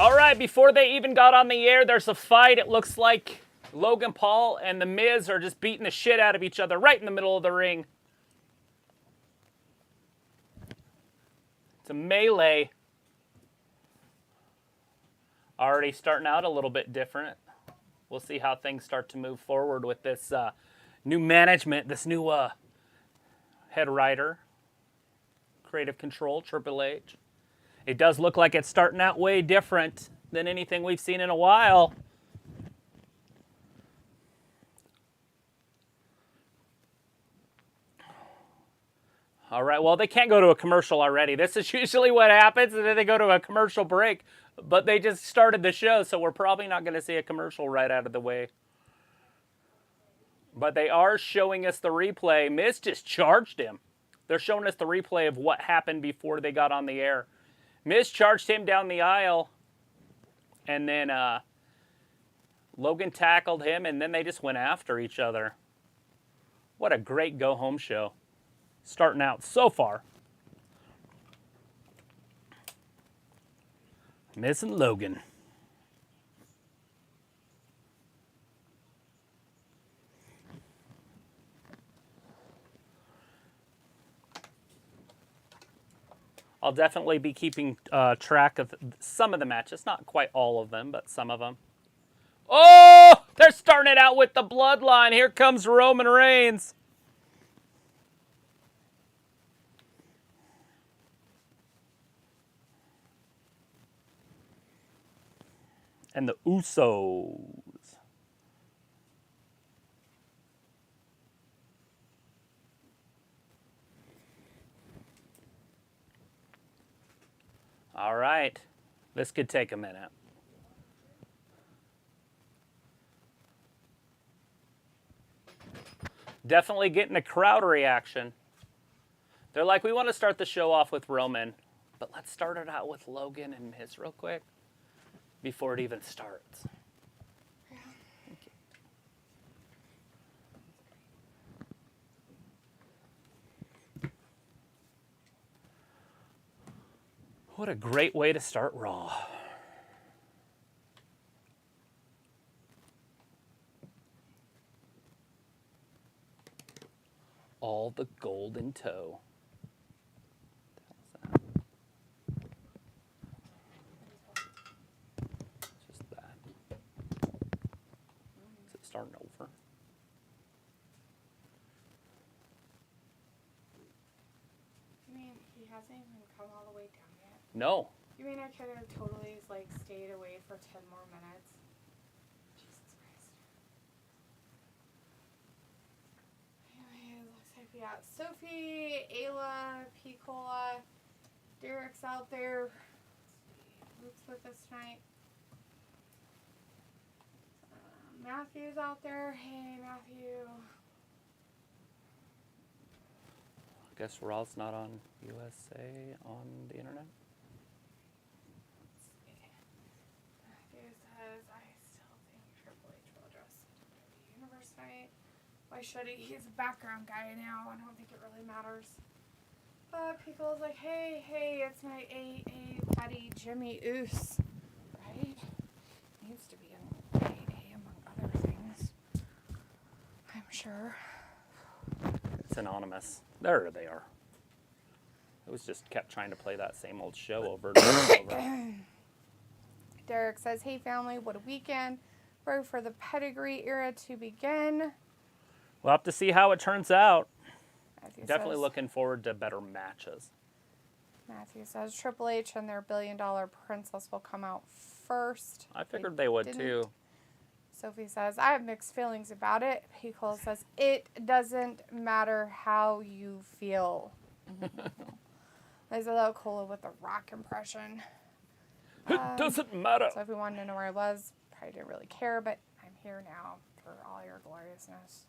All right, before they even got on the air, there's a fight. It looks like Logan Paul and The Miz are just beating the shit out of each other right in the middle of the ring. It's a melee. Already starting out a little bit different. We'll see how things start to move forward with this new management, this new head writer, creative control, Triple H. It does look like it's starting out way different than anything we've seen in a while. All right, well, they can't go to a commercial already. This is usually what happens, and then they go to a commercial break. But they just started the show, so we're probably not going to see a commercial right out of the way. But they are showing us the replay. Miz just charged him. They're showing us the replay of what happened before they got on the air. Miz charged him down the aisle, and then Logan tackled him, and then they just went after each other. What a great go-home show. Starting out so far. Miz and Logan. I'll definitely be keeping track of some of the matches. Not quite all of them, but some of them. Oh! They're starting it out with the bloodline. Here comes Roman Reigns. And the Usos. All right. This could take a minute. Definitely getting a crowd reaction. They're like, we want to start the show off with Roman, but let's start it out with Logan and Miz real quick before it even starts. Thank you. What a great way to start Raw. All the gold in tow. Starting over. You mean he hasn't even come all the way down yet? No. You mean I could have totally stayed away for 10 more minutes? Jesus Christ. Anyway, it looks like we got Sophie, Ayla, Piccola, Derek's out there. Luke's with us tonight. Matthew's out there. Hey, Matthew. I guess Raw's not on USA on the internet. Matthew says, I still think Triple H will address the universe tonight. Why should he? He's a background guy now. I don't think it really matters. But Pickle's like, hey, it's my AA buddy Jimmy Oos. Right? Needs to be an AA among other things. I'm sure. It's anonymous. There they are. It was just kept trying to play that same old show over and over. Derek says, hey family, what a weekend. Ready for the pedigree era to begin. We'll have to see how it turns out. Matthew Definitely says, looking forward to better matches. Matthew says Triple H and their $1 billion princess will come out first. I figured they would too. Sophie says, I have mixed feelings about it. Pico says, it doesn't matter how you feel. There's a little cola with the Rock impression. It doesn't matter. So if you wanted to know where I was, probably didn't really care, but I'm here now for all your gloriousness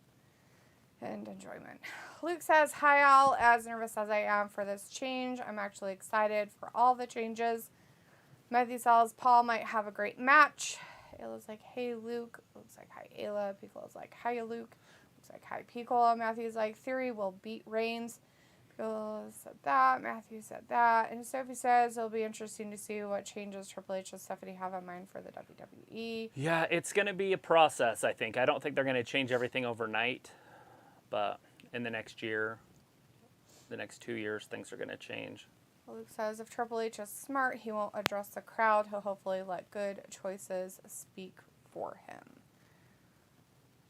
and enjoyment. Luke says, hi all, as nervous as I am for this change, I'm actually excited for all the changes. Matthew says, Paul might have a great match. Ayla's like, hey Luke. Luke's like, hi Ayla. Piccolo's like, hi Luke. Luke's like, hi Piccolo. Matthew's like, Theory will beat Reigns. Bill said that. Matthew said that. And Sophie says it'll be interesting to see what changes Triple H and Stephanie have in mind for the WWE. Yeah, it's going to be a process, I think. I don't think they're going to change everything overnight, but in the next year, the next 2 years, things are going to change. Luke says if Triple H is smart, he won't address the crowd. He'll hopefully let good choices speak for him.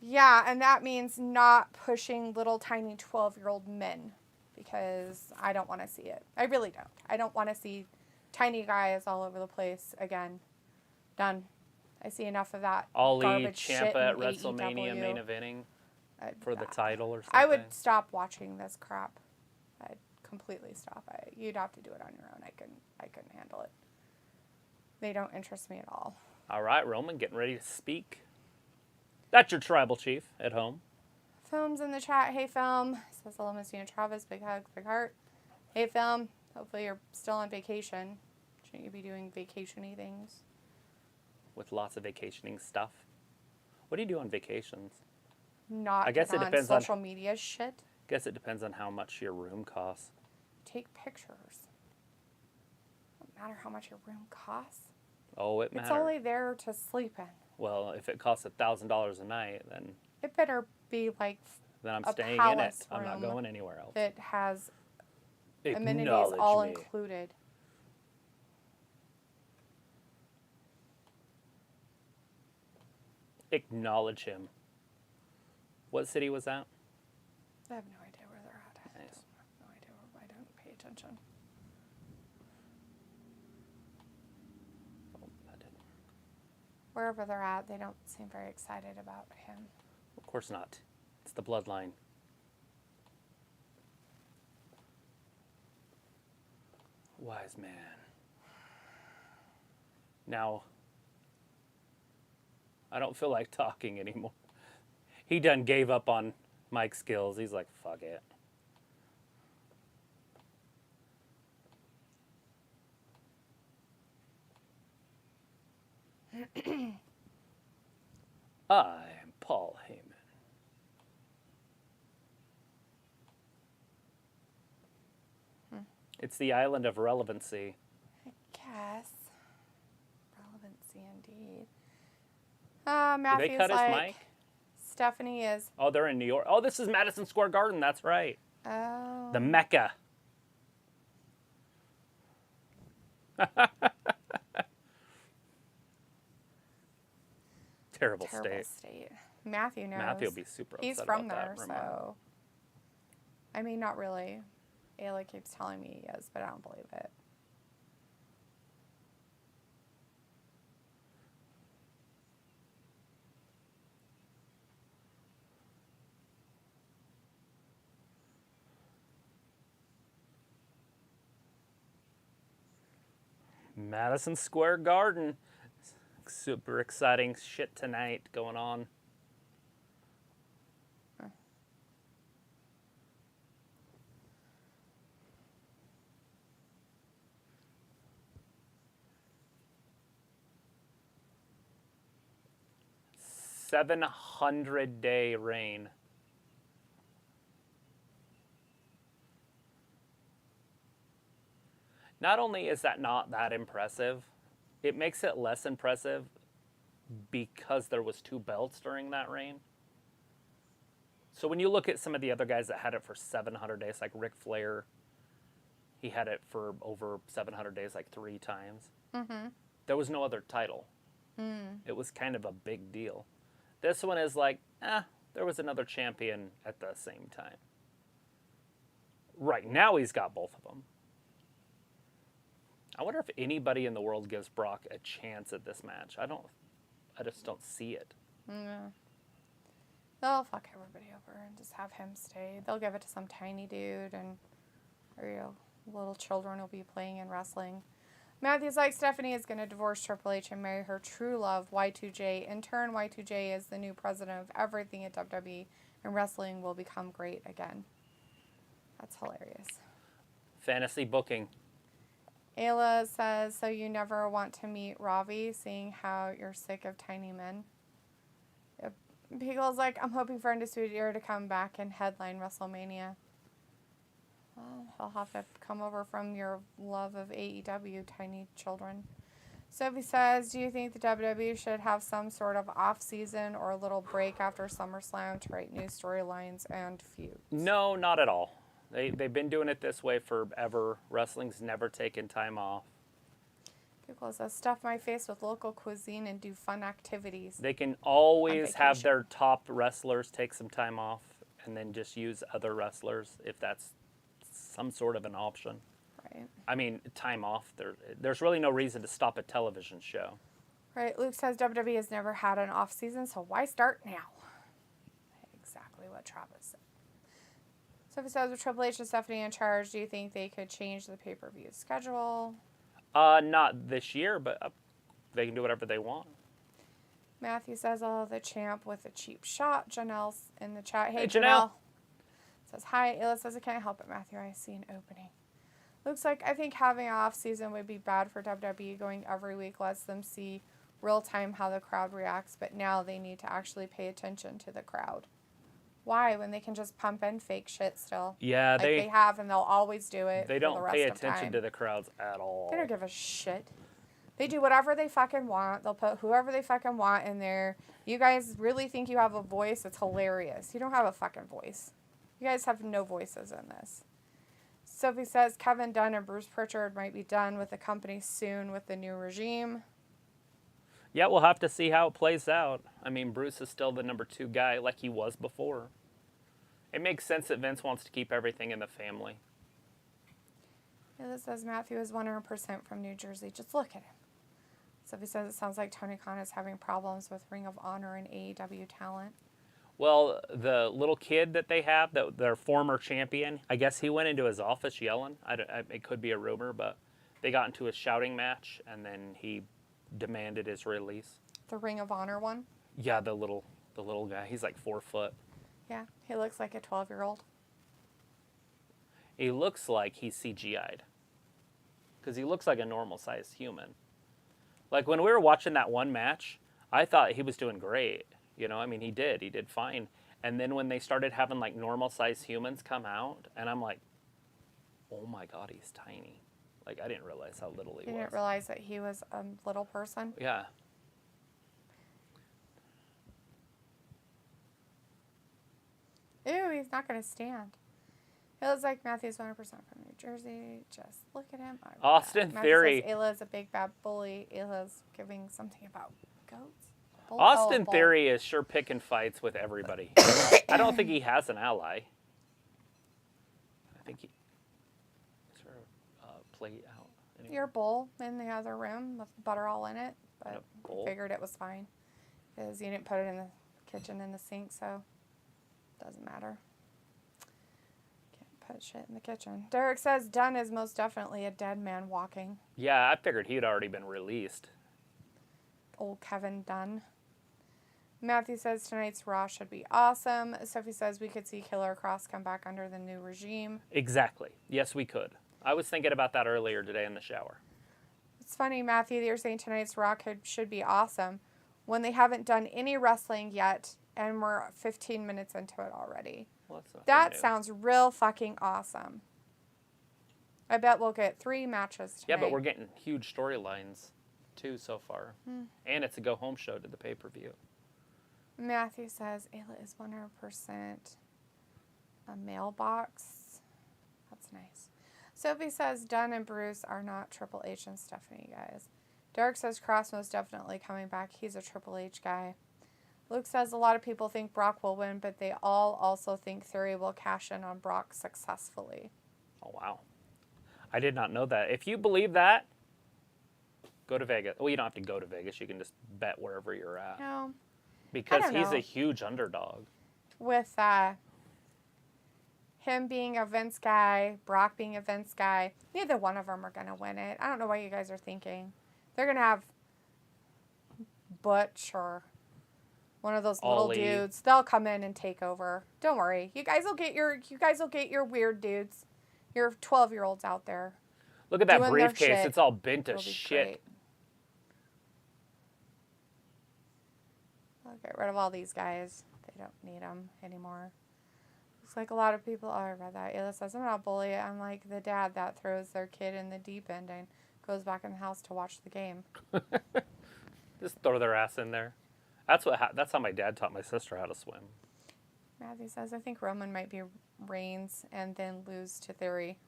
Yeah, and that means not pushing little tiny 12-year-old men, because I don't want to see it. I really don't. I don't want to see tiny guys all over the place again. Done. I see enough of that Ali, garbage shit Ciampa at in WrestleMania AEW. main eventing for the title or something. I would stop watching this crap. I'd completely stop. You'd have to do it on your own. I couldn't handle it. They don't interest me at all. All right, Roman, getting ready to speak. That's your tribal chief at home. Film's in the chat. Hey, Film. Says hello, Miss Una Travis. Big hugs, big heart. Hey, Film. Hopefully you're still on vacation. Shouldn't you be doing vacation-y things? With lots of vacationing stuff. What do you do on vacations? Not I guess get it on depends social media shit. Guess it depends on how much your room costs. Take pictures. Doesn't matter how much your room costs. Oh, it matters. It's only there to sleep in. Well, if it costs $1,000 a night, then It better be like I'm a staying in it. palace I'm not room going anywhere else. that has amenities Acknowledge all me. included. Acknowledge him. What city was that? I have no idea where they're at. Nice. I have no idea. I don't pay attention. Oh, that didn't. Wherever they're at, they don't seem very excited about him. Of course not. It's the bloodline. Wise man. Now, I don't feel like talking anymore. He done gave up on Mike's skills. He's like, fuck it. I am Paul Heyman. It's the island of relevancy. I guess. Relevancy indeed. Matthew's Did they cut his mic? Stephanie is. Oh, they're in New York. Oh, this is Madison Square Garden. That's right. Oh. The Mecca. Terrible state. Matthew knows. Matthew will be super upset He's from about there, that remark. so. I mean, not really. Ayla keeps telling me he is, but I don't believe it. Madison Square Garden. Super exciting shit tonight going on. $700-day reign. Not only is that not that impressive, it makes it less impressive because there was 2 belts during that reign. So when you look at some of the other guys that had it for 700 days, like Ric Flair, he had it for over 700 days, like 3 times. Mm-hmm. There was no other title. It was kind of a big deal. This one is like, there was another champion at the same time. Right now he's got both of them. I wonder if anybody in the world gives Brock a chance at this match. I just don't see it. Yeah. They'll fuck everybody over and just have him stay. They'll give it to some tiny dude, and little children will be playing and wrestling. Matthew's like, Stephanie is going to divorce Triple H and marry her true love, Y2J. In turn, Y2J is the new president of everything at WWE, and wrestling will become great again. That's hilarious. Fantasy booking. Ayla says, so you never want to meet Ravi, seeing how you're sick of tiny men? Yep. Pickle's like, I'm hoping for Undisputed Era to come back and headline WrestleMania. Well, he'll have to come over from your love of AEW, tiny children. Sophie says, do you think the WWE should have some sort of off-season or a little break after SummerSlam to write new storylines and feuds? No, not at all. They've been doing it this way forever. Wrestling's never taken time off. Google says, stuff my face with local cuisine and do fun activities. They can always have vacation. their top wrestlers take some time off and then just use other wrestlers if that's some sort of an option. Right. I mean, time off, there's really no reason to stop a television show. Right. Luke says WWE has never had an off season, so why start now? Exactly what Travis said. Sophie says, with Triple H and Stephanie in charge, do you think they could change the pay-per-view schedule? Not this year, but they can do whatever they want. Matthew says, oh, the champ with a cheap shot. Janelle's in the chat. Hey, Janelle. Says, hi. Ayla says, I can't help it, Matthew. I see an opening. Looks like I think having an off season would be bad for WWE. Going every week lets them see real time how the crowd reacts, but now they need to actually pay attention to the crowd. Why? When they can just pump in fake shit still. Yeah, like they have, and they'll always do it. They for don't the rest pay of attention time. to the crowds at all. They don't give a shit. They do whatever they fucking want. They'll put whoever they fucking want in there. You guys really think you have a voice? It's hilarious. You don't have a fucking voice. You guys have no voices in this. Sophie says Kevin Dunn and Bruce Pritchard might be done with the company soon with the new regime. Yeah, we'll have to see how it plays out. I mean, Bruce is still the number 2 guy like he was before. It makes sense that Vince wants to keep everything in the family. Yeah, this says Matthew is 100% from New Jersey. Just look at him. Sophie says it sounds like Tony Khan is having problems with Ring of Honor and AEW talent. Well, the little kid that they have, their former champion, I guess he went into his office yelling. It could be a rumor, but they got into a shouting match, and then he demanded his release. The Ring of Honor one? Yeah, the little guy. He's like 4 foot. Yeah, he looks like a 12-year-old. He looks like he's CGI'd. Because he looks like a normal-sized human. Like, when we were watching that one match, I thought he was doing great. You know, I mean, he did fine. And then when they started having like normal-sized humans come out, and I'm like, oh my God, he's tiny. Like, I didn't realize how little he was. You didn't realize that he was a little person? Yeah. Ew, he's not going to stand. He looks like Matthew's 100% from New Jersey. Just look at him. Austin Theory. Matthew says Ayla is a big bad bully. Ayla's giving something about goats. Austin Theory is sure picking fights with everybody. I don't think he has an ally. I think he... Is there a plate out? Anywhere? Your bowl in the other room with butter all in it. But bowl? figured it was fine. Because you didn't put it in the kitchen in the sink, so it doesn't matter. Can't put shit in the kitchen. Derek says Dunn is most definitely a dead man walking. Yeah, I figured he'd already been released. Old Kevin Dunn. Matthew says tonight's Raw should be awesome. Sophie says we could see Killer Cross come back under the new regime. Exactly. Yes, we could. I was thinking about that earlier today in the shower. It's funny, Matthew, that you're saying tonight's Raw should be awesome when they haven't done any wrestling yet and we're 15 minutes into it already. Well, that sounds real fucking awesome. I bet we'll get 3 matches tonight. Yeah, but we're getting huge storylines too so far. And it's a go-home show to the pay-per-view. Matthew says Ayla is 100% a mailbox. That's nice. Sophie says Dunn and Bruce are not Triple H and Stephanie guys. Derek says Cross most definitely coming back. He's a Triple H guy. Luke says a lot of people think Brock will win, but they all also think Theory will cash in on Brock successfully. Oh, wow. I did not know that. If you believe that, go to Vegas. Well, you don't have to go to Vegas. You can just bet wherever you're at. No. Because he's a huge underdog. With him being a Vince guy, Brock being a Vince guy, neither one of them are going to win it. I don't know what you guys are thinking. They're going to have Butch or one of those little dudes. They'll come in and take over. Don't worry. You guys will get your weird dudes. Your 12-year-olds out there. Look at that briefcase. It's all bent to shit. Great. I'll get rid of all these guys. They don't need them anymore. Looks like a lot of people. Oh, I read that. Ayla says, I'm not bully. I'm like the dad that throws their kid in the deep end and goes back in the house to watch the game. Just throw their ass in there. That's how my dad taught my sister how to swim. Matthew says, I think Roman might be Reigns and then lose to Theory.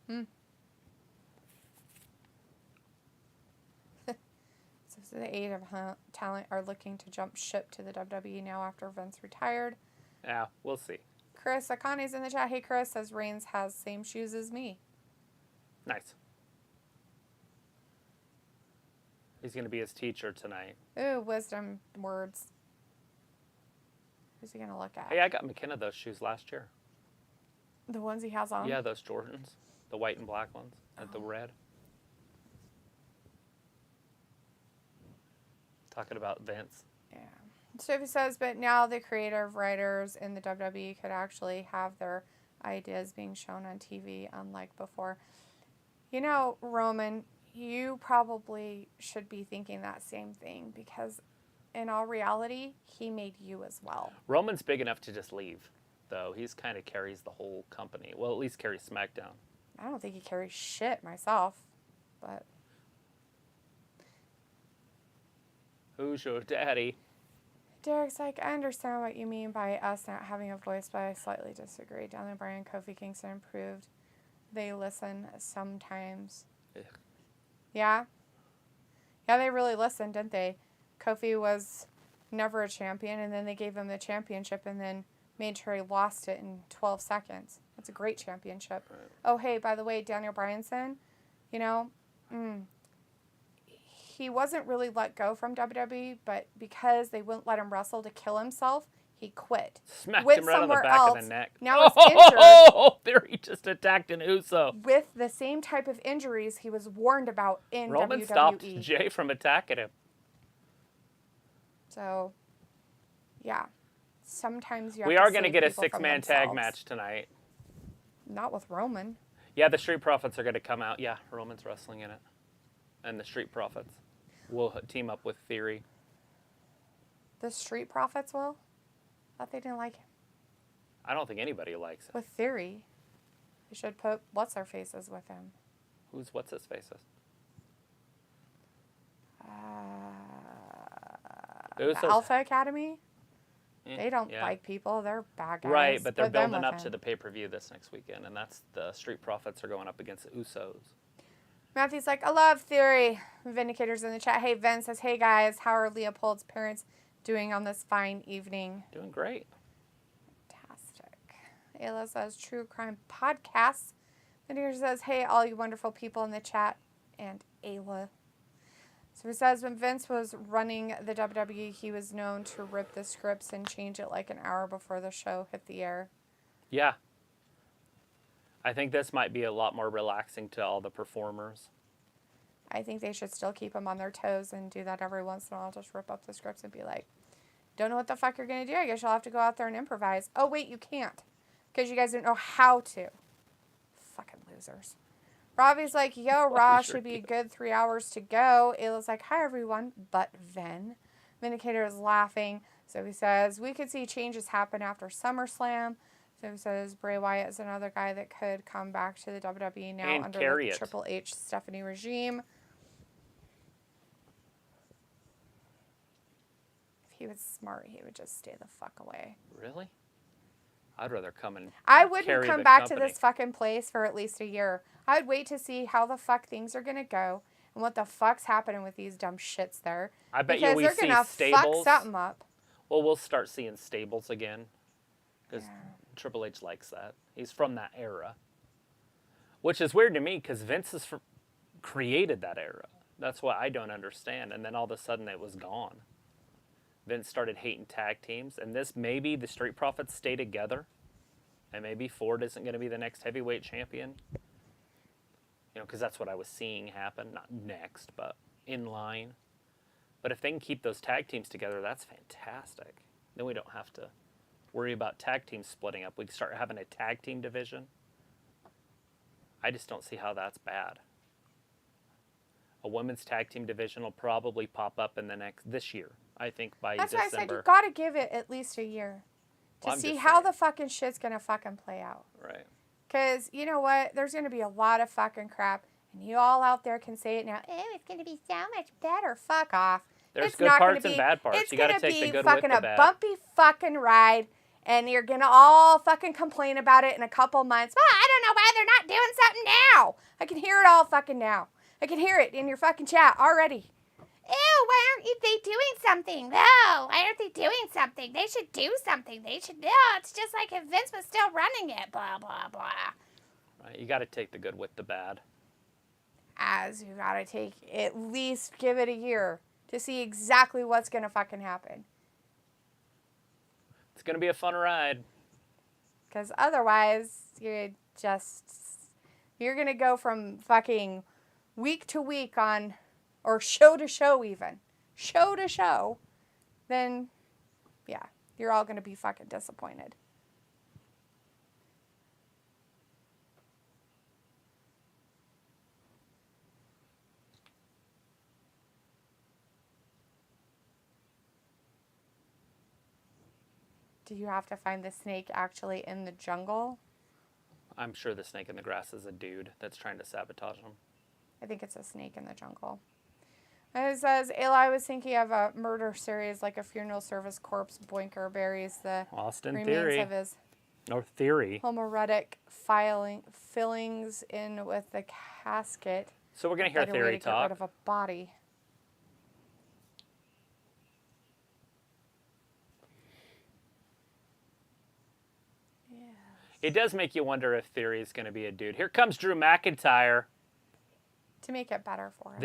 So the eight of talent are looking to jump ship to the WWE now after Vince retired. Yeah, we'll see. Chris Akane's in the chat. Hey, Chris, says Reigns has same shoes as me. Nice. He's going to be his teacher tonight. Ooh, wisdom words. Who's he going to look at? Hey, I got McKenna those shoes last year. The ones he has on? Yeah, those Jordans. The white and black ones. And the red. Talking about Vince. Yeah. Sophie says, but now the creative writers in the WWE could actually have their ideas being shown on TV, unlike before. You know, Roman, you probably should be thinking that same thing because in all reality, he made you as well. Roman's big enough to just leave, though. He's kind of carries the whole company. Well, at least carries SmackDown. I don't think he carries shit myself, but... Who's your daddy? Derek's like, I understand what you mean by us not having a voice, but I slightly disagree. Daniel Bryan, Kofi Kingston improved. They listen sometimes. Ugh. Yeah? Yeah, they really listened, didn't they? Kofi was never a champion, and then they gave him the championship and then made sure he lost it in 12 seconds. That's a great championship. Right. Oh, hey, by the way, Daniel Bryanson, you know, he wasn't really let go from WWE, but because they wouldn't let him wrestle to kill himself, he quit. Smacked Went him right on the somewhere back else. of the neck. Now he's injured. Oh, there he just attacked an Uso. With the same type of injuries he was warned about in Roman WWE. stopped Jay from attacking him. So, yeah. Sometimes you have We to are going to save get a people from six-man tag themselves. match tonight. Not with Roman. Yeah, the Street Profits are going to come out. Yeah, Roman's wrestling in it. And the Street Profits will team up with Theory. The Street Profits will? Thought they didn't like him. I don't think anybody likes it. With Theory. They should put What's-Her-Faces with him. What's his faces? The Alpha Academy? Eh, They don't yeah. like people. They're bad guys. Right, but they're Put them building with up to him. the pay-per-view this next weekend, and that's the Street Profits are going up against the Usos. Matthew's like, I love Theory. Vindicator's in the chat. Hey, Ven says, hey, guys, how are Leopold's parents doing on this fine evening? Doing great. Fantastic. Ayla says, True Crime Podcasts. Vindicator says, hey, all you wonderful people in the chat. And Ayla. So he says, when Vince was running the WWE, he was known to rip the scripts and change it like an hour before the show hit the air. Yeah. I think this might be a lot more relaxing to all the performers. I think they should still keep them on their toes and do that every once in a while. Just rip up the scripts and be like, don't know what the fuck you're going to do. I guess you'll have to go out there and improvise. Oh, wait, you can't. Because you guys don't know how to. Fucking losers. Robbie's like, yo, Raw should be a good 3 hours to go. Ayla's like, hi, everyone, but Ven. Vindicator is laughing. So he says, we could see changes happen after SummerSlam. So he says, Bray Wyatt is another guy that could come back to the WWE now And under carry the it. Triple H Stephanie regime. If he was smart, he would just stay the fuck away. Really? I'd rather come and I wouldn't carry come the back to company. this fucking place for at least a year. I would wait to see how the fuck things are going to go and what the fuck's happening with these dumb shits there. I bet because you we they're see gonna stables. fuck something up. Well, we'll start seeing stables again. Because Yeah. Triple H likes that. He's from that era. Which is weird to me because Vince has created that era. That's what I don't understand. And then all of a sudden it was gone. Vince started hating tag teams. And this, maybe the Street Profits stay together. And maybe Ford isn't going to be the next heavyweight champion. You know, because that's what I was seeing happen. Not next, but in line. But if they can keep those tag teams together, that's fantastic. Then we don't have to worry about tag teams splitting up. We can start having a tag team division. I just don't see how that's bad. A women's tag team division will probably pop up in this year. I think by That's why I said December. you got to give it at least a year to Well, I'm see just how saying. the fucking shit's going to fucking play out. Right. Because, you know what? There's going to be a lot of fucking crap. And you all out there can say it now. Oh, it's going to be so much better. Fuck off. There's It's good not parts gonna and be, bad parts. It's You got going to to take the be good with fucking the a bad. bumpy fucking ride. And you're going to all fucking complain about it in a couple months. Well, I don't know why they're not doing something now. I can hear it all fucking now. I can hear it in your fucking chat already. Ew, why aren't they doing something? No, why aren't they doing something? They should do something. They should, no, it's just like if Vince was still running it, blah, blah, blah. Right. You got to take the good with the bad. As you gotta take, at least give it a year to see exactly what's gonna fucking happen. It's going to be a fun ride. Because otherwise, you're gonna go from fucking week to week on, or show to show even. Show to show. Then, yeah, you're all gonna be fucking disappointed. Do you have to find the snake actually in the jungle? I'm sure the snake in the grass is a dude that's trying to sabotage him. I think it's a snake in the jungle. And it says, Eli was thinking of a murder series like a funeral service corpse boinker buries the Austin remains Theory. of his Or Theory. homoerotic fillings in with the casket. So we're going to hear Better way Theory to get talk. rid of a body. It does make you wonder if Theory is going to be a dude. Here comes Drew McIntyre. To make it better for him.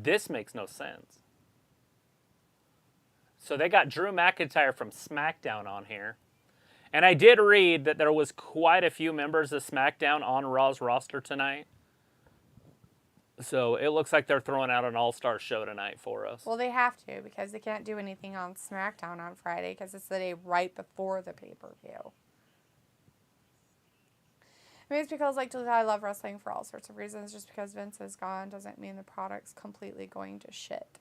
This makes no sense. So they got Drew McIntyre from SmackDown on here. And I did read that there was quite a few members of SmackDown on Raw's roster tonight. So it looks like they're throwing out an all-star show tonight for us. Well, they have to because they can't do anything on SmackDown on Friday because it's the day right before the pay-per-view. I mean, it's because, like, I love wrestling for all sorts of reasons. Just because Vince is gone doesn't mean the product's completely going to shit.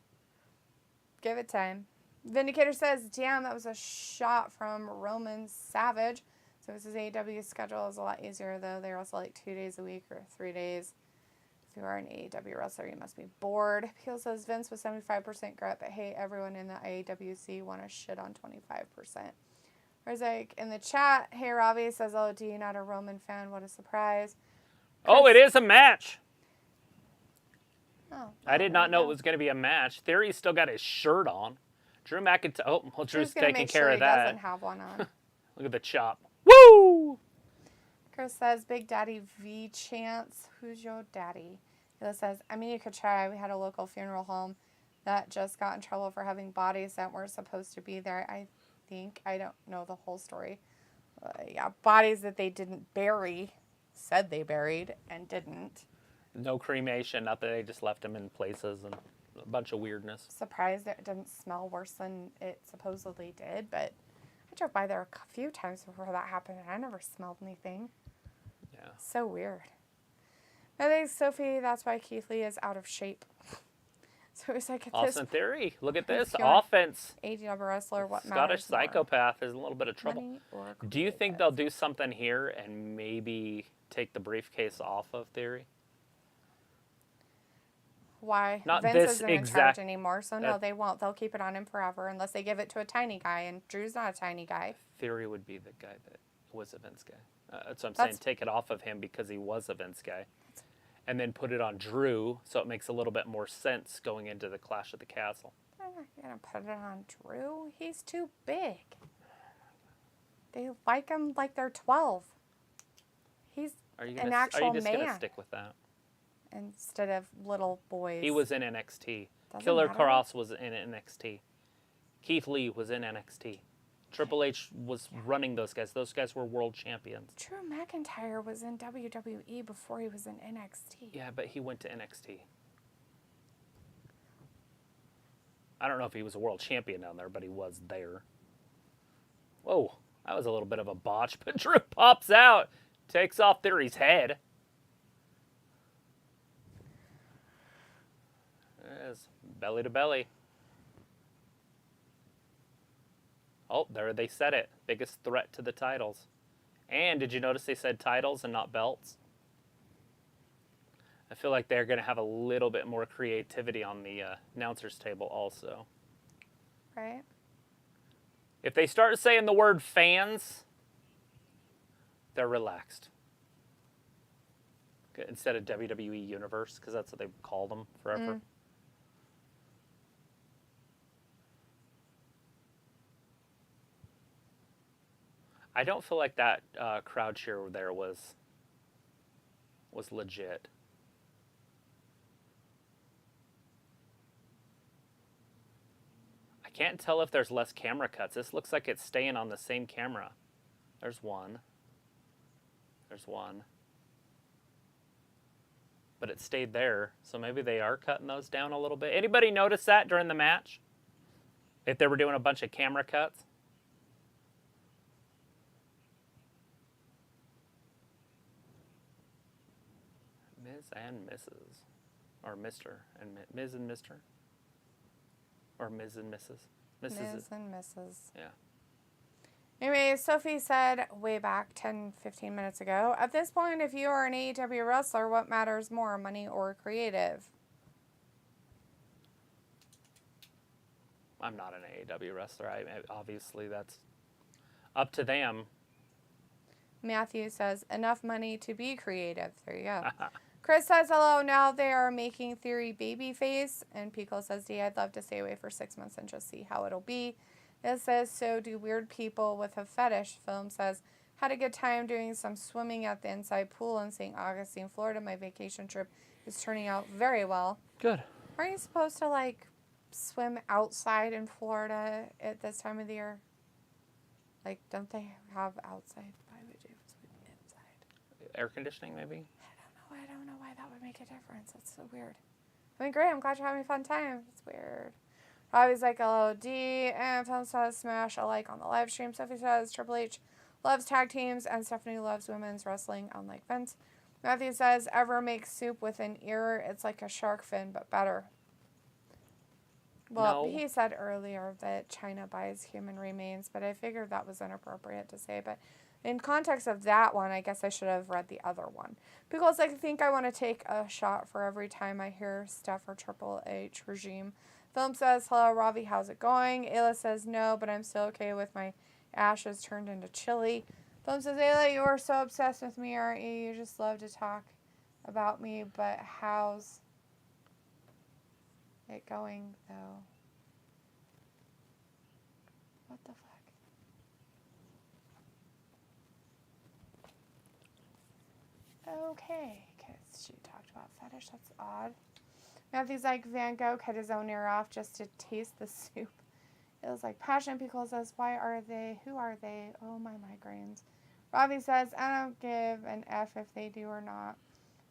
Give it time. Vindicator says, damn, that was a shot from Roman Savage. So his AEW schedule is a lot easier, though. They wrestle like 2 days a week or 3 days. If you are an AEW wrestler, you must be bored. Peel says, Vince was 75% grit, but hey, everyone in the AEWC want to shit on 25%. Like in the chat, hey Robbie says, oh, D, not a Roman fan. What a surprise. Oh, it is a match. Oh, I did not know it was going to be a match. Theory's still got his shirt on. Drew McIntyre. Oh, well, Drew's taking care of that. He doesn't have one on. Look at the chop. Woo! Chris says, Big Daddy V Chance. Who's your daddy? He says, I mean, you could try. We had a local funeral home that just got in trouble for having bodies that weren't supposed to be there. I don't know the whole story. Yeah, bodies that they didn't bury, said they buried, and didn't. No cremation, not that they just left them in places and a bunch of weirdness. Surprised that it didn't smell worse than it supposedly did, but I drove by there a few times before that happened, and I never smelled anything. Yeah. So weird. I think, Sophie, that's why Keith Lee is out of shape. So it's like, Austin Theory, look at this. you're Offense. AEW wrestler, what Scottish matters more? psychopath is in a little bit of trouble. Money or Do you think creative? they'll do something here and maybe take the briefcase off of Theory? Why? Not Vince this isn't in exact- charge anymore, so no, they won't. They'll keep it on him forever unless they give it to a tiny guy, and Drew's not a tiny guy. Theory would be the guy that was a Vince guy. That's what I'm saying. Take it off of him because he was a Vince guy. And then put it on Drew so it makes a little bit more sense going into the Clash of the Castle. They're not going to put it on Drew. He's too big. They like him like they're 12. He's Are you an gonna, actual are you just man going to stick with that? instead of little boys. He was in NXT. Doesn't Killer matter. Cross was in NXT. Keith Lee was in NXT. Triple H was running those guys. Those guys were world champions. Drew McIntyre was in WWE before he was in NXT. Yeah, but he went to NXT. I don't know if he was a world champion down there, but he was there. Whoa, that was a little bit of a botch, but Drew pops out, takes off Theory's head. There it is, belly to belly. Oh, there they said it. Biggest threat to the titles. And did you notice they said titles and not belts? I feel like they're going to have a little bit more creativity on the announcer's table also. Right. If they start saying the word fans, they're relaxed. Instead of WWE Universe, because that's what they call them forever. Mm. I don't feel like that crowd cheer there was legit. I can't tell if there's less camera cuts. This looks like it's staying on the same camera. There's one. There's one. But it stayed there, so maybe they are cutting those down a little bit. Anybody notice that during the match? If they were doing a bunch of camera cuts? Ms. and Mrs. Or Mr. and Ms. and Mr. Or Ms. and Mrs. Ms. and Mrs. Yeah. Anyway, Sophie said way back 10, 15 minutes ago, at this point, if you are an AEW wrestler, what matters more, money or creative? I'm not an AEW wrestler. Obviously, that's up to them. Matthew says, enough money to be creative. There you go. Chris says, hello, now they are making Theory babyface. And Pico says, D, I'd love to stay away for 6 months and just see how it'll be. It says, so do weird people with a fetish. Film says, had a good time doing some swimming at the inside pool in St. Augustine, Florida. My vacation trip is turning out very well. Good. Aren't you supposed to, like, swim outside in Florida at this time of the year? Like, don't they have outside? Why would you swim inside? Air conditioning, maybe? I don't know why that would make a difference. That's so weird. I mean, great. I'm glad you're having a fun time. It's weird. Robbie's like, LOD. And Film says, smash a like on the live stream. Sophie says, Triple H loves tag teams. And Stephanie loves women's wrestling, unlike Vince. Matthew says, ever make soup with an ear? It's like a shark fin, but better. Well, No. He said earlier that China buys human remains, but I figured that was inappropriate to say. But in context of that one, I guess I should have read the other one. Because I think I want to take a shot for every time I hear Steph or Triple H regime. Film says, hello, Ravi, how's it going? Ayla says, no, but I'm still okay with my ashes turned into chili. Film says, Ayla, you are so obsessed with me, aren't you? You just love to talk about me, but how's it going, though? What the fuck? Okay, because she talked about fetish. That's odd. Matthew's like, Van Gogh cut his own ear off just to taste the soup. It was like, Passion Pickle says, why are they? Who are they? Oh, my migraines. Robbie says, I don't give an F if they do or not.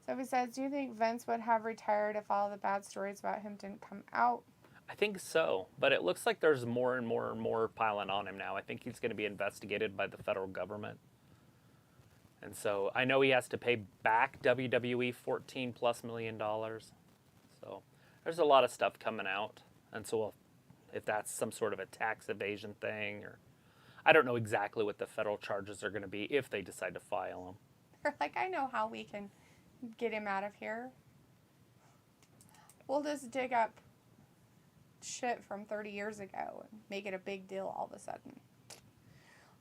Sophie says, do you think Vince would have retired if all the bad stories about him didn't come out? I think so, but it looks like there's more and more and more piling on him now. I think he's going to be investigated by the federal government. And so I know he has to pay back WWE $14+ million. So there's a lot of stuff coming out. And so if that's some sort of a tax evasion thing, or I don't know exactly what the federal charges are going to be if they decide to file them. They're like, I know how we can get him out of here. We'll just dig up shit from 30 years ago and make it a big deal all of a sudden.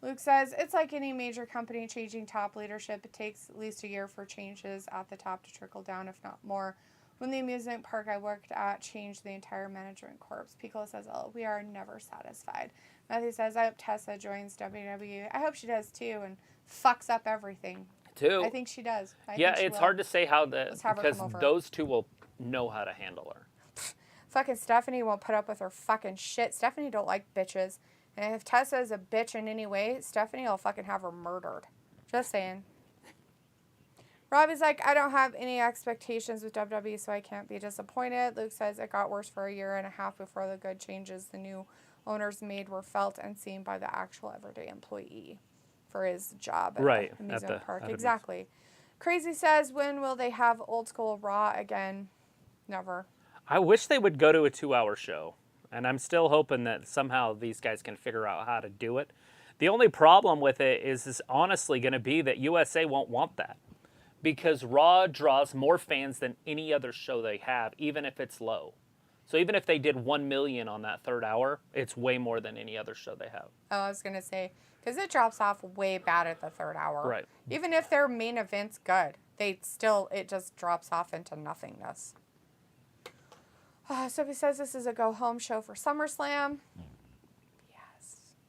Luke says, it's like any major company changing top leadership. It takes at least a year for changes at the top to trickle down, if not more. When the amusement park I worked at changed the entire management corps. Piccolo says, oh, we are never satisfied. Matthew says, I hope Tessa joins WWE. I hope she does too and fucks up everything. Too. I think she does. It's hard to say how because over. those two will know how to handle her. Fucking Stephanie won't put up with her fucking shit. Stephanie don't like bitches. And if Tessa is a bitch in any way, Stephanie will fucking have her murdered. Just saying. Robbie's like, I don't have any expectations with WWE, so I can't be disappointed. Luke says it got worse for a year and a half before the good changes the new owners made were felt and seen by the actual everyday employee for his job at the amusement park. Exactly. Crazy says, when will they have old school Raw again? Never. I wish they would go to a 2-hour show. And I'm still hoping that somehow these guys can figure out how to do it. The only problem with it is honestly going to be that USA won't want that. Because Raw draws more fans than any other show they have, even if it's low. So even if they did 1 million on that third hour, it's way more than any other show they have. Oh, I was going to say, because it drops off way bad at the third hour. Right. Even if their main event's good, it just drops off into nothingness. Sophie says this is a go-home show for SummerSlam.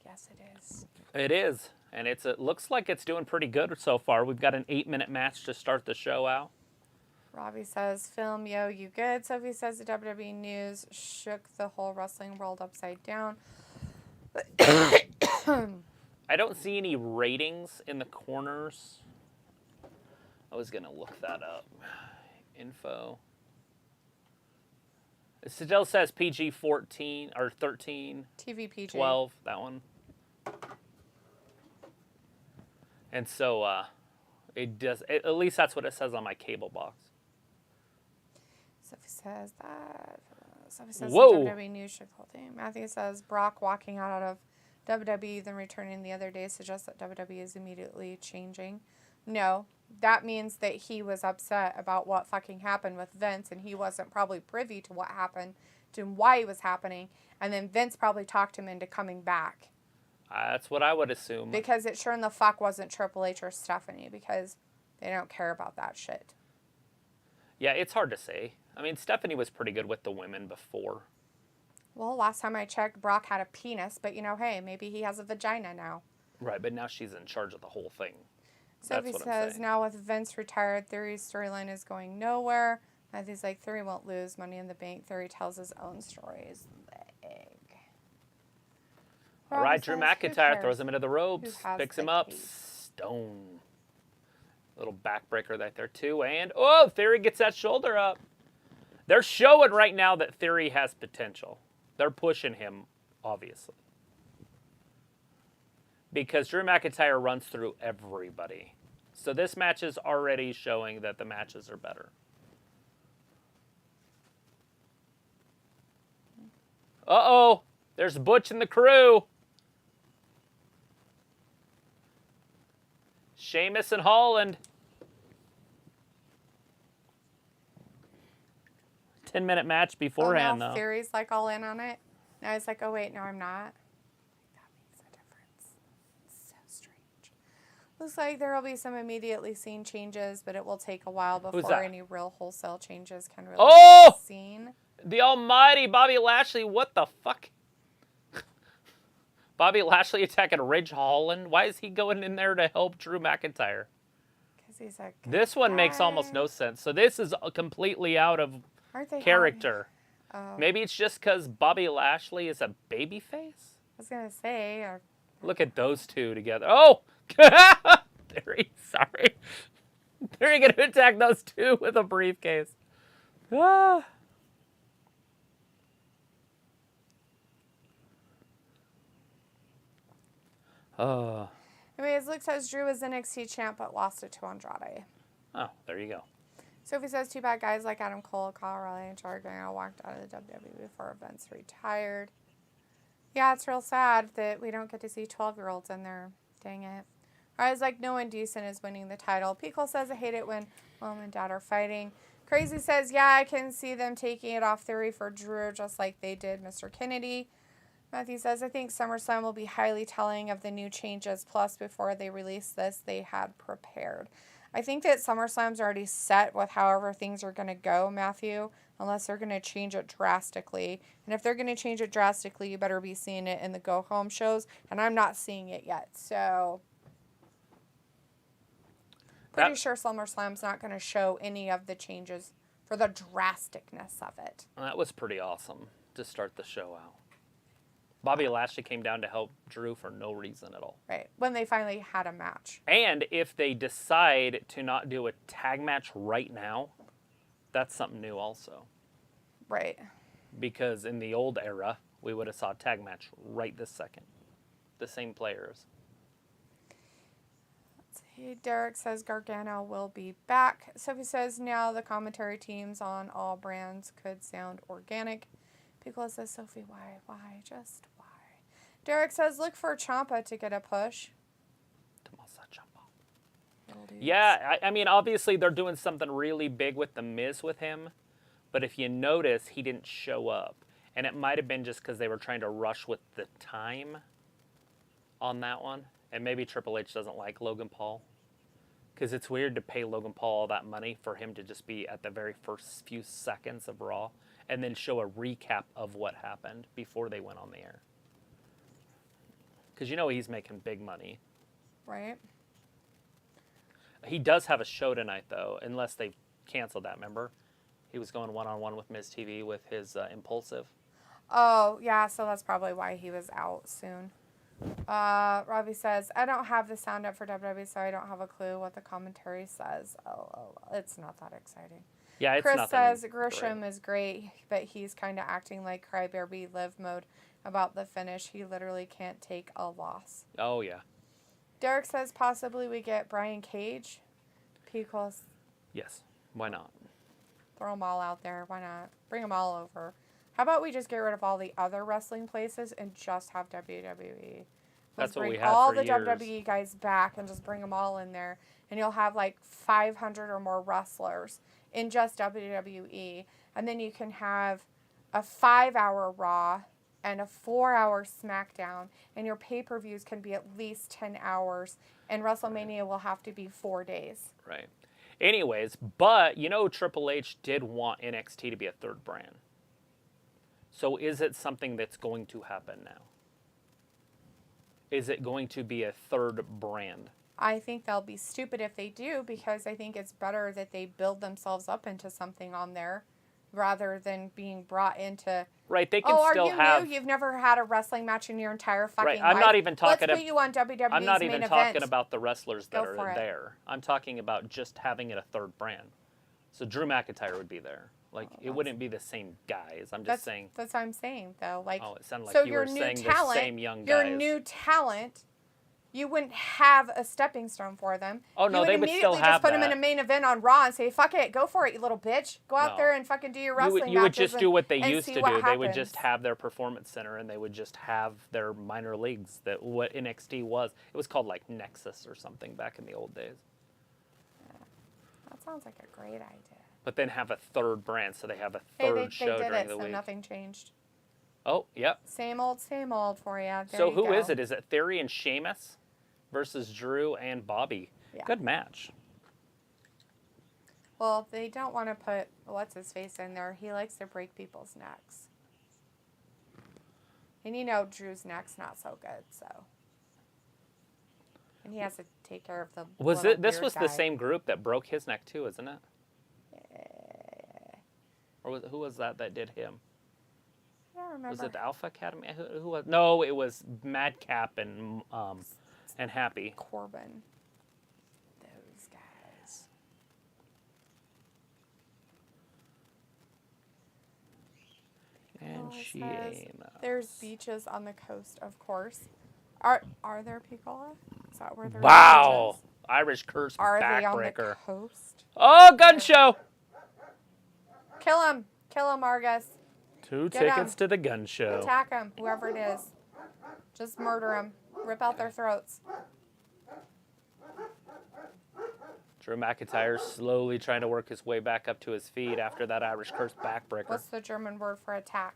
Yes, it is. It is. And it looks like it's doing pretty good so far. We've got an 8-minute match to start the show out. Robbie says, film, yo, you good? Sophie says the WWE news shook the whole wrestling world upside down. I don't see any ratings in the corners. I was going to look that up. Info. It still says PG-14 or 13. TV PG. 12, that one. And so it does, at least that's what it says on my cable box. Sophie says that. Sophie says Whoa. the WWE news shook the whole thing. Matthew says Brock walking out of WWE then returning the other day suggests that WWE is immediately changing. No, that means that he was upset about what fucking happened with Vince and he wasn't probably privy to what happened, to why it was happening, and then Vince probably talked him into coming back. That's what I would assume. Because it sure in the fuck wasn't Triple H or Stephanie because they don't care about that shit. Yeah, it's hard to say. I mean, Stephanie was pretty good with the women before. Well, last time I checked, Brock had a penis, but hey, maybe he has a vagina now. Right, but now she's in charge of the whole thing. Sophie says, now with Vince retired, Theory's storyline is going nowhere. Matthew's like, Theory won't lose Money in the Bank. Theory tells his own stories. All right, Drew McIntyre throws him into the ropes, picks him up. Stone. Little backbreaker right there, too. And, Theory gets that shoulder up. They're showing right now that Theory has potential. They're pushing him, obviously. Because Drew McIntyre runs through everybody. So this match is already showing that the matches are better. Uh-oh. There's Butch and the crew. Sheamus and Holland. 10-minute match beforehand, though. Theory's like all in on it. Now he's like, oh, wait, no, I'm not. That makes a difference. It's so strange. Looks like there will be some immediately seen changes, but it will take a while before any real wholesale changes can really be seen. The almighty Bobby Lashley. What the fuck? Bobby Lashley attacking Ridge Holland. Why is he going in there to help Drew McIntyre? Because he's a This one makes almost no sense. So this is completely out of character. Maybe it's just because Bobby Lashley is a babyface? I was going to say. Look at those two together. Oh! Theory, sorry. They're going to attack those two with a briefcase. Ah. Anyways, Luke says Drew is NXT champ but lost it to Andrade. Oh, there you go. Sophie says two bad guys like Adam Cole, Kyle O'Reilly, and Charlie Gargano walked out of the WWE before Vince retired. Yeah, it's real sad that we don't get to see 12-year-olds in there. Dang it. I was like, no one decent is winning the title. Pico says, I hate it when mom and dad are fighting. Crazy says, yeah, I can see them taking it off Theory for Drew just like they did Mr. Kennedy. Matthew says, I think SummerSlam will be highly telling of the new changes. Plus, before they release this, they had prepared. I think that SummerSlam's already set with however things are going to go, Matthew, unless they're going to change it drastically. And if they're going to change it drastically, you better be seeing it in the go-home shows. And I'm not seeing it yet, so pretty sure SummerSlam's not going to show any of the changes for the drasticness of it. That was pretty awesome to start the show out. Bobby Lashley came down to help Drew for no reason at all. Right, when they finally had a match. And if they decide to not do a tag match right now, that's something new also. Right. Because in the old era, we would have saw a tag match right this second. The same players. Let's see. Derek says Gargano will be back. Sophie says now the commentary teams on all brands could sound organic. Piccolo says, Sophie, why? Why? Just why? Derek says, look for Ciampa to get a push. Yeah, I mean, obviously they're doing something really big with The Miz with him. But if you notice, he didn't show up. And it might have been just because they were trying to rush with the time on that one. And maybe Triple H doesn't like Logan Paul. Because it's weird to pay Logan Paul all that money for him to just be at the very first few seconds of Raw. And then show a recap of what happened before they went on the air. Because you know he's making big money. Right. He does have a show tonight, though, unless they canceled that, remember? He was going one-on-one with Miz TV with his Impulsive. Oh, yeah, so that's probably why he was out soon. Robbie says, I don't have the sound up for WWE, so I don't have a clue what the commentary says. Oh, it's not that exciting. Yeah, it's Chris says, Grisham great. is great, but he's kind of acting like Crybaby Live mode about the finish. He literally can't take a loss. Oh, yeah. Derek says, possibly we get Brian Cage. Pickles. Yes. Why not? Throw them all out there. Why not? Bring them all over. How about we just get rid of all the other wrestling places and just have WWE? That's what we bring had all for the years. WWE guys back and just bring them all in there. And you'll have like 500 or more wrestlers in just WWE. And then you can have a 5-hour Raw and a 4-hour SmackDown. And your pay-per-views can be at least 10 hours. And WrestleMania will have to be 4 days. Right. Anyways, but you know Triple H did want NXT to be a third brand. So is it something that's going to happen now? Is it going to be a third brand? I think they'll be stupid if they do, because I think it's better that they build themselves up into something on there rather than being brought into... Right, they can still have... are you new? You've never had a wrestling match in your entire fucking life? I'm not even talking... Let's put you on WWE's I'm not main even event. talking about the wrestlers that Go are for it. there. I'm talking about just having it a third brand. So Drew McIntyre would be there. Like, it wouldn't be the same guys. I'm just saying... That's what I'm saying, though. Like, oh, it sounded like so you were your new saying talent, the same young guys. your new talent, you wouldn't have a stepping stone for them. Oh, no, they would still have You would immediately just put them in that. a main event on Raw and say, fuck it, go for it, you little bitch. Go out there and fucking do your wrestling You would matches just do what they and used see to what do. They would happens. just have their performance center, and they would just have their minor leagues. That what NXT was. It was called like Nexus or something back in the old days. That sounds like a great idea. But then have a third brand, so they have a third show they did during it, the so week. nothing changed. Oh, yep. Same old for you. There So you who go. is it? Is it Theory and Sheamus versus Drew and Bobby? Yeah. Good match. Well, they don't want to put what's-his-face in there. He likes to break people's necks. And you know Drew's neck's not so good, so. And he has to take care of the This was the same group that broke his neck too, isn't it? Or who was that did him? I don't remember. Was it the Alpha Academy? Who was? No, it was Madcap and Happy. Corbin. Those guys. And Sheamus. There's beaches on the coast, of course. Are there people? Is that where there's Wow! beaches? Irish Curse Are they on the backbreaker. coast? Oh, gun show! Kill him, Argus. 2 Get 'em. tickets to the gun show. Attack him, whoever it is. Just murder him. Rip out their throats. Drew McIntyre slowly trying to work his way back up to his feet after that Irish Curse backbreaker. What's the German word for attack?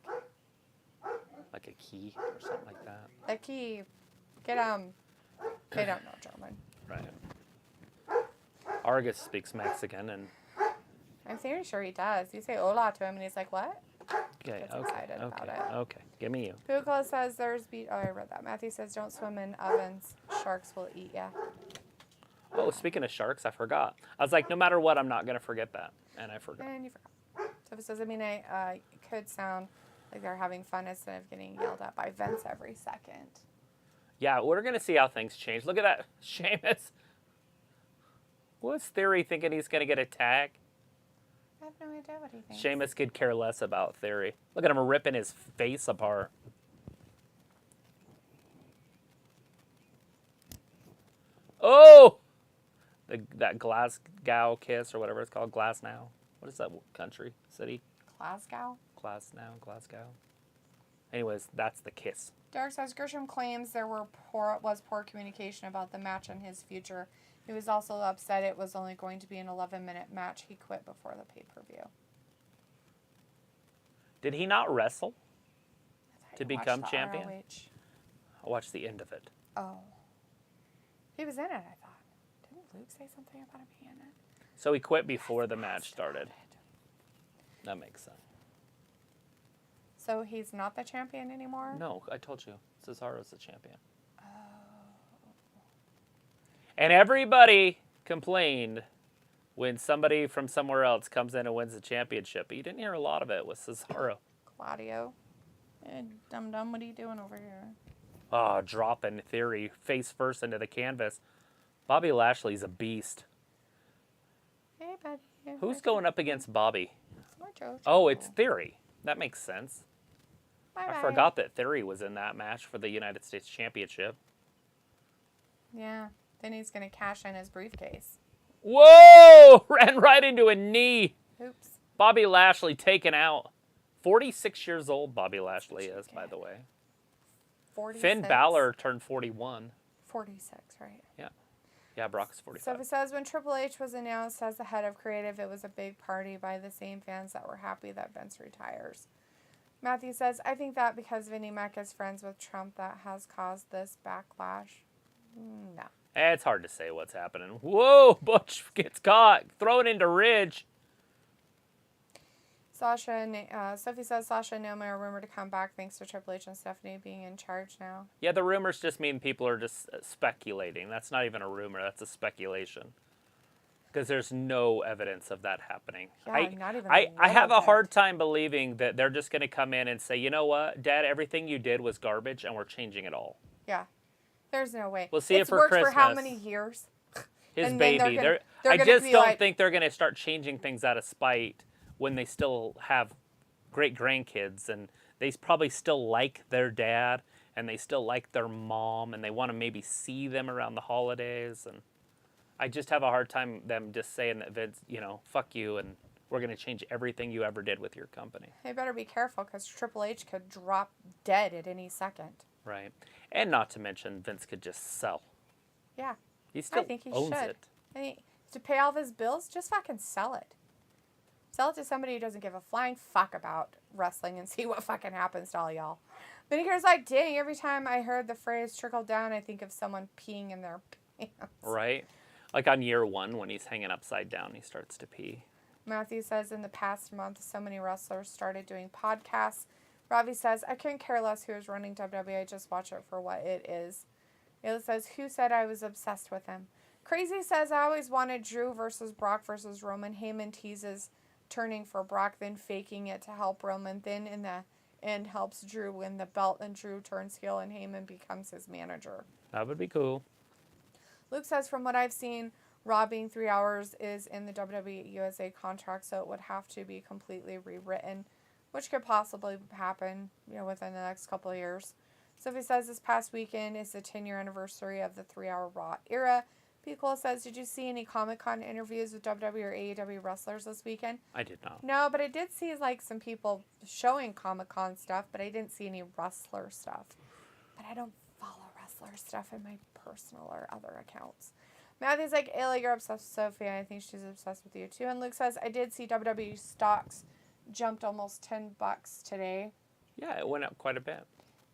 Like a key or something like that. The key. Get him. They don't know German. Right. Argus speaks Mexican and... I'm pretty sure he does. You say hola to him and he's like, what? Okay, Gets okay, excited about okay, it. okay. Give me you. Google says there's Oh, I read that. Matthew says don't swim in ovens. Sharks will eat ya. Oh, speaking of sharks, I forgot. I was like, no matter what, I'm not going to forget that. And I forgot. And you forgot. So it says, I mean, it could sound like they're having fun instead of getting yelled at by Vince every second. Yeah, we're going to see how things change. Look at that. Sheamus. What's Theory thinking he's going to get a tag? I have no idea what he thinks. Sheamus could care less about Theory. Look at him ripping his face apart. Oh! That Glasgow kiss or whatever it's called. Glasgow. What is that country? City? Glasgow? Glasgow. Anyways, that's the kiss. Derek says Grisham claims there was poor communication about the match and his future. He was also upset it was only going to be an 11-minute match. He quit before the pay-per-view. Did he not wrestle to become Watch the champion? ROH. I watched the end of it. Oh. He was in it, I thought. Didn't Luke say something about him being in it? So he quit before the match started. That makes sense. So he's not the champion anymore? No, I told you. Cesaro's the champion. Oh. And everybody complained when somebody from somewhere else comes in and wins the championship. But you didn't hear a lot of it with Cesaro. Claudio. Hey, dum-dum, what are you doing over here? Oh, dropping Theory face first into the canvas. Bobby Lashley's a beast. Hey, buddy. Who's going up against Bobby? Jojo. Oh, it's Theory. That makes sense. Bye-bye. I forgot that Theory was in that match for the United States Championship. Yeah. Then he's going to cash in his briefcase. Whoa! Ran right into a knee. Oops. Bobby Lashley taken out. 46 years old Bobby Lashley is, by the way. 46. Finn Balor turned 41. 46, right? Yeah. Yeah, Brock's 45. So it says when Triple H was announced as the head of creative, it was a big party by the same fans that were happy that Vince retires. Matthew says, I think that because Vinnie Mac is friends with Trump that has caused this backlash. No. It's hard to say what's happening. Whoa, Butch gets caught. Throw it into Ridge. Sophie says Sasha and Naomi are rumored to come back thanks to Triple H and Stephanie being in charge now. Yeah, the rumors just mean people are just speculating. That's not even a rumor. That's a speculation. Because there's no evidence of that happening. Yeah, not even I have a bit. hard time believing that they're just going to come in and say, you know what, Dad, everything you did was garbage and we're changing it all. Yeah. There's no way. We'll see it for worked Christmas. for how many years? His And then baby. they're I gonna just be don't like- think they're going to start changing things out of spite when they still have great grandkids and they probably still like their dad and they still like their mom and they want to maybe see them around the holidays. And I just have a hard time them just saying that Vince, you know, fuck you and we're going to change everything you ever did with your company. They better be careful because Triple H could drop dead at any second. Right. And not to mention Vince could just sell. Yeah. He still I think he owns should. it. To pay all of his bills, just fucking sell it. Sell it to somebody who doesn't give a flying fuck about wrestling and see what fucking happens to all y'all. But he goes like, dang, every time I heard the phrase trickle down, I think of someone peeing in their pants. Right. Like on year one when he's hanging upside down, he starts to pee. Matthew says in the past month, so many wrestlers started doing podcasts. Ravi says, I couldn't care less who is running WWE. I just watch it for what it is. Ayla says, who said I was obsessed with him? Crazy says, I always wanted Drew versus Brock versus Roman. Heyman teases turning for Brock, then faking it to help Roman. Then in the end helps Drew win the belt, and Drew turns heel and Heyman becomes his manager. That would be cool. Luke says, from what I've seen, Raw being 3 hours is in the WWE USA contract, so it would have to be completely rewritten, which could possibly happen, within the next couple of years. Sophie says this past weekend is the 10-year anniversary of the 3-hour Raw era. P. Cole says, did you see any Comic-Con interviews with WWE or AEW wrestlers this weekend? I did not. No, but I did see some people showing Comic-Con stuff, but I didn't see any wrestler stuff. But I don't follow wrestler stuff in my personal or other accounts. Matthew's like, Ayla, you're obsessed with Sophie. I think she's obsessed with you too. And Luke says, I did see WWE stocks jumped almost $10 today. Yeah, it went up quite a bit.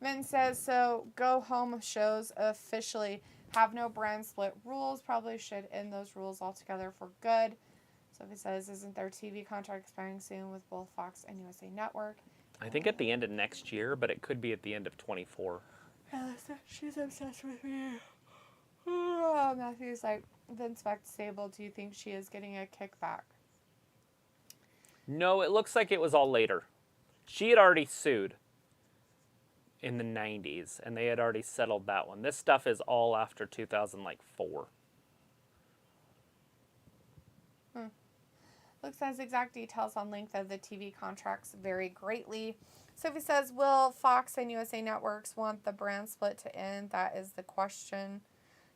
Vin says, so go home shows officially have no brand split rules. Probably should end those rules altogether for good. Sophie says, isn't their TV contract expiring soon with both Fox and USA Network? I think at the end of next year, but it could be at the end of 24. She's obsessed with me. Oh, Matthew's like, Vince back to stable. Do you think she is getting a kickback? No, it looks like it was all later. She had already sued in the 90s, and they had already settled that one. This stuff is all after 2004. Luke says exact details on length of the TV contracts vary greatly. Sophie says, will Fox and USA Networks want the brand split to end? That is the question.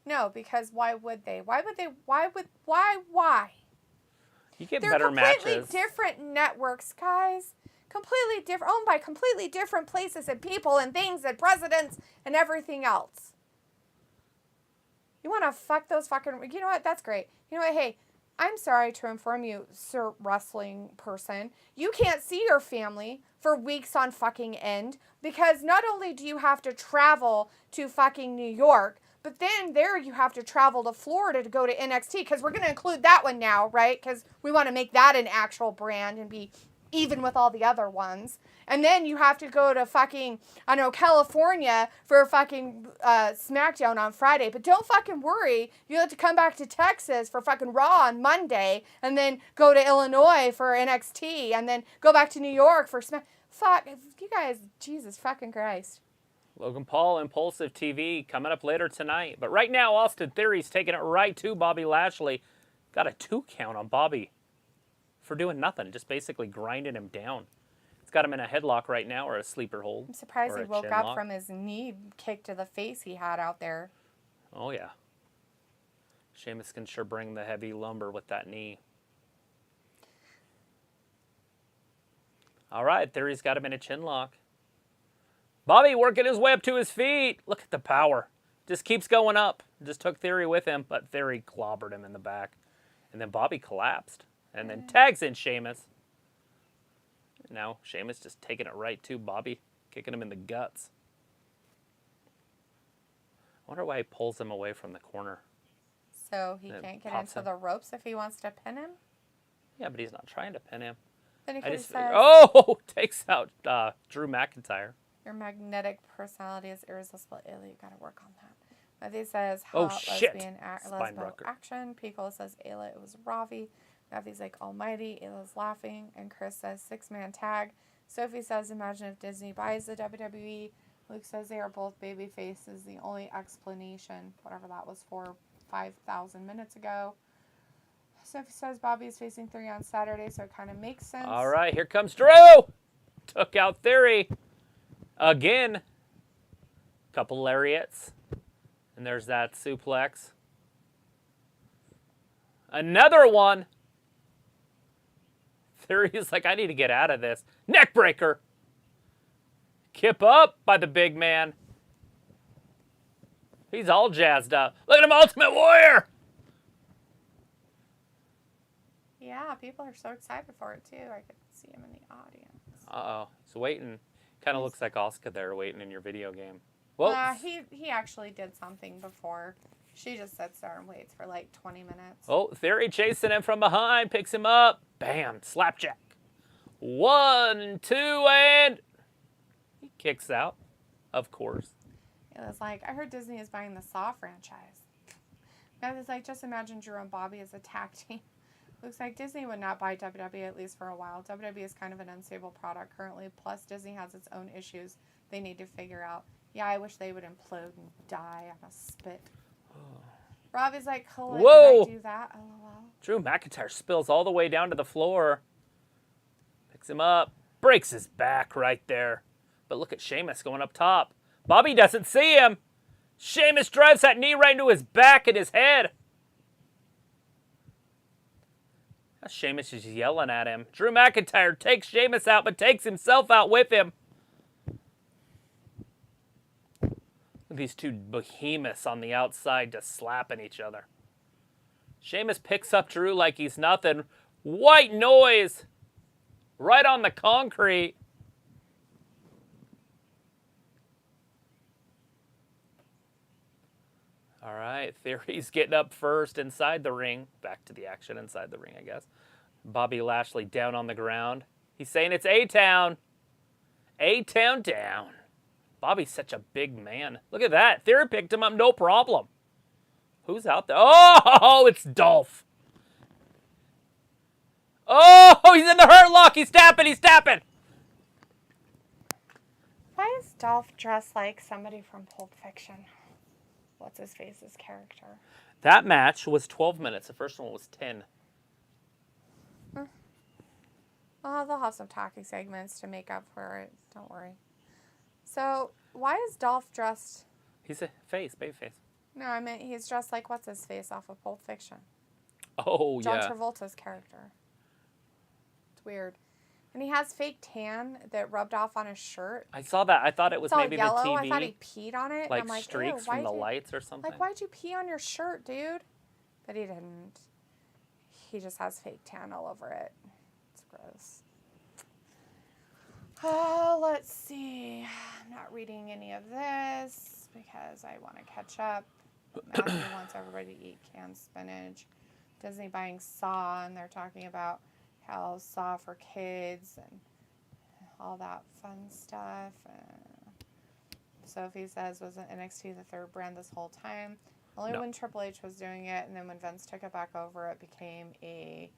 No, because why would they? Why? You get They're better completely matches. different networks, guys. completely different, owned by completely different places and people and things and presidents and everything else. You want to fuck those fucking, you know what? That's great. You know what? Hey, I'm sorry to inform you, sir wrestling person. You can't see your family for weeks on fucking end because not only do you have to travel to fucking New York, but then there you have to travel to Florida to go to NXT because we're going to include that one now, right? Because we want to make that an actual brand and be even with all the other ones. And then you have to go to fucking, I don't know, California for a fucking SmackDown on Friday. But don't fucking worry. You have to come back to Texas for fucking Raw on Monday. And then go to Illinois for NXT. And then go back to New York for Fuck. You guys, Jesus fucking Christ. Logan Paul, Impulsive TV, coming up later tonight. But right now, Austin Theory's taking it right to Bobby Lashley. Got a 2 count on Bobby for doing nothing. Just basically grinding him down. Got him in a headlock right now, or a sleeper hold. I'm surprised he woke up from his knee kick to the face he had out there. Oh, yeah. Sheamus can sure bring the heavy lumber with that knee. All right, Theory's got him in a chin lock. Bobby working his way up to his feet. Look at the power. Just keeps going up. Just took Theory with him, but Theory clobbered him in the back. And then Bobby collapsed. And then tags in Sheamus. Now, Sheamus just taking it right to Bobby, kicking him in the guts. I wonder why he pulls him away from the corner. So he can't get into the ropes if he wants to pin him? Yeah, but he's not trying to pin him. Then he could have said, oh, takes out Drew McIntyre. Your magnetic personality is irresistible. Ayla, you got to work on that. Matthew says, oh, hot shit. lesbo action. Pico says, Ayla, it was Ravi. Matthew's like, almighty. Ayla's laughing. And Chris says, 6-man tag. Sophie says, imagine if Disney buys the WWE. Luke says they are both baby faces. The only explanation, whatever that was for 5,000 minutes ago. Sophie says Bobby is facing Theory on Saturday, so it kind of makes sense. All right, here comes Drew. Took out Theory. Again. Couple lariats. And there's that suplex. Another one. Theory's like, I need to get out of this. Neckbreaker. Kip up by the big man. He's all jazzed up. Look at him, Ultimate Warrior. Yeah, people are so excited for it, too. I could see him in the audience. Uh-oh. He's waiting. Kind of looks like Asuka there waiting in your video game. Whoa. He actually did something before. She just sits there and waits for like 20 minutes. Oh, Theory chasing him from behind. Picks him up. Bam. Slapjack. 1, 2, and... He kicks out. Of course. It was like, I heard Disney is buying the Saw franchise. And it's like, just imagine Drew and Bobby as a tag team. Looks like Disney would not buy WWE at least for a while. WWE is kind of an unstable product currently. Plus, Disney has its own issues they need to figure out. Yeah, I wish they would implode and die on a spit. Robbie's like, hello, whoa. Did I do that? LOL. Drew McIntyre spills all the way down to the floor. Picks him up. Breaks his back right there. But look at Sheamus going up top. Bobby doesn't see him. Sheamus drives that knee right into his back and his head. Sheamus is yelling at him. Drew McIntyre takes Sheamus out, but takes himself out with him. These two behemoths on the outside just slapping each other. Sheamus picks up Drew like he's nothing. White noise. Right on the concrete. All right, Theory's getting up first inside the ring. Back to the action inside the ring, I guess. Bobby Lashley down on the ground. He's saying it's A-Town. A-Town down. Bobby's such a big man. Look at that. Theory picked him up, no problem. Who's out there? Oh, it's Dolph. Oh, he's in the hurt lock. He's tapping. He's tapping. Why is Dolph dressed like somebody from Pulp Fiction? What's his face's character? That match was 12 minutes. The first one was 10. Oh, they'll have some talking segments to make up for it. Don't worry. So, why is Dolph dressed... He's a face, baby face. No, I meant he's dressed like what's his face off of Pulp Fiction. Oh, John yeah. Travolta's character. It's weird. And he has fake tan that rubbed off on his shirt. I saw that. I thought it was It's all maybe yellow. the TV. I thought he peed on it. Like, I'm like, streaks from the lights or something. Like, why'd you pee on your shirt, dude? But he didn't. He just has fake tan all over it. It's gross. Oh, let's see. I'm not reading any of this because I want to catch up. Matthew wants everybody to eat canned spinach. Disney buying Saw, and they're talking about how Saw for kids and all that fun stuff. Sophie says, wasn't NXT the third brand this whole time? Only No. when Triple H was doing it, and then when Vince took it back over, it became a...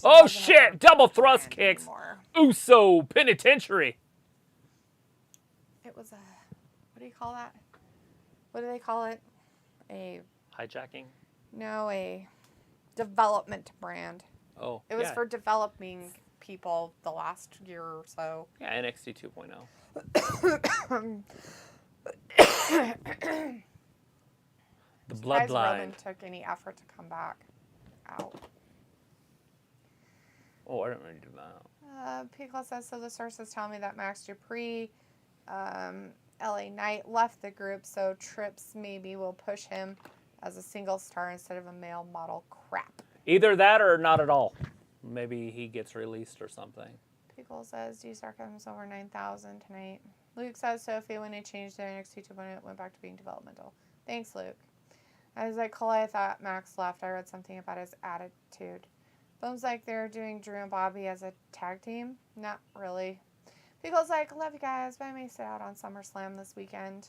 Oh, shit! Double thrust kicks. Anymore. Uso Penitentiary. It was a... What do you call that? What do they call it? A... Hijacking? No, a development brand. Oh, It was for developing people the last year or so. Yeah, NXT 2.0. The Surprised Bloodline. Roman took any effort to come back out. Oh, I don't really do that. Pickle says, so the sources tell me that Max Dupree, LA Knight left the group, so Trips maybe will push him as a single star instead of a male model crap. Either that or not at all. Maybe he gets released or something. Pickle says, D Sarcasm's over 9,000 tonight. Luke says, Sophie, when they changed their NXT 2.0, it went back to being developmental. Thanks, Luke. I was like, Cole, I thought Max left. I read something about his attitude. Boom's like, they're doing Drew and Bobby as a tag team. Not really. Pickle's like, love you guys, but I may sit out on SummerSlam this weekend.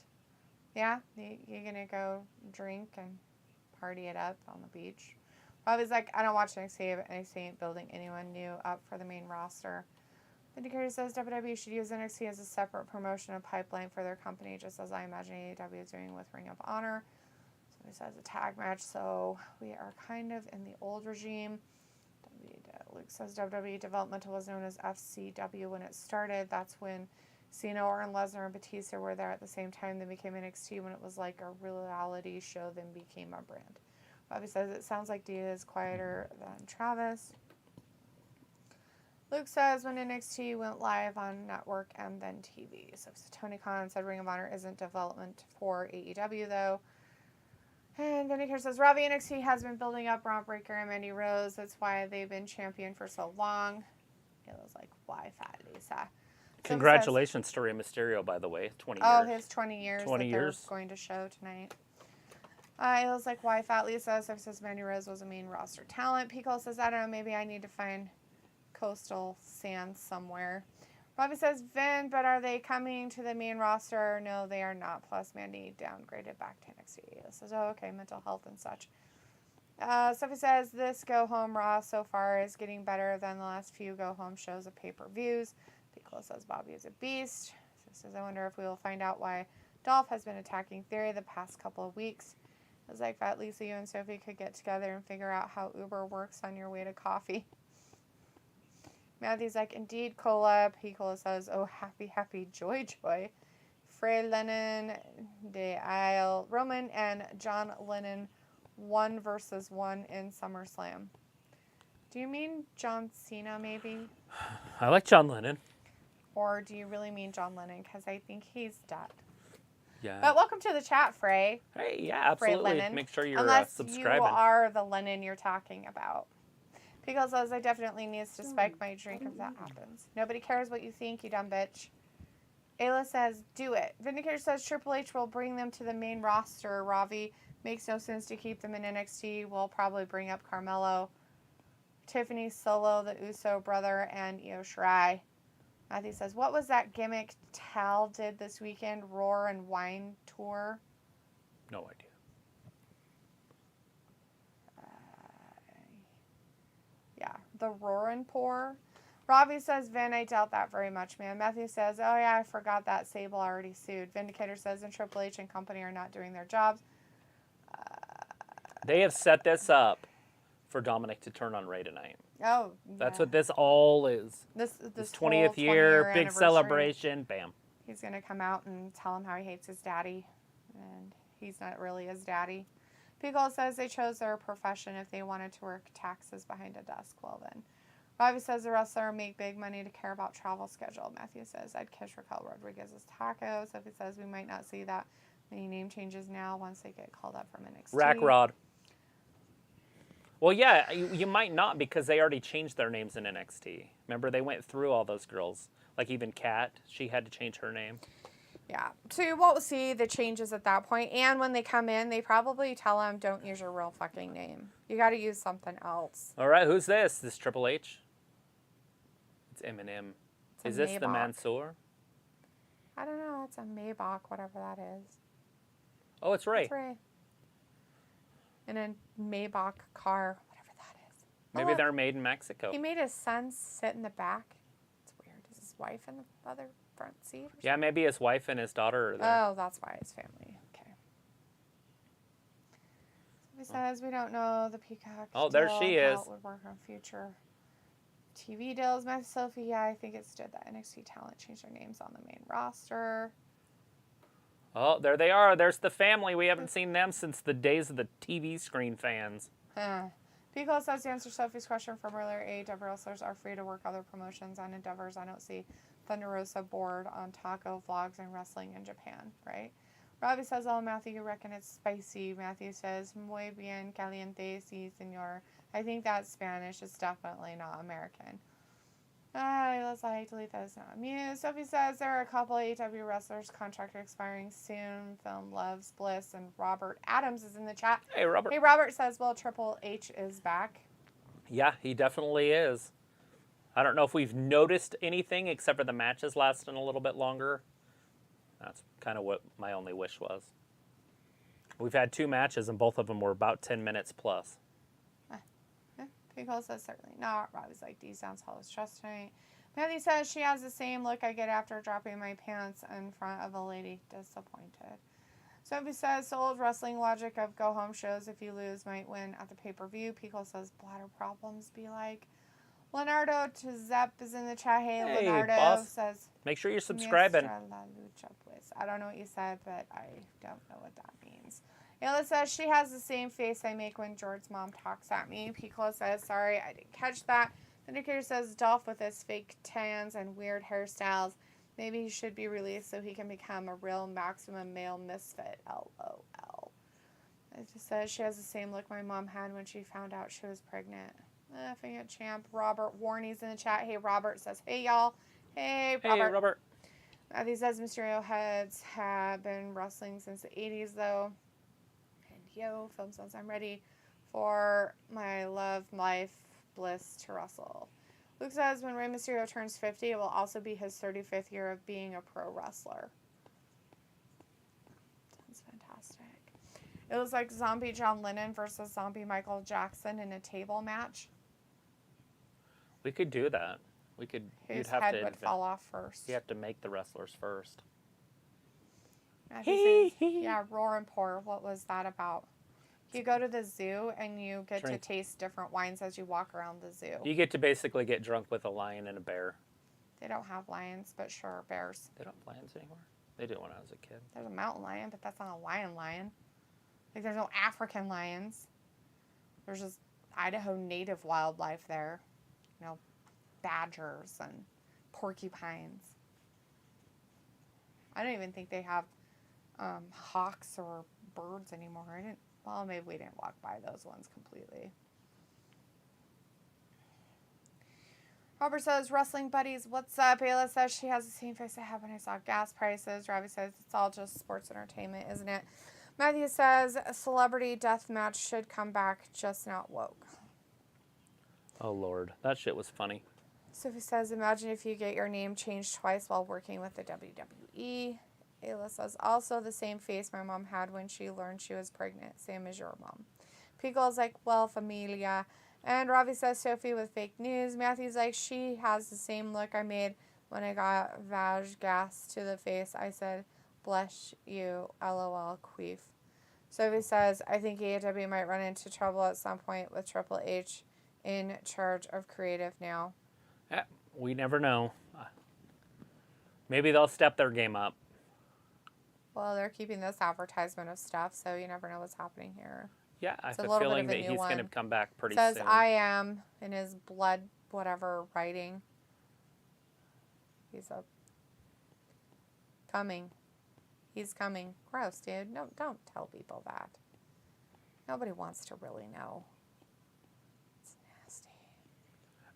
Yeah? You're going to go drink and party it up on the beach? Bobby's like, I don't watch NXT, but NXT ain't building anyone new up for the main roster. Vindicator says WWE should use NXT as a separate promotion and pipeline for their company, just as I imagine AEW is doing with Ring of Honor. So he says a tag match, so we are kind of in the old regime. Luke says WWE Developmental was known as FCW when it started. That's when Cena, Orton, Lesnar, and Batista were there at the same time. They became NXT when it was like a reality show, then became a brand. Bobby says it sounds like Dia is quieter than Travis. Luke says when NXT went live on network and then TV. So Tony Khan said Ring of Honor isn't development for AEW though. And Vindicator says Robbie NXT has been building up Braun Breaker and Mandy Rose. That's why they've been champion for so long. It was like, why fat Lisa? Congratulations to Rey Mysterio, by the way. 20 years. Oh, his 20 years 20 that years. they're going to show tonight. It was like, why fat Lisa? So says Mandy Rose was a main roster talent. Pico says, I don't know, maybe I need to find coastal sand somewhere. Robbie says, Vin, but are they coming to the main roster? No, they are not. Plus, Mandy downgraded back to NXT. Says, oh, okay, mental health and such. Sophie says, this go-home Raw so far is getting better than the last few go-home shows of pay-per-views. Piccolo says, Bobby is a beast. So says, I wonder if we will find out why Dolph has been attacking Theory the past couple of weeks. It's like, Fat Lisa, you and Sophie could get together and figure out how Uber works on your way to coffee. Matthew's like, indeed, Cola. Picola says, oh, happy, happy, joy, joy. Frey Lennon, De Isle, Roman, and John Lennon 1 versus 1 in SummerSlam. Do you mean John Cena, maybe? I like John Lennon. Or do you really mean John Lennon? Because I think he's dead. Yeah. But welcome to the chat, Frey. Hey, yeah, absolutely. Frey Lennon. Make sure you're Unless subscribing. you are the Lennon you're talking about. Pickle says, I definitely needs to spike my drink if that happens. Nobody cares what you think, you dumb bitch. Ayla says, do it. Vindicator says Triple H will bring them to the main roster. Ravi makes no sense to keep them in NXT. We'll probably bring up Carmelo, Tiffany Solo, the Uso brother, and Io Shirai. Matthew says, what was that gimmick Tal did this weekend? Roar and Wine Tour? No idea. Yeah, the Roar and Pour. Robbie says, Vin, I doubt that very much, man. Matthew says, oh yeah, I forgot that Sable already sued. Vindicator says, and Triple H and company are not doing their jobs. They have set this up for Dominic to turn on Ray tonight. Oh, That's yeah. what this all is. This 20th whole year, 20-year big anniversary. celebration, bam. He's going to come out and tell him how he hates his daddy. And he's not really his daddy. Pickle says they chose their profession if they wanted to work taxes behind a desk. Well then. Robbie says the wrestler make big money to care about travel schedule. Matthew says I'd catch Raquel Rodriguez's taco. Sophie says we might not see that many name changes now once they get called up from NXT. Rack Rod. Well, yeah, you might not because they already changed their names in NXT. Remember, they went through all those girls. Like even Kat, she had to change her name. Yeah. So you won't see the changes at that point. And when they come in, they probably tell them, don't use your real fucking name. You got to use something else. All right, who's this? This Triple H? It's Eminem. Is this the Maybach. Mansoor? I don't know. It's a Maybach, whatever that is. Oh, it's Ray. It's Ray. In a Maybach car, whatever that is. Maybe look, they're made in Mexico. He made his son sit in the back. It's weird. Is his wife in the other front seat? Or Yeah, maybe his wife and his daughter are there. Oh, that's why his family. Okay. So he says we don't know the Peacock. Oh, there deal, she how is. it would work on future TV deals. My Sophie, yeah, I think it's good that NXT talent changed their names on the main roster. Oh, there they are. There's the family. We haven't seen them since the days of the TV screen fans. Pico says to answer Sophie's question from earlier, AEW wrestlers are free to work other promotions and endeavors. I don't see Thunder Rosa board on taco vlogs and wrestling in Japan, right? Robbie says, oh, Matthew, you reckon it's spicy. Matthew says, muy bien caliente, sí, señor. I think that's Spanish. It's definitely not American. Let's delete that. It's not amused. Sophie says there are a couple AEW wrestlers contract expiring soon. Film Loves Bliss and Robert Adams is in the chat. Hey, Robert. Hey, Robert says, well, Triple H is back. Yeah, he definitely is. I don't know if we've noticed anything except for the matches lasting a little bit longer. That's kind of what my only wish was. We've had 2 matches and both of them were about 10 minutes plus. Pico says certainly not. Robbie's like, D sounds Hollis Trust tonight. Matthew says she has the same look I get after dropping my pants in front of a lady. Disappointed. Sophie says the old wrestling logic of go home shows if you lose might win at the pay-per-view. Pico says bladder problems be like. Leonardo Tizep is in the chat. Hey, Leonardo boss. says. Make sure you're subscribing. I don't know what you said, but I don't know what that means. Ayla says she has the same face I make when George's mom talks at me. Pico says, sorry, I didn't catch that. Vindicator says Dolph with his fake tans and weird hairstyles. Maybe he should be released so he can become a real maximum male misfit. LOL. It just says she has the same look my mom had when she found out she was pregnant. Finger champ. Robert Warney's in the chat. Hey, Robert says, hey, y'all. Hey, Robert. Hey, Robert. Matthew says Mysterio heads have been wrestling since the 80s, though. Yo, Film says I'm ready for my love, life, bliss to wrestle. Luke says when Rey Mysterio turns 50, it will also be his 35th year of being a pro wrestler. Sounds fantastic. It was like Zombie John Lennon versus Zombie Michael Jackson in a table match. We could do that. We could. Whose head would fall off first. You have to make the wrestlers first. Says, yeah, roar and pour. What was that about? You go to the zoo and you get to taste different wines as you walk around the zoo. You get to basically get drunk with a lion and a bear. They don't have lions, but sure, bears. They don't have lions anymore? They did when I was a kid. There's a mountain lion, but that's not a lion. Like, there's no African lions. There's just Idaho native wildlife there. You know, badgers and porcupines. I don't even think they have hawks or birds anymore. Well, maybe we didn't walk by those ones completely. Robert says, wrestling buddies, what's up? Ayla says she has the same face I had when I saw gas prices. Robbie says it's all just sports entertainment, isn't it? Matthew says a celebrity death match should come back, just not woke. Oh, Lord. That shit was funny. Sophie says, imagine if you get your name changed twice while working with the WWE. Ayla says, also the same face my mom had when she learned she was pregnant, same as your mom. Pico's like, well, familia. And Ravi says, Sophie with fake news. Matthew's like, she has the same look I made when I got Vaj gas to the face. I said, bless you, LOL, queef. Sophie says, I think AEW might run into trouble at some point with Triple H in charge of creative now. Yeah, we never know. Maybe they'll step their game up. Well, they're keeping this advertisement of stuff, so you never know what's happening here. Yeah, I have a feeling that he's going to come back pretty soon. Says I am in his blood whatever writing. He's coming. He's coming. Gross, dude. No, don't tell people that. Nobody wants to really know. It's nasty.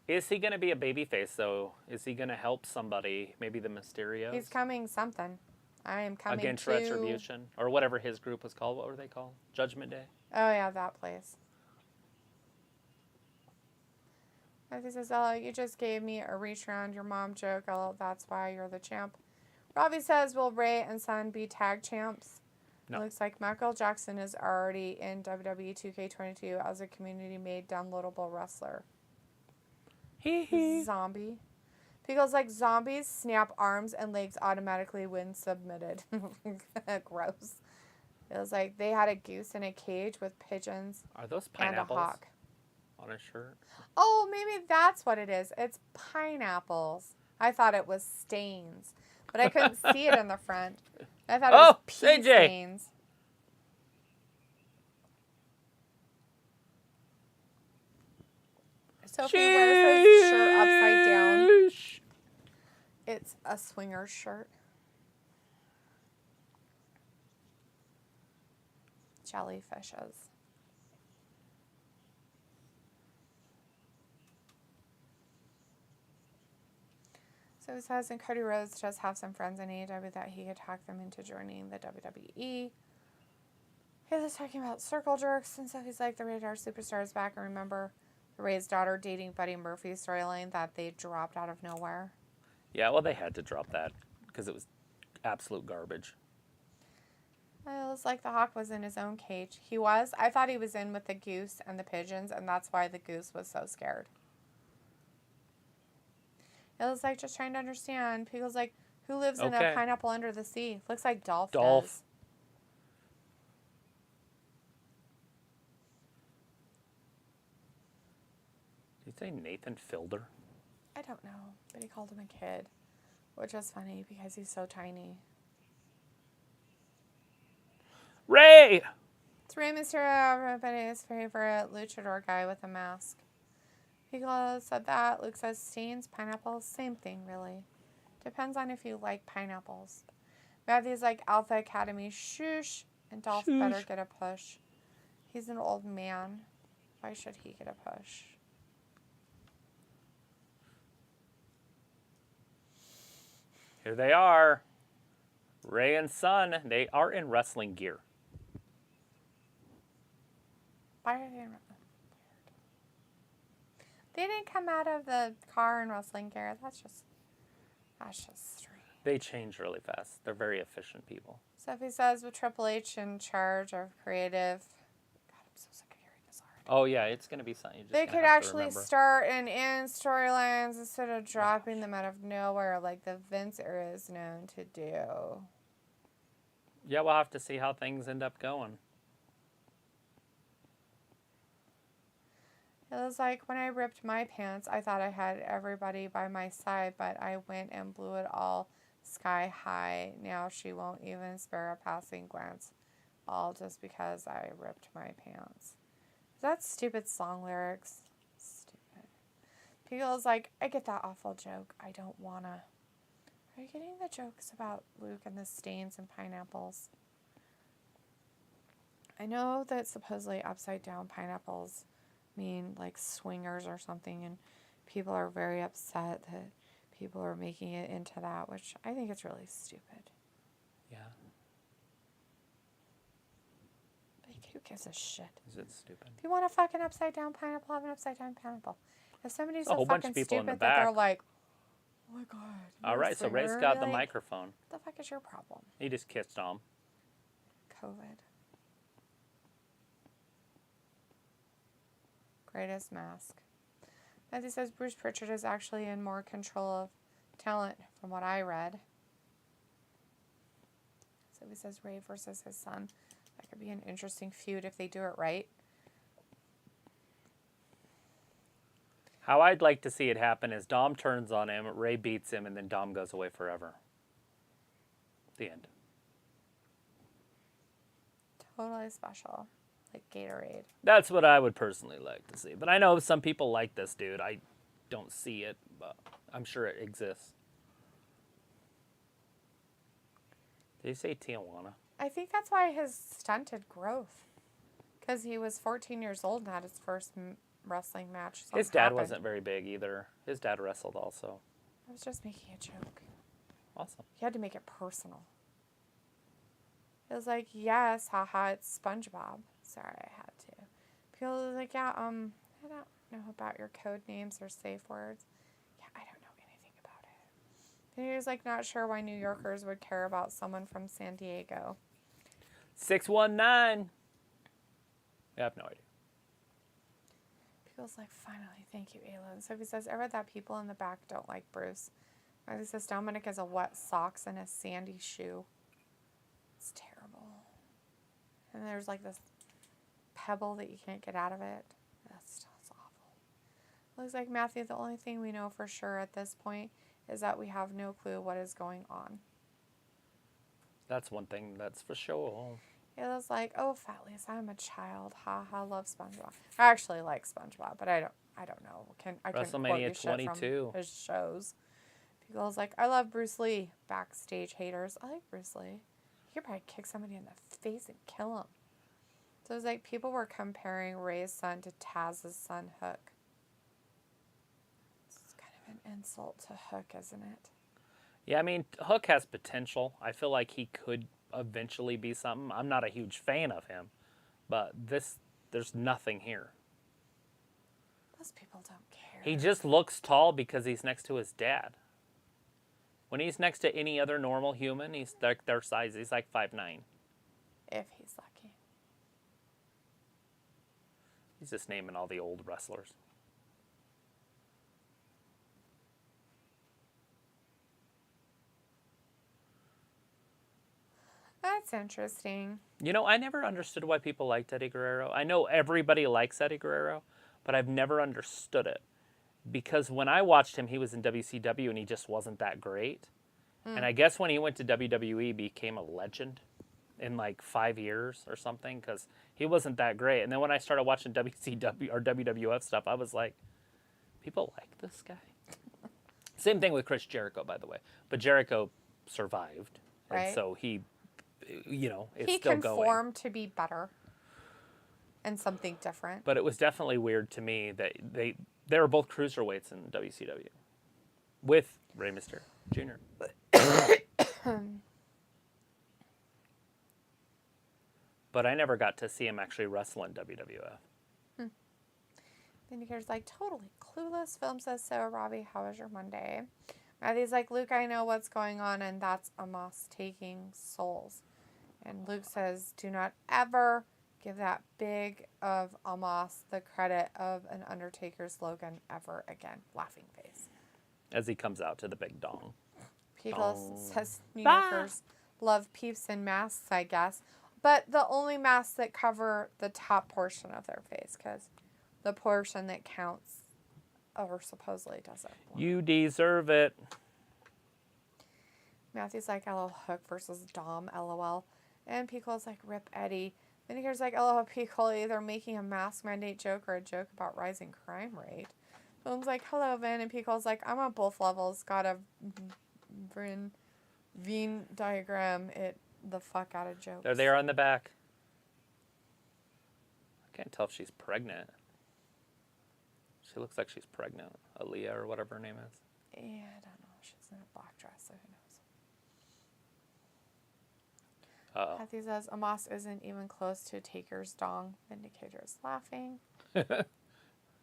Is he going to be a babyface, though? Is he going to help somebody? Maybe the Mysterios? He's coming something. I am coming Against to... Retribution? Or whatever his group was called. What were they called? Judgment Day? Oh, yeah, that place. He says, oh, you just gave me a reach around your mom joke. Oh, that's why you're the champ. Robbie says, will Ray and Son be tag champs? No. It looks like Michael Jackson is already in WWE 2K22 as a community-made downloadable wrestler. Zombie. Because like zombies snap arms and legs automatically when submitted. Gross. It was like they had a goose in a cage with pigeons. Are those and a pineapples hawk. on a shirt? Oh, maybe that's what it is. It's pineapples. I thought it was stains, but I couldn't see it in the front. I thought it was pea AJ. stains. Sophie wears her shirt upside down. It's a swinger's shirt. Jellyfishes. So it says, and Cody Rhodes does have some friends in AEW that he could talk them into joining the WWE. He was talking about circle jerks, and so he's like, the Radar Superstar is back. And remember the Ray's daughter dating Buddy Murphy's storyline that they dropped out of nowhere? Yeah, well, they had to drop that because it was absolute garbage. It was like the hawk was in his own cage. He was. I thought he was in with the goose and the pigeons, and that's why the goose was so scared. It was like just trying to understand. People's like, who lives in a pineapple under the sea? Looks like Dolph does. Did you say Nathan Fielder? I don't know, but he called him a kid, which was funny because he's so tiny. Ray! It's Rey Mysterio, everybody's favorite luchador guy with a mask. He said that. Luke says stains, pineapples, same thing, really. Depends on if you like pineapples. Matthew's like Alpha Academy, shoosh, and Dolph better get a push. He's an old man. Why should he get a push? Here they are. Ray and Son. They are in wrestling gear. Why are they in They didn't come out of the car in wrestling gear. That's just strange. They change really fast. They're very efficient people. Sophie says with Triple H in charge of creative. God, I'm so sick of hearing this already. Oh, yeah, it's going to be something. They could actually start and end storylines instead of dropping them out of nowhere like the Vince era is known to do. Yeah, we'll have to see how things end up going. It was like when I ripped my pants, I thought I had everybody by my side, but I went and blew it all sky high. Now she won't even spare a passing glance, all just because I ripped my pants. Is that stupid song lyrics? Stupid. People's like, I get that awful joke. I don't wanna. Are you getting the jokes about Luke and the stains and pineapples? I know that supposedly upside down pineapples mean like swingers or something, and people are very upset that people are making it into that, which I think it's really stupid. Yeah. Like, who gives a shit? Is it stupid? If you want a fucking upside down pineapple, have an upside down pineapple. If somebody's so fucking stupid that they're like, oh my god. All right, so Ray's got the microphone. What the fuck is your problem? He just kissed Dom. COVID. Greatest mask. Matthew says Bruce Pritchard is actually in more control of talent from what I read. So he says Ray versus his son. That could be an interesting feud if they do it right. How I'd like to see it happen is Dom turns on him, Ray beats him, and then Dom goes away forever. The end. Totally special. Like Gatorade. That's what I would personally like to see. But I know some people like this dude. don't see it, but I'm sure it exists. Did you say Tijuana? I think that's why his stunted growth. Because he was 14 years old and had his first wrestling match. Something His dad happened. wasn't very big either. His dad wrestled also. I was just making a joke. Awesome. He had to make it personal. It was like, yes, haha, it's SpongeBob. Sorry, I had to. People were like, yeah, I don't know about your code names or safe words. Yeah, I don't know anything about it. And he was like, not sure why New Yorkers would care about someone from San Diego. 619. I have no idea. People's like, finally, thank you, Ayla. So he says, I read that people in the back don't like Bruce. He says, Dominic has a wet socks and a sandy shoe. It's terrible. And there's like this pebble that you can't get out of it. That's awful. Looks like, Matthew, the only thing we know for sure at this point is that we have no clue what is going on. That's one thing that's for sure. It was like, oh, Fat Lisa, I'm a child. Ha ha, love SpongeBob. I actually like SpongeBob, but I don't know. I couldn't quote you WrestleMania shit 22. from his shows. People's like, I love Bruce Lee. Backstage haters. I like Bruce Lee. He could probably kick somebody in the face and kill him. So it was like people were comparing Ray's son to Taz's son, Hook. It's kind of an insult to Hook, isn't it? Yeah, I mean, Hook has potential. I feel like he could eventually be something. I'm not a huge fan of him, but there's nothing here. Those people don't care. He just looks tall because he's next to his dad. When he's next to any other normal human, he's like their size. He's like 5'9". If he's lucky. He's just naming all the old wrestlers. That's interesting. You know, I never understood why people liked Eddie Guerrero. I know everybody likes Eddie Guerrero, but I've never understood it. Because when I watched him, he was in WCW and he just wasn't that great. And I guess when he went to WWE, he became a legend in like 5 years or something because he wasn't that great. And then when I started watching WCW or WWF stuff, I was like, people like this guy? Same thing with Chris Jericho, by the way. But Jericho survived. Right. And so he, it's He still going. conformed to be better and something different. But it was definitely weird to me that they were both cruiserweights in WCW with Rey Mysterio Jr. But I never got to see him actually wrestle in WWF. Vindicator's like, totally clueless. Film says so. Robbie, how was your Monday? Matthew's like, Luke, I know what's going on, and that's Amos taking souls. And Luke says, do not ever give that big of Amos the credit of an Undertaker slogan ever again. Laughing face. As he comes out to the big dong. People says New Yorkers love peeps and masks, I guess. But the only masks that cover the top portion of their face, because the portion that counts or supposedly doesn't. You deserve it. Matthew's like, LOL Hook versus Dom, LOL. And Pico's like, rip Eddie. Vindicator's like, LOL Pico, either making a mask mandate joke or a joke about rising crime rate. Boom's like, hello, Vin. And Pico's like, I'm on both levels. Got a Venn diagram it the fuck out of jokes. There they are on the back. I can't tell if she's pregnant. She looks like she's pregnant. Aaliyah or whatever her name is. Yeah, I don't know. She's in a black dress, so who knows. Uh-oh. Kathy says, Amos isn't even close to Taker's dong. Vindicator's laughing.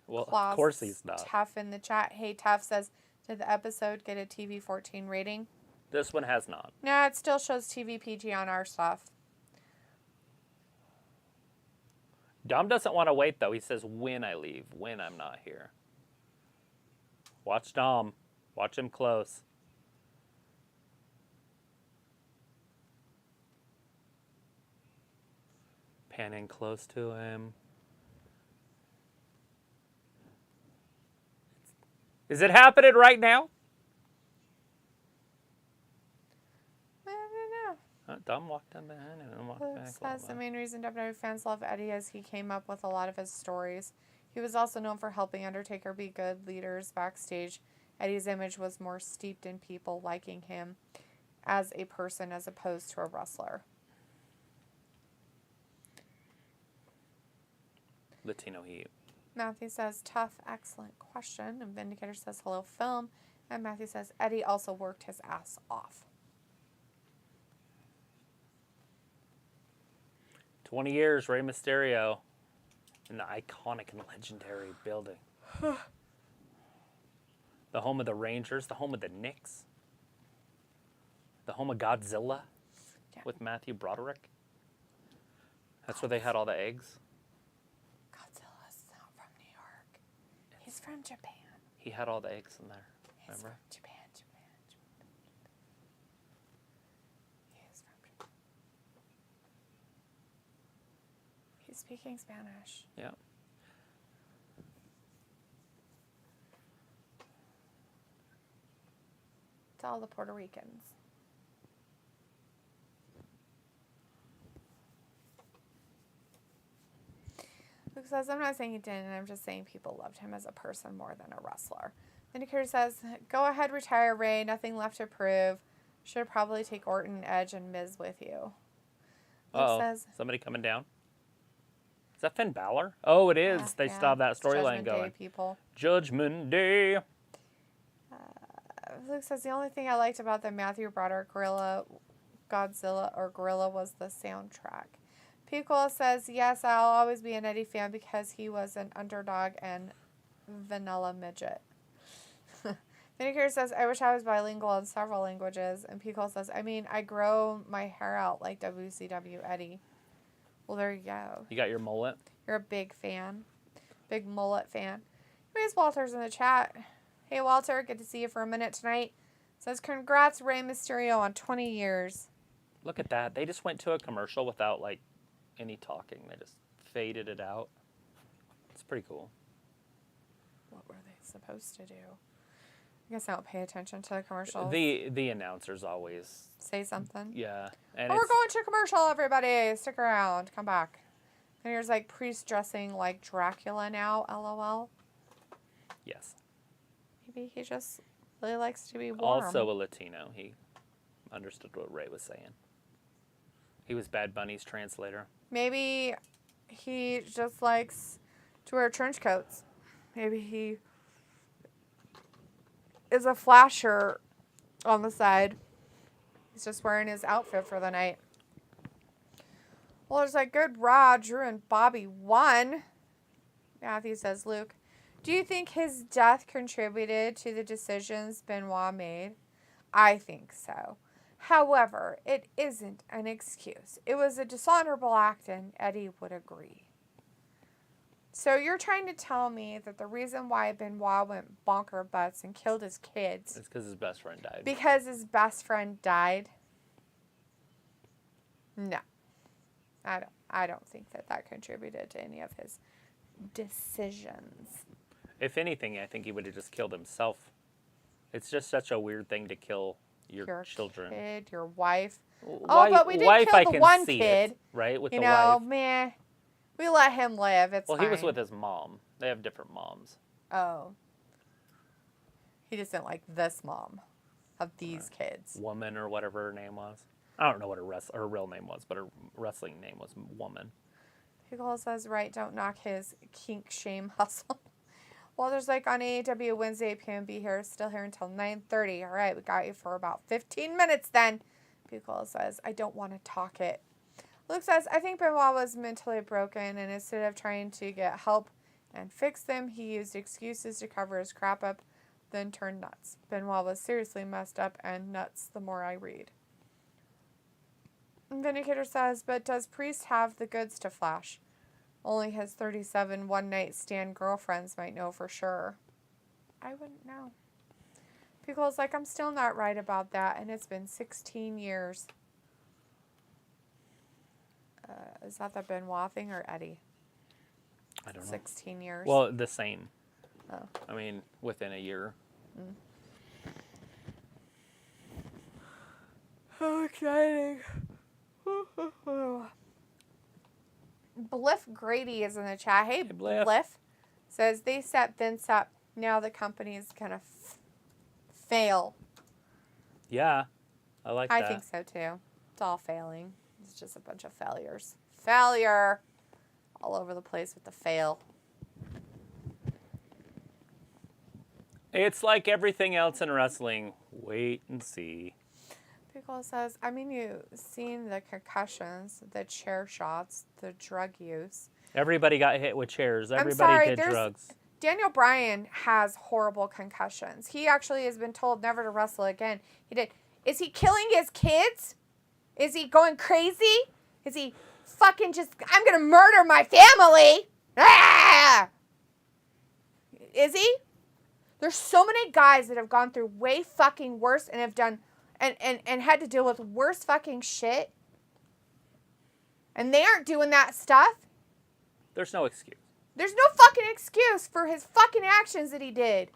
Well, Claus of course he's not. Tough in the chat. Hey, Tough says, did the episode get a TV 14 rating? This one has not. No, it still shows TV PG on our stuff. Dom doesn't want to wait, though. He says, when I leave, when I'm not here. Watch Dom. Watch him close. Panning close to him. Is it happening right now? I don't know. Dom walked in behind him and walked Luke back. says the main reason WWE fans love Eddie is he came up with a lot of his stories. He was also known for helping Undertaker be good leaders backstage. Eddie's image was more steeped in people liking him as a person as opposed to a wrestler. Latino heat. Matthew says, tough, excellent question. And Vindicator says, hello, film. And Matthew says, Eddie also worked his ass off. 20 years, Rey Mysterio in the iconic and legendary building. The home of the Rangers, the home of the Knicks, the home of Godzilla with Matthew Broderick. That's where they had all the eggs. Godzilla's not from New York. He's from Japan. He had all the eggs in there. He's Remember? from Japan. He's from Japan. He's speaking Spanish. Yeah. To all the Puerto Ricans. Luke says, I'm not saying he didn't, I'm just saying people loved him as a person more than a wrestler. Vindicator says, go ahead, retire, Ray. Nothing left to prove. Should probably take Orton, Edge, and Miz with you. Luke says, somebody coming down? Is that Finn Balor? Oh, it is. They still have that It's storyline Judgment Day, going. people. Judgment Day. Luke says, the only thing I liked about the Matthew Broderick Gorilla was the soundtrack. Pico says, yes, I'll always be an Eddie fan because he was an underdog and vanilla midget. Vindicator says, I wish I was bilingual in several languages. And Pico says, I mean, I grow my hair out like WCW Eddie. Well, there you go. You got your mullet? You're a big fan. Big mullet fan. Anyways, Walter's in the chat. Hey, Walter, good to see you for a minute tonight. Says, congrats, Rey Mysterio, on 20 years. Look at that. They just went to a commercial without, like, any talking. They just faded it out. It's pretty cool. What were they supposed to do? I guess I don't pay attention to the commercials. The announcers always Say something. Yeah. And We're going to commercial, everybody. Stick around. Come back. And here's like priest dressing like Dracula now, LOL. Yes. Maybe he just really likes to be warm. Also a Latino. He understood what Ray was saying. He was Bad Bunny's translator. Maybe he just likes to wear trench coats. Maybe he is a flasher on the side. He's just wearing his outfit for the night. Well, it's like good Raw. Drew and Bobby won. Matthew says, Luke, do you think his death contributed to the decisions Benoit made? I think so. However, it isn't an excuse. It was a dishonorable act, and Eddie would agree. So you're trying to tell me that the reason why Benoit went bonker butts and killed his kids It's because his best friend died. because his best friend died? No. I don't think that contributed to any of his decisions. If anything, I think he would have just killed himself. It's just such a weird thing to kill your children. Kid, your wife. Wife, but we did wife, kill I the can one see kid. it, right? With You the know, wife. meh. We let him live. It's Well, fine. he was with his mom. They have different moms. Oh. He just didn't like this mom of these kids. Woman or whatever her name was. I don't know what her real name was, but her wrestling name was Woman. Pickle says, right, don't knock his kink shame hustle. Well, there's like on AEW Wednesday, 8 p.m. Be here, still here until 9:30. All right, we got you for about 15 minutes then. Pickle says, I don't want to talk it. Luke says, I think Benoit was mentally broken, and instead of trying to get help and fix them, he used excuses to cover his crap up, then turned nuts. Benoit was seriously messed up and nuts the more I read. Vindicator says, but does Priest have the goods to flash? Only his 37 one-night stand girlfriends might know for sure. I wouldn't know. Pickle's like, I'm still not right about that, and it's been 16 years. Is that the Benoit thing or Eddie? I don't know. 16 years. Well, the same. Oh. I mean, within a year. How exciting. Bliff Grady is in the chat. Hey, Bliff. Bliff. Says they set Vince up. Now the company's gonna fail. Yeah, I like that. I think so too. It's all failing. It's just a bunch of failures. Failure. All over the place with the fail. It's like everything else in wrestling. Wait and see. Pickle says, I mean, you've seen the concussions, the chair shots, the drug use. Everybody got hit with chairs. I'm Everybody sorry, did drugs. Daniel Bryan has horrible concussions. He actually has been told never to wrestle again. He did. Is he killing his kids? Is he going crazy? Is he fucking just, I'm going to murder my family? Ah! Is he? There's so many guys that have gone through way fucking worse and have done, and had to deal with worse fucking shit. And they aren't doing that stuff. There's no excuse. There's no fucking excuse for his fucking actions that he did.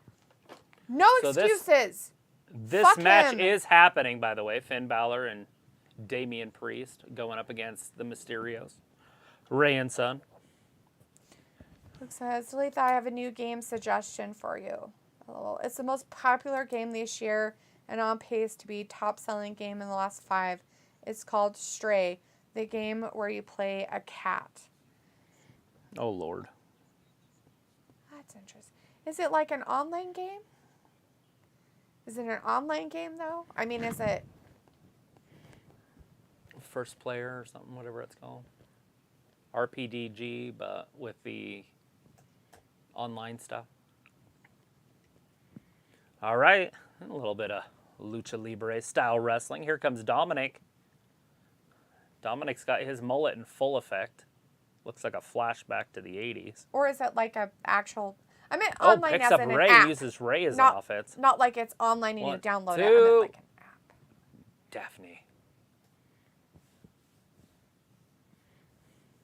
No excuses. This Fuck match him. is happening, by the way. Finn Balor and Damian Priest going up against the Mysterios. Ray and Son. Luke says, Letha, I have a new game suggestion for you. LOL. It's the most popular game this year and on pace to be top-selling game in the last 5. It's called Stray, the game where you play a cat. Oh, Lord. That's interesting. Is it like an online game? Is it an online game, though? I mean, is it... First player or something, whatever it's called. RPDG, but with the online stuff. All right. A little bit of Lucha Libre style wrestling. Here comes Dominic. Dominic's got his mullet in full effect. Looks like a flashback to the 80s. Or is it like a actual... I mean, Oh, online picks as up in an Ray, app. uses Ray as Not- an offense. Not like it's online and you 1, download 2. it. I meant like an app. Daphne.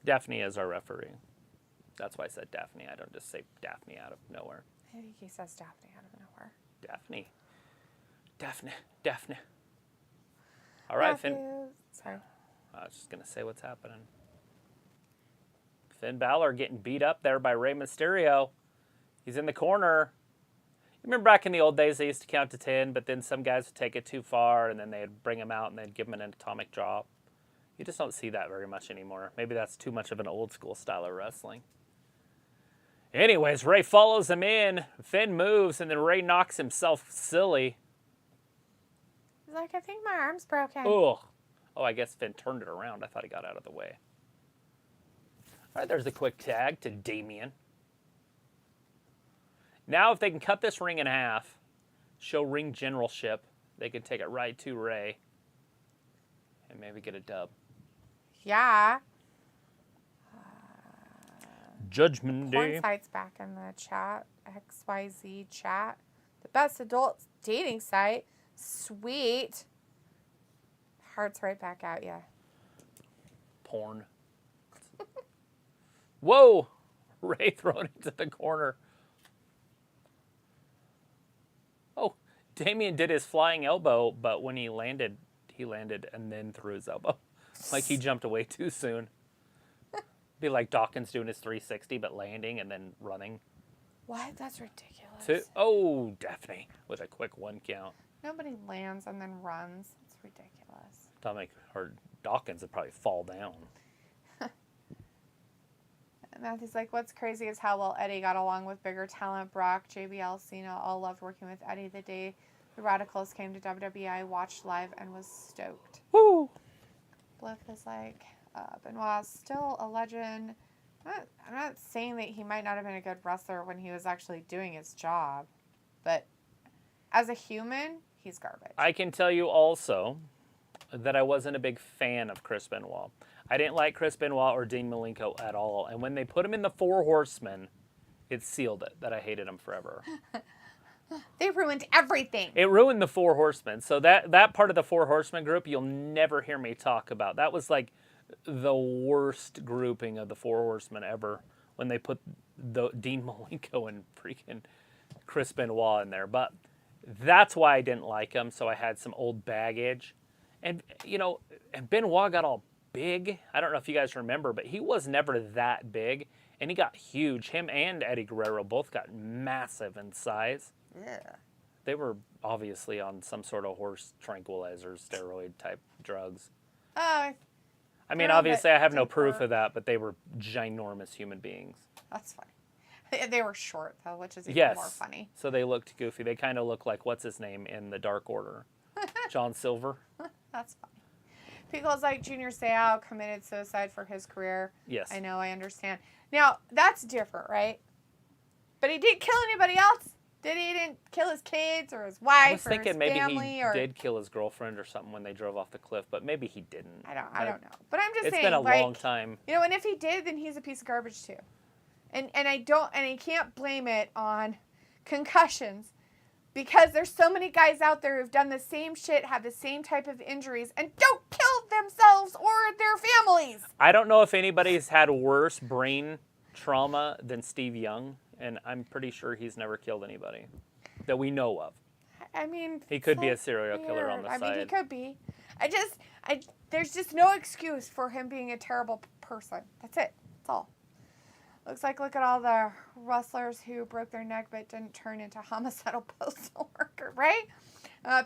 Daphne is our referee. That's why I said Daphne. I don't just say Daphne out of nowhere. I think he says Daphne out of nowhere. Daphne. Daphne. Daphne. All right, Finn. Sorry. I was just going to say what's happening. Finn Balor getting beat up there by Rey Mysterio. He's in the corner. You remember back in the old days, they used to count to 10, but then some guys would take it too far, and then they'd bring him out and they'd give him an atomic drop. You just don't see that very much anymore. Maybe that's too much of an old school style of wrestling. Anyways, Ray follows him in. Finn moves, and then Ray knocks himself silly. He's like, I think my arm's broken. Ugh. Oh, I guess Finn turned it around. I thought he got out of the way. All right, there's a quick tag to Damian. Now, if they can cut this ring in half, show ring generalship, they can take it right to Ray and maybe get a dub. Yeah. Judgment Day. Porn site's back in the chat. XYZ chat. The best adult dating site. Sweet. Heart's right back at ya. Porn. Whoa! Ray thrown into the corner. Oh, Damian did his flying elbow, but when he landed and then threw his elbow. Like he jumped away too soon. Be like Dawkins doing his 360, but landing and then running. What? That's ridiculous. Oh, Daphne with a quick 1 count. Nobody lands and then runs. It's ridiculous. Dominic or Dawkins would probably fall down. Matthew's like, what's crazy is how well Eddie got along with bigger talent. Brock, JBL, Cena all loved working with Eddie. The day the Radicals came to WWE, I watched live and was stoked. Woo! Bliff is like, Benoit's still a legend. I'm not saying that he might not have been a good wrestler when he was actually doing his job, but as a human, he's garbage. I can tell you also that I wasn't a big fan of Chris Benoit. I didn't like Chris Benoit or Dean Malenko at all. And when they put him in the Four Horsemen, it sealed it that I hated him forever. They ruined everything. It ruined the Four Horsemen. So that part of the Four Horsemen group, you'll never hear me talk about. That was like the worst grouping of the Four Horsemen ever when they put the Dean Malenko and freaking Chris Benoit in there. But that's why I didn't like him. So I had some old baggage. And, you know, and Benoit got all big. I don't know if you guys remember, but he was never that big. And he got huge. Him and Eddie Guerrero both got massive in size. Yeah. They were obviously on some sort of horse tranquilizer, steroid type drugs. Oh, I mean, Yeah, obviously, but I have no didn't proof work. of that, but they were ginormous human beings. that's funny. They were short though, which is even Yes. more funny. So they looked goofy. They kind of look like, what's his name in the Dark Order? John Silver. That's funny. Pickles like Junior Seau committed suicide for his career. Yes. I know, I understand. Now, that's different, right? But he didn't kill anybody else. He didn't kill his kids or his wife I was thinking or his maybe family he or did kill his girlfriend or something when they drove off the cliff, but maybe he didn't. I don't know. But I'm just It's saying, been a like, long time. you know, and if he did, then he's a piece of garbage too. And I can't blame it on concussions because there's so many guys out there who've done the same shit, have the same type of injuries, and don't kill themselves or their families. I don't know if anybody's had worse brain trauma than Steve Young, and I'm pretty sure he's never killed anybody that we know of. I mean, He could it's be a like serial killer on weird. the I side. mean, he could be. There's just no excuse for him being a terrible person. That's it. That's all. Look at all the wrestlers who broke their neck but didn't turn into homicidal postal worker, right?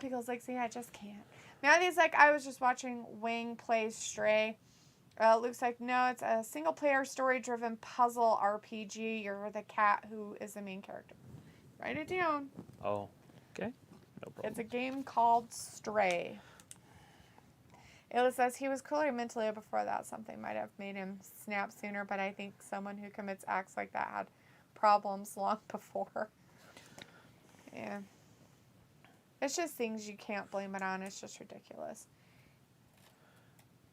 Pickles like, see, I just can't. Matthew's like, I was just watching Wing play Stray. Luke's like, no, it's a single-player, story-driven puzzle RPG. You're the cat who is the main character. Write it down. Oh, okay. No problem. It's a game called Stray. Ayla says he was clearly mentally ill before that. Something might have made him snap sooner, but I think someone who commits acts like that had problems long before. Yeah. It's just things you can't blame it on. It's just ridiculous.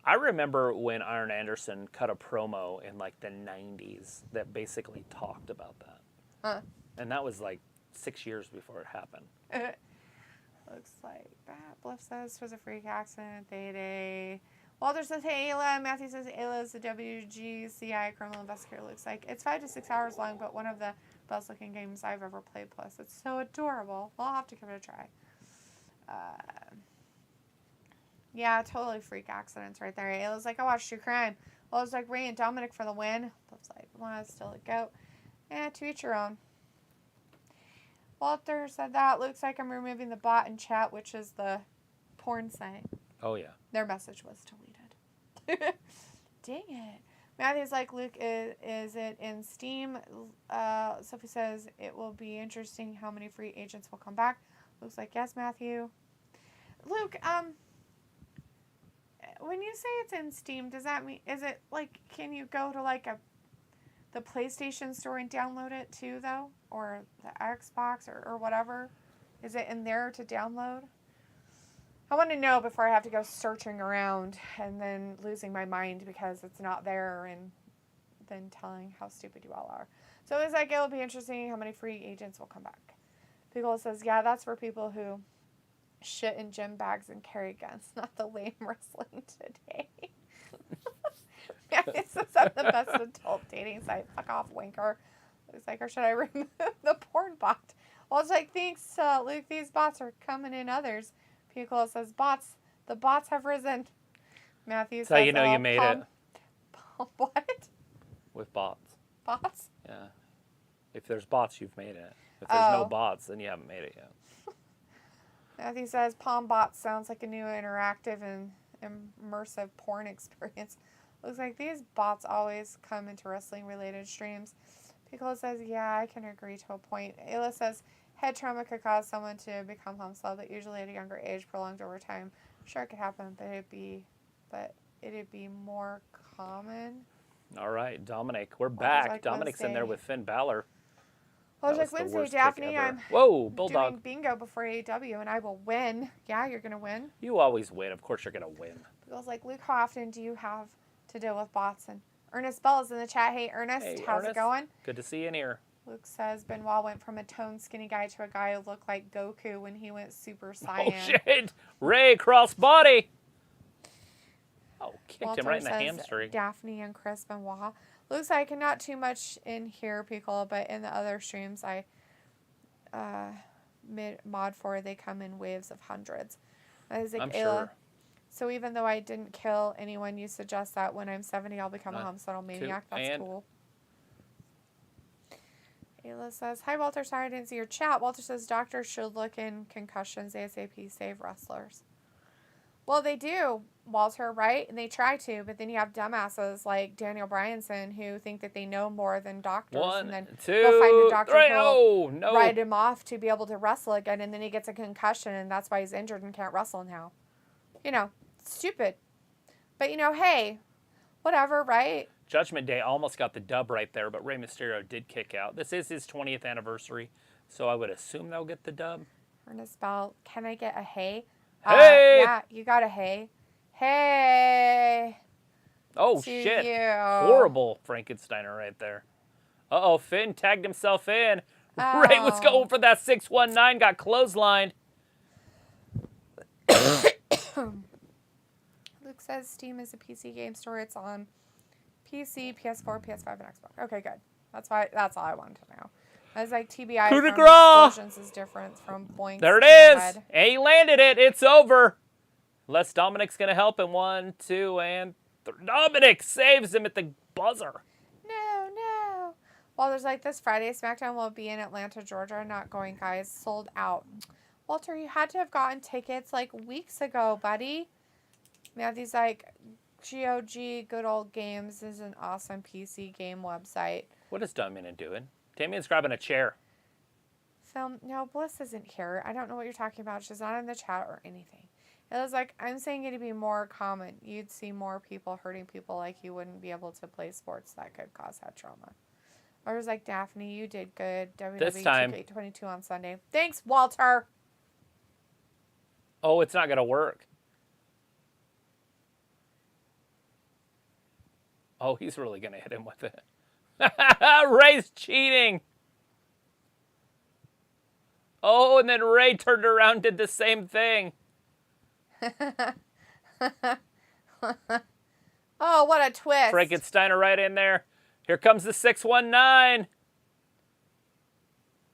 I remember when Arn Anderson cut a promo in like the 90s that basically talked about that. Huh. And that was like 6 years before it happened. Looks like that. Bluff says it was a freak accident. Day. Walter says, hey, Ayla. Matthew says, Ayla is the WGCI criminal investigator. Looks like it's 5 to 6 hours long, but one of the best looking games I've ever played. Plus, it's so adorable. I'll have to give it a try. Yeah, totally freak accidents right there. Ayla's like, I watched True Crime. Well, it's like Ray and Dominic for the win. Bluff's like, well, still a goat. To each your own. Walter said that. Looks like I'm removing the bot in chat, which is the porn site. Oh, yeah. Their message was deleted. Dang it. Matthew's like, Luke, is it in Steam? Sophie says, it will be interesting how many free agents will come back. Luke's like, yes, Matthew. Luke, when you say it's in Steam, does that mean, is it like, can you go to like the PlayStation store and download it too, though? Or the Xbox or whatever? Is it in there to download? I want to know before I have to go searching around and then losing my mind because it's not there and then telling how stupid you all are. So it's like, it'll be interesting how many free agents will come back. Pickle says, yeah, that's for people who shit in gym bags and carry guns, not the lame wrestling today. Yeah, it's the best adult dating site. Fuck off, Winker. Looks like, or should I remove the porn bot? Well, it's like, thanks, Luke. These bots are coming in others. Piccolo says, bots. The bots have risen. Matthew says, That's how you know you made it. What? With bots. Bots? Yeah. If there's bots, you've made it. If there's no Oh. bots, then you haven't made it yet. Matthew says, Palm Bots sounds like a new interactive and immersive porn experience. Looks like these bots always come into wrestling-related streams. Piccolo says, yeah, I can agree to a point. Ayla says, head trauma could cause someone to become homicidal, but usually at a younger age, prolonged over time. Sure, it could happen, but it'd be more common. All right, Dominic, we're there's back. like Dominic's in there Wednesday. with Finn Balor. Well, That it's like was the Wednesday, worst kick Daphne. ever. I'm Whoa, Bulldog. doing bingo before AEW, and I will win. Yeah, you're going to win. You always win. Of course you're going to win. Pickle's like, Luke, how often do you have to deal with bots? And Ernest Bell is in the chat. Hey, Ernest, Hey, how's Ernest. it going? Good to see you in here. Luke says Benoit went from a toned, skinny guy to a guy who looked like Goku when he went Super Saiyan. Oh, shit. Ray crossbody. Oh, kicked Walter him right in the says hamstring. Daphne and Chris Benoit. Looks like not too much in here, Piccolo, but in the other streams I mod for, they come in waves of hundreds. I was like, I'm Ayla, sure. So even though I didn't kill anyone, you suggest that when I'm 70, I'll become a One, homicidal two, maniac. That's and- cool. Ayla says, hi, Walter. Sorry I didn't see your chat. Walter says doctors should look in concussions ASAP, save wrestlers. Well, they do, Walter, right? And they try to, but then you have dumbasses like Daniel Bryanson who think that they know more than doctors. One, and then two, they'll find a doctor three. who'll Oh, no. ride him off to be able to wrestle again, and then he gets a concussion, and that's why he's injured and can't wrestle now. You know, stupid. But, you know, hey, whatever, right? Judgment Day almost got the dub right there, but Rey Mysterio did kick out. This is his 20th anniversary, so I would assume they'll get the dub. Ernest Bell, can I get a hey? Hey! Yeah, you got a hey. Hey! Oh, to shit. you. Horrible Frankensteiner right there. Uh-oh, Finn tagged himself in. Oh. Ray was going for that 619, got clotheslined. Luke says Steam is a PC game store. It's on PC, PS4, PS5, and Xbox. Okay, good. That's all I wanted to know. I was like, TBI Coup de from grace! Explosions is different from Boinks. There it to the is. head. And he landed it. It's over. Unless Dominic's going to help him. 1, 2, and 3. Dominic saves him at the buzzer. No. Well, there's like this Friday, SmackDown will be in Atlanta, Georgia. Not going, guys. Sold out. Walter, you had to have gotten tickets like weeks ago, buddy. We have these like GOG Good Old Games. This is an awesome PC game website. What is Dominic doing? Damien's grabbing a chair. No, Bliss isn't here. I don't know what you're talking about. She's not in the chat or anything. It was like, I'm saying it'd be more common. You'd see more people hurting people like you wouldn't be able to play sports that could cause head trauma. Or it was like, Daphne, you did good. This time. 2K22 on Sunday. Thanks, Walter. Oh, it's not going to work. Oh, he's really going to hit him with it. Ray's cheating. Oh, and then Ray turned around and did the same thing. Oh, what a twist. Frankensteiner right in there. Here comes the 619.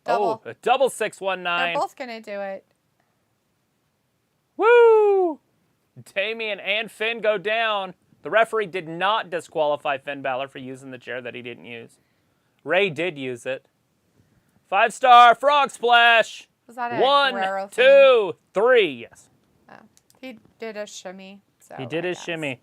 Double. Oh, a double They're 619. both going to do it. Woo! Damien and Finn go down. The referee did not disqualify Finn Balor for using the chair that he didn't use. Ray did use it. 5-star frog splash. Was that a 1, Guerrero 2, 3. Yes. thing? Oh, he did a shimmy. So He did I his guess. shimmy.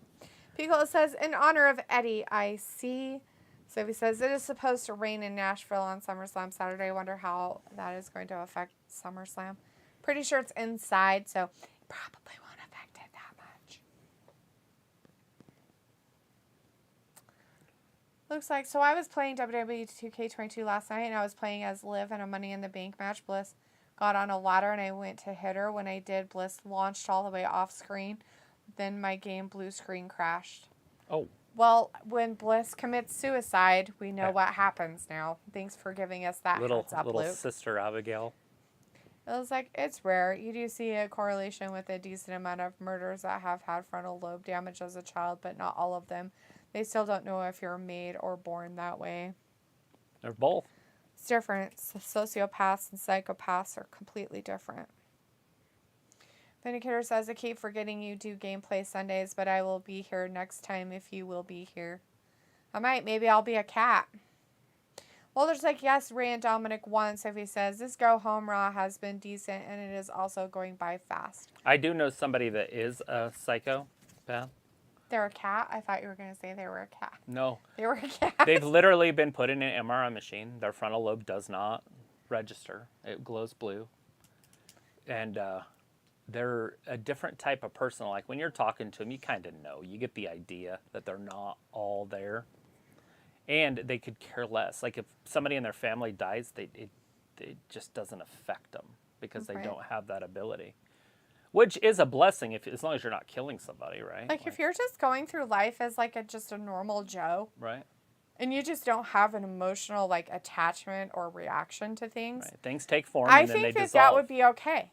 Pico says, in honor of Eddie, I see. So he says, it is supposed to rain in Nashville on SummerSlam Saturday. I wonder how that is going to affect SummerSlam. Pretty sure it's inside, so it probably won't affect it that much. Looks like, so I was playing WWE 2K22 last night, and I was playing as Liv in a Money in the Bank match. Bliss got on a ladder, and I went to hit her. When I did, Bliss launched all the way off screen. Then my game blue screen crashed. Oh. Well, when Bliss commits suicide, we know what happens now. Thanks for giving us that Little heads up, Luke. sister Abigail. It was like, it's rare. You do see a correlation with a decent amount of murders that have had frontal lobe damage as a child, but not all of them. They still don't know if you're made or born that way. They're both. It's different. Sociopaths and psychopaths are completely different. Vindicator says, I keep forgetting you do gameplay Sundays, but I will be here next time if you will be here. I might. Maybe I'll be a cat. Well, there's like, yes, Ray and Dominic won. Sophie says, this Go Home Raw has been decent, and it is also going by fast. I do know somebody that is a psychopath. They're a cat? I thought you were going to say they were a cat. No. They were a cat. They've literally been put in an MRI machine. Their frontal lobe does not register. It glows blue. And they're a different type of person. Like when you're talking to them, you kind of know. You get the idea that they're not all there. And they could care less. Like if somebody in their family dies, it just doesn't affect them because they don't have that ability. Which is a blessing as long as you're not killing somebody, right? Like if you're just going through life as like just a normal Joe. Right. And you just don't have an emotional like attachment or reaction to things. Right. Things take form I and then they think that dissolve. that would be okay.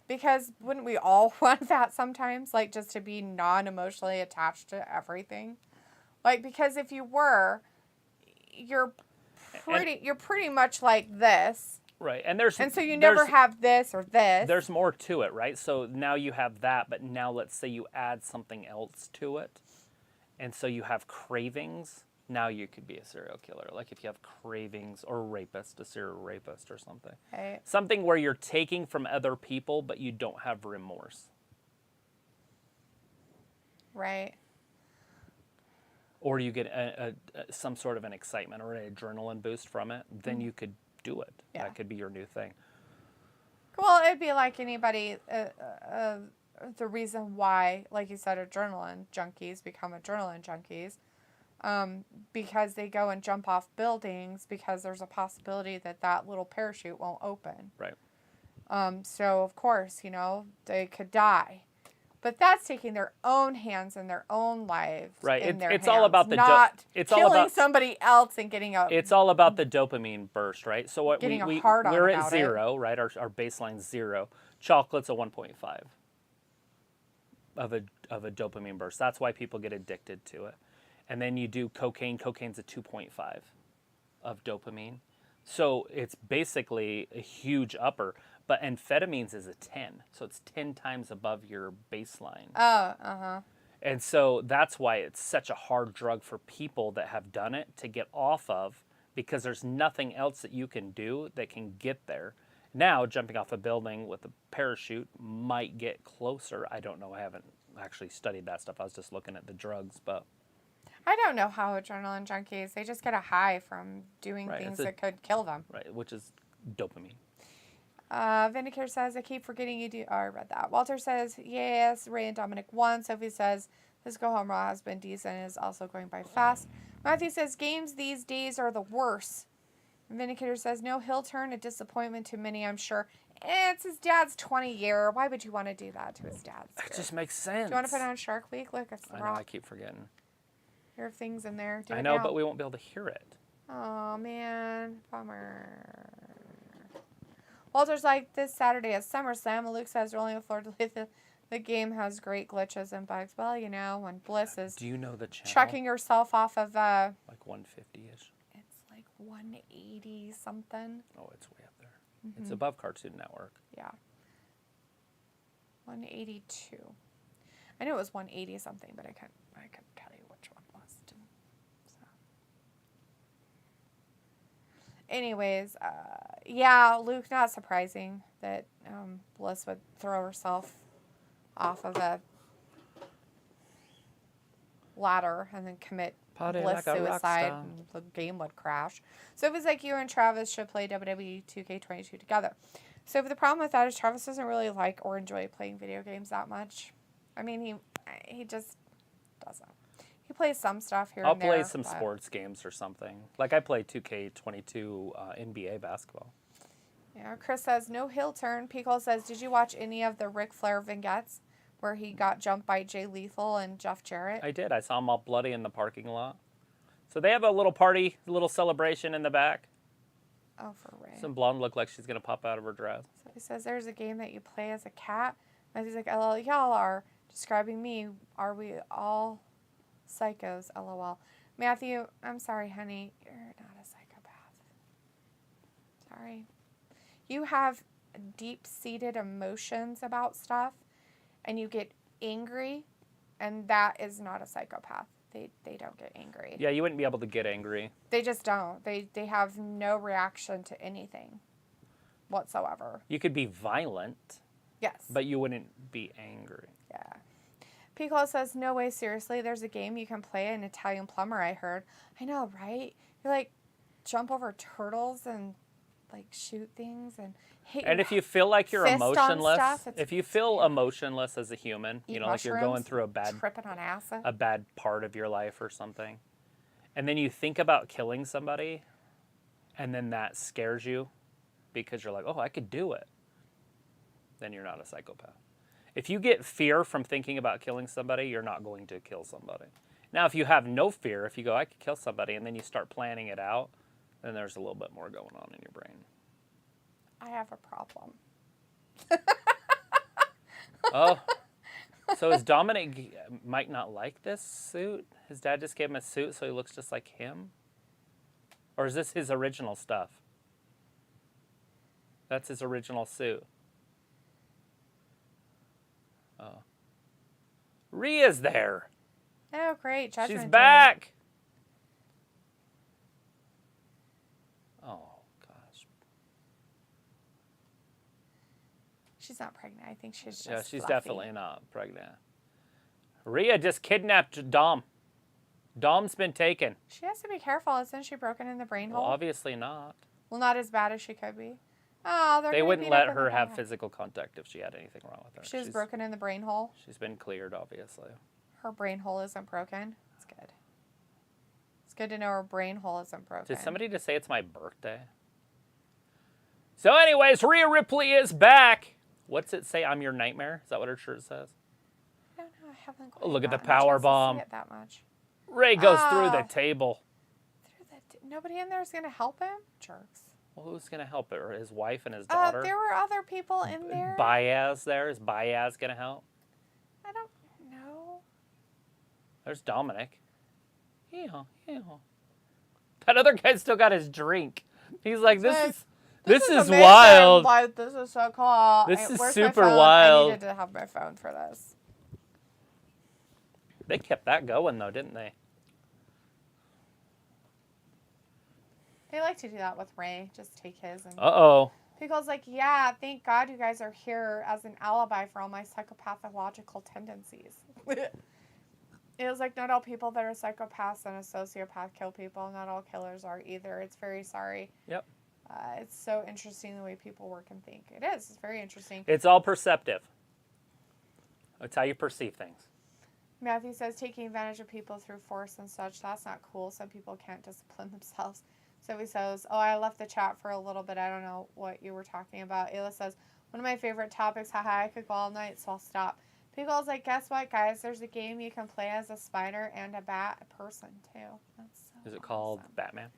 Because wouldn't we all want that sometimes? Like just to be non-emotionally attached to everything? Like because if you were, you're pretty much like this. Right. And so you never have this or this. There's more to it, right? So now you have that, but now let's say you add something else to it. And so you have cravings. Now you could be a serial killer. Like if you have cravings, or a serial rapist or something. Right. Something where you're taking from other people, but you don't have remorse. Right. Or you get some sort of an excitement or an adrenaline boost from it, then you could do it. Yeah. That could be your new thing. Well, it'd be like anybody, the reason why, like you said, adrenaline junkies become adrenaline junkies, because they go and jump off buildings because there's a possibility that little parachute won't open. Right. So, of course, they could die. But that's taking their own hands and their own lives right. in their it's hands, all about the not it's killing all about somebody else and getting a... It's all about the dopamine burst, right? So what Getting a hard on we're at about 0, right? Our baseline's 0. Chocolate's a 1.5 of a dopamine burst. That's why people get addicted to it. And then you do cocaine. Cocaine's a 2.5 of dopamine. So it's basically a huge upper. But amphetamines is a 10. So it's 10 times above your baseline. Oh, uh-huh. And so that's why it's such a hard drug for people that have done it to get off of, because there's nothing else that you can do that can get there. Now, jumping off a building with a parachute might get closer. I don't know. I haven't actually studied that stuff. I was just looking at the drugs, but... I don't know how adrenaline junkies, they just get a high from doing things that could kill them. Right, which is dopamine. Vindicator says, I keep forgetting you do... Oh, I read that. Walter says, yes, Ray and Dominic won. Sophie says, this Go Home Raw has been decent and is also going by fast. Matthew says, games these days are the worst. Vindicator says, no hill turn, a disappointment to many, I'm sure. It's his dad's 20 year. Why would you want to do that to his dad's year? It just makes sense. Do you want to put on Shark Week? Look, it's the I know, Raw. I keep forgetting. There are things in there. I know, but we won't be able to hear it. Oh, man. Bummer. Walter's like, this Saturday at SummerSlam. Luke says, rolling the floor to leave the game has great glitches and bugs. Well, when Bliss is Do you know the channel? chucking herself off of... like 150-ish? It's like 180 something. Oh, it's way up there. Mm-hmm. It's above Cartoon Network. Yeah. 182. I knew it was 180 something, but I couldn't tell you which one it was. So. Anyways, yeah, Luke, not surprising that Bliss would throw herself off of a ladder and then commit Bliss suicide and the game would crash. So it was like you and Travis should play WWE 2K22 together. So the problem with that is Travis doesn't really like or enjoy playing video games that much. I mean, he just doesn't. He plays some stuff here and there. I'll play some sports games or something. Like I play 2K22 NBA basketball. Yeah, Chris says, no hill turn. Pico says, did you watch any of the Ric Flair vignettes where he got jumped by Jay Lethal and Jeff Jarrett? I did. I saw him all bloody in the parking lot. So they have a little party, a little celebration in the back. Oh, for Ray. Some blonde looked like she's going to pop out of her dress. So he says, there's a game that you play as a cat. And he's like, LOL, y'all are describing me. Are we all psychos? LOL. Matthew, I'm sorry, honey. You're not a psychopath. Sorry. You have deep-seated emotions about stuff, and you get angry, and that is not a psychopath. They don't get angry. Yeah, you wouldn't be able to get angry. They just don't. They have no reaction to anything whatsoever. You could be violent. Yes. But you wouldn't be angry. Yeah. Piccolo says, no way, seriously, there's a game you can play, an Italian plumber, I heard. I know, right? You, like, jump over turtles and, like, shoot things and hit And if you feel like you're emotionless, stuff, if you feel emotionless as a human, you know, like you're going through tripping on acid, a bad part of your life or something, and then you think about killing somebody, and then that scares you because you're like, oh, I could do it, then you're not a psychopath. If you get fear from thinking about killing somebody, you're not going to kill somebody. Now, if you have no fear, if you go, I could kill somebody, and then you start planning it out, then there's a little bit more going on in your brain. I have a problem. Oh, so is Dominic might not like this suit? His dad just gave him a suit so he looks just like him? Or is this his original stuff? That's his original suit. Oh. Rhea's there. Oh, great. Judgment She's Day. back. Oh, gosh. She's not pregnant. I think she's just Yeah, she's fluffy. definitely not pregnant. Rhea just kidnapped Dom. Dom's been taken. She has to be careful. Isn't she broken in the brain Well, hole? obviously not. Well, not as bad as she could be. Oh, they're They gonna wouldn't beat up let in the her brain have hole. physical contact if she had anything wrong with her. She was broken in the brain hole. She's been cleared, obviously. Her brain hole isn't broken. It's good. It's good to know her brain hole isn't broken. Did somebody just say it's my birthday? So anyways, Rhea Ripley is back. What's it say? I'm your nightmare? Is that what her shirt says? I don't know. I haven't. Oh, look at the gotten a chance power to bomb. see it that much. Ray goes through the table. Nobody in there is gonna help him. Jerks. Well, who's going to help her? His wife and his daughter? There were other people in there. Baez there. Is Baez going to help? I don't know. There's Dominic. Yeah. That other guy still got his drink. He's like, this is amazing. wild. Like, this is so cool. This is Where's my super phone? wild. I needed to have my phone for this. They kept that going, though, didn't they? They like to do that with Ray. Just take his. And Uh-oh. Pickle's like, yeah, thank God you guys are here as an alibi for all my psychopathological tendencies. It was like, not all people that are psychopaths and a sociopath kill people. Not all killers are either. It's very sorry. Yep. It's so interesting the way people work and think. It is. It's very interesting. It's all perceptive. It's how you perceive things. Matthew says, taking advantage of people through force and such, that's not cool. Some people can't discipline themselves. So he says, oh, I left the chat for a little bit. I don't know what you were talking about. Ayla says, one of my favorite topics. Haha, I could go all night, so I'll stop. Pickle's like, guess what, guys? There's a game you can play as a spider and a bat, a person, too. That's so Is it called awesome. Batman?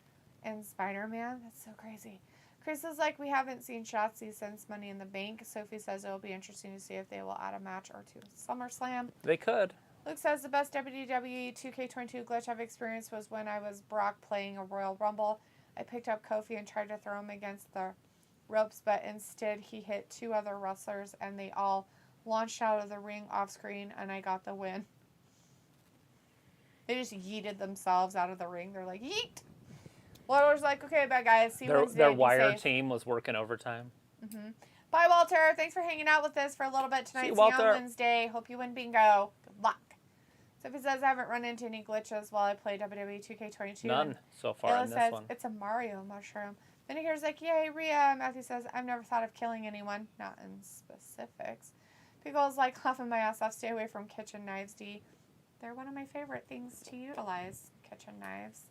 And Spider-Man? That's so crazy. Chris is like, we haven't seen Shotzi since Money in the Bank. Sophie says it'll be interesting to see if they will add a match or two to SummerSlam. They could. Luke says the best WWE 2K22 glitch I've experienced was when I was Brock playing a Royal Rumble. I picked up Kofi and tried to throw him against the ropes, but instead he hit two other wrestlers and they all launched out of the ring off screen and I got the win. They just yeeted themselves out of the ring. They're like, yeet! Well, I was like, okay, bye guys. See you Wednesday. Their Be wire safe. team was working overtime. Mm-hmm. Bye, Walter. Thanks for hanging out with us for a little bit tonight. See you on Wednesday. Hope you win bingo. Good luck. Sophie says, I haven't run into any glitches while I play WWE 2K22. None so far Ayla in this says, one. it's a Mario mushroom. Then he hears like, yay, Rhea. Matthew says, I've never thought of killing anyone. Not in specifics. Pickle's like, laughing my ass off. Stay away from kitchen knives, D. They're one of my favorite things to utilize, kitchen knives.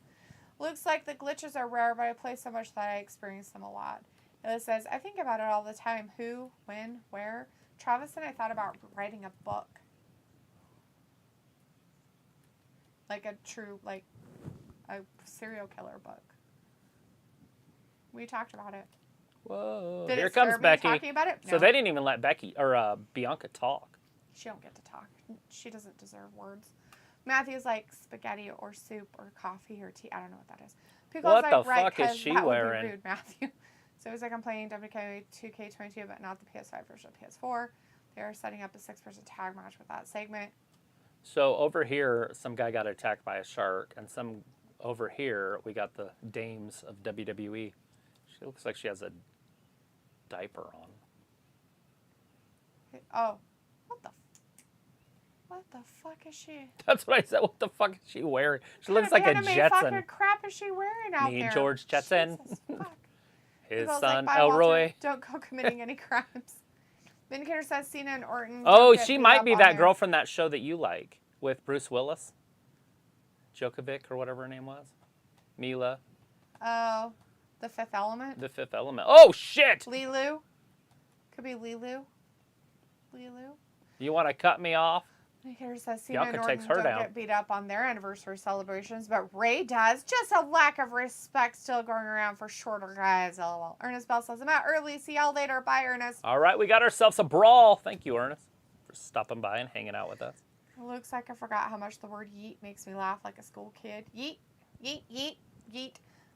Looks like the glitches are rare, but I play so much that I experience them a lot. Ayla says, I think about it all the time. Who, when, where. Travis and I thought about writing a book. Like a true, like, a serial killer book. We talked about it. Whoa. Did Here it comes scare me Becky. talking about it? So No. they didn't even let Bianca talk. She don't get to talk. She doesn't deserve words. Matthew's like spaghetti or soup or coffee or tea. I don't know what that is. Pickle's What like, the right, fuck is 'cause she that wearing? Would be rude, Matthew. So he's like, I'm playing WK2K22, but not the PS5 version of PS4. They're setting up a 6-person tag match with that segment. So over here, some guy got attacked by a shark, and some over here, we got the dames of WWE. She looks like she has a diaper on. Oh, what the fuck is she? That's what I said. What the fuck is she wearing? She looks like a Anime Jetson. fucking crap is she wearing out Me there? and George Jetson. Jesus, fuck. His Pickle's son, like, bye, Walter. Elroy. Don't go committing any crimes. Vindicator says Cena and Orton. Oh, don't get she beat might up be on that there. girl from that show that you like with Bruce Willis. Djokovic or whatever her name was. Mila. Oh, the Fifth Element. The Fifth Element. Oh, shit! Lilu. Could be Lilu. Lilu. You want to cut me off? Vindicator says Cena Bianca and Orton takes her don't down. get beat up on their anniversary celebrations, but Ray does. Just a lack of respect still going around for shorter guys. LOL. Ernest Bell says, I'm out early. See y'all later. Bye, Ernest. All right, we got ourselves a brawl. Thank you, Ernest, for stopping by and hanging out with us. It looks like I forgot how much the word yeet makes me laugh like a school kid. Yeet, yeet, yeet, yeet.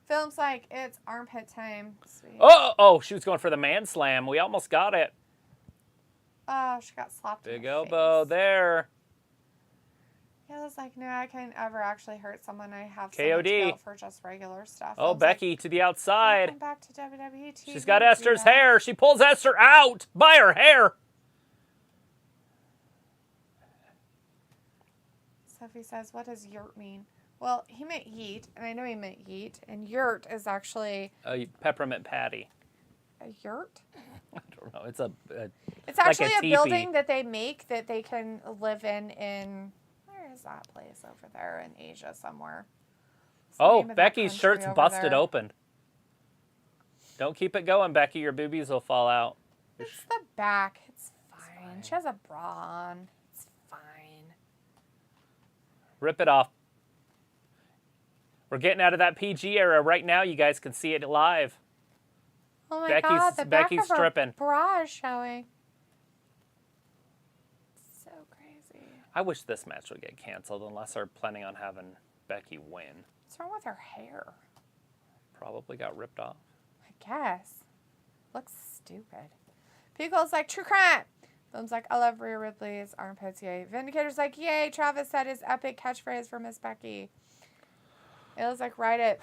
Film's like, it's armpit time. Sweet. Oh, she was going for the man slam. We almost got it. Oh, she got slapped in Big the elbow face. there. Yeah, it's like, no, I can't ever actually hurt someone. I have so KOD. much guilt for just regular stuff. Oh, Film's Becky to the outside. Welcome back to WWE TV. She's got Esther's Vito. hair. She pulls Esther out by her hair. Sophie says, what does yurt mean? Well, he meant yeet, and I know he meant yeet, and yurt is actually A peppermint patty. a yurt? I don't know. It's a It's like actually a teepee. building that they make that they can live in, where is that place over there in Asia somewhere? What's the Oh, name of that Becky's country shirt's over busted there? open. Don't keep it going, Becky. Your boobies will fall out. It's the back. It's fine. She has a bra on. It's fine. Rip it off. We're getting out of that PG era right now. You guys can see it live. Oh my Becky's- God, the back Becky's of her stripping. bra is showing. So crazy. I wish this match would get canceled unless they're planning on having Becky win. What's wrong with her hair? Probably got ripped off. I guess. Looks stupid. Pico's like, true crime. Film's like, I love Rhea Ripley's armpits, yay. Vindicator's like, yay. Travis said his epic catchphrase for Miss Becky. It was like, write it.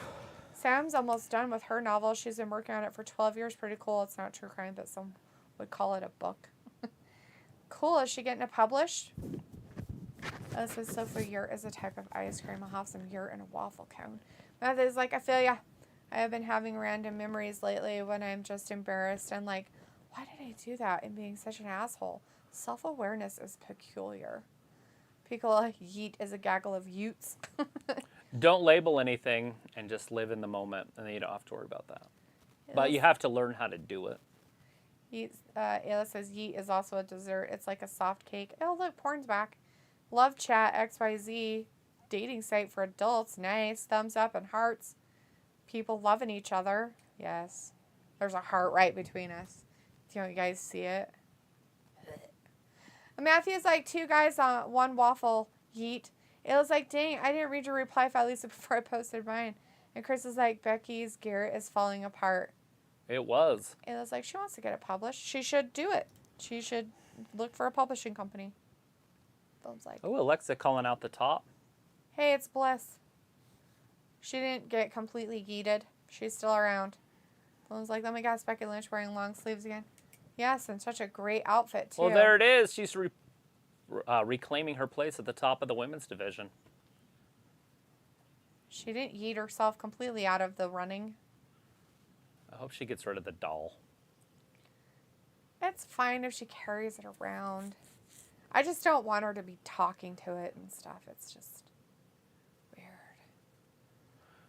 Sam's almost done with her novel. She's been working on it for 12 years. Pretty cool. It's not true crime, but some would call it a book. Cool. Is she getting it published? This is Sophie. Yurt is a type of ice cream. I'll have some yurt and a waffle cone. Matthew's like, I feel ya. I have been having random memories lately when I'm just embarrassed and like, why did I do that and being such an asshole? Self-awareness is peculiar. People like yeet is a gaggle of utes. Don't label anything and just live in the moment, and then you don't have to worry about that. But you have to learn how to do it. Ayla says yeet is also a dessert. It's like a soft cake. Oh, look, porn's back. Love chat XYZ. Dating site for adults. Nice. Thumbs up and hearts. People loving each other. Yes. There's a heart right between us. Do you guys see it? Matthew's like, 2 guys on 1 waffle. Yeet. It was like, dang, I didn't read your reply, Lisa, before I posted mine. And Chris is like, Becky's Garrett is falling apart. It was. It was like, she wants to get it published. She should do it. She should look for a publishing company. Phone's like, Oh, Alexa calling out the top. hey, it's Bliss. She didn't get completely yeeted. She's still around. Phone's like, oh my gosh, Becky Lynch wearing long sleeves again. Yes, and such a great outfit, too. Well, there it is. She's reclaiming her place at the top of the women's division. She didn't yeet herself completely out of the running. I hope she gets rid of the doll. It's fine if she carries it around. I just don't want her to be talking to it and stuff. It's just weird.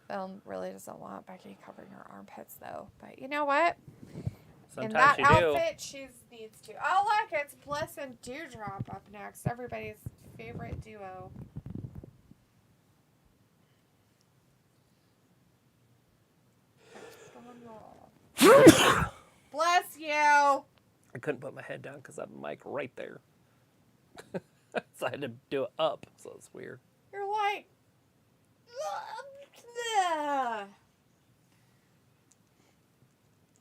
Film really doesn't want Becky covering her armpits, though. But you know what? In Sometimes that you do. outfit, she needs to. Oh, look, it's Bliss and Dewdrop up next. Everybody's favorite duo. Bless you. I couldn't put my head down because I have a mic right there. So I had to do it up, so it's weird. You're like...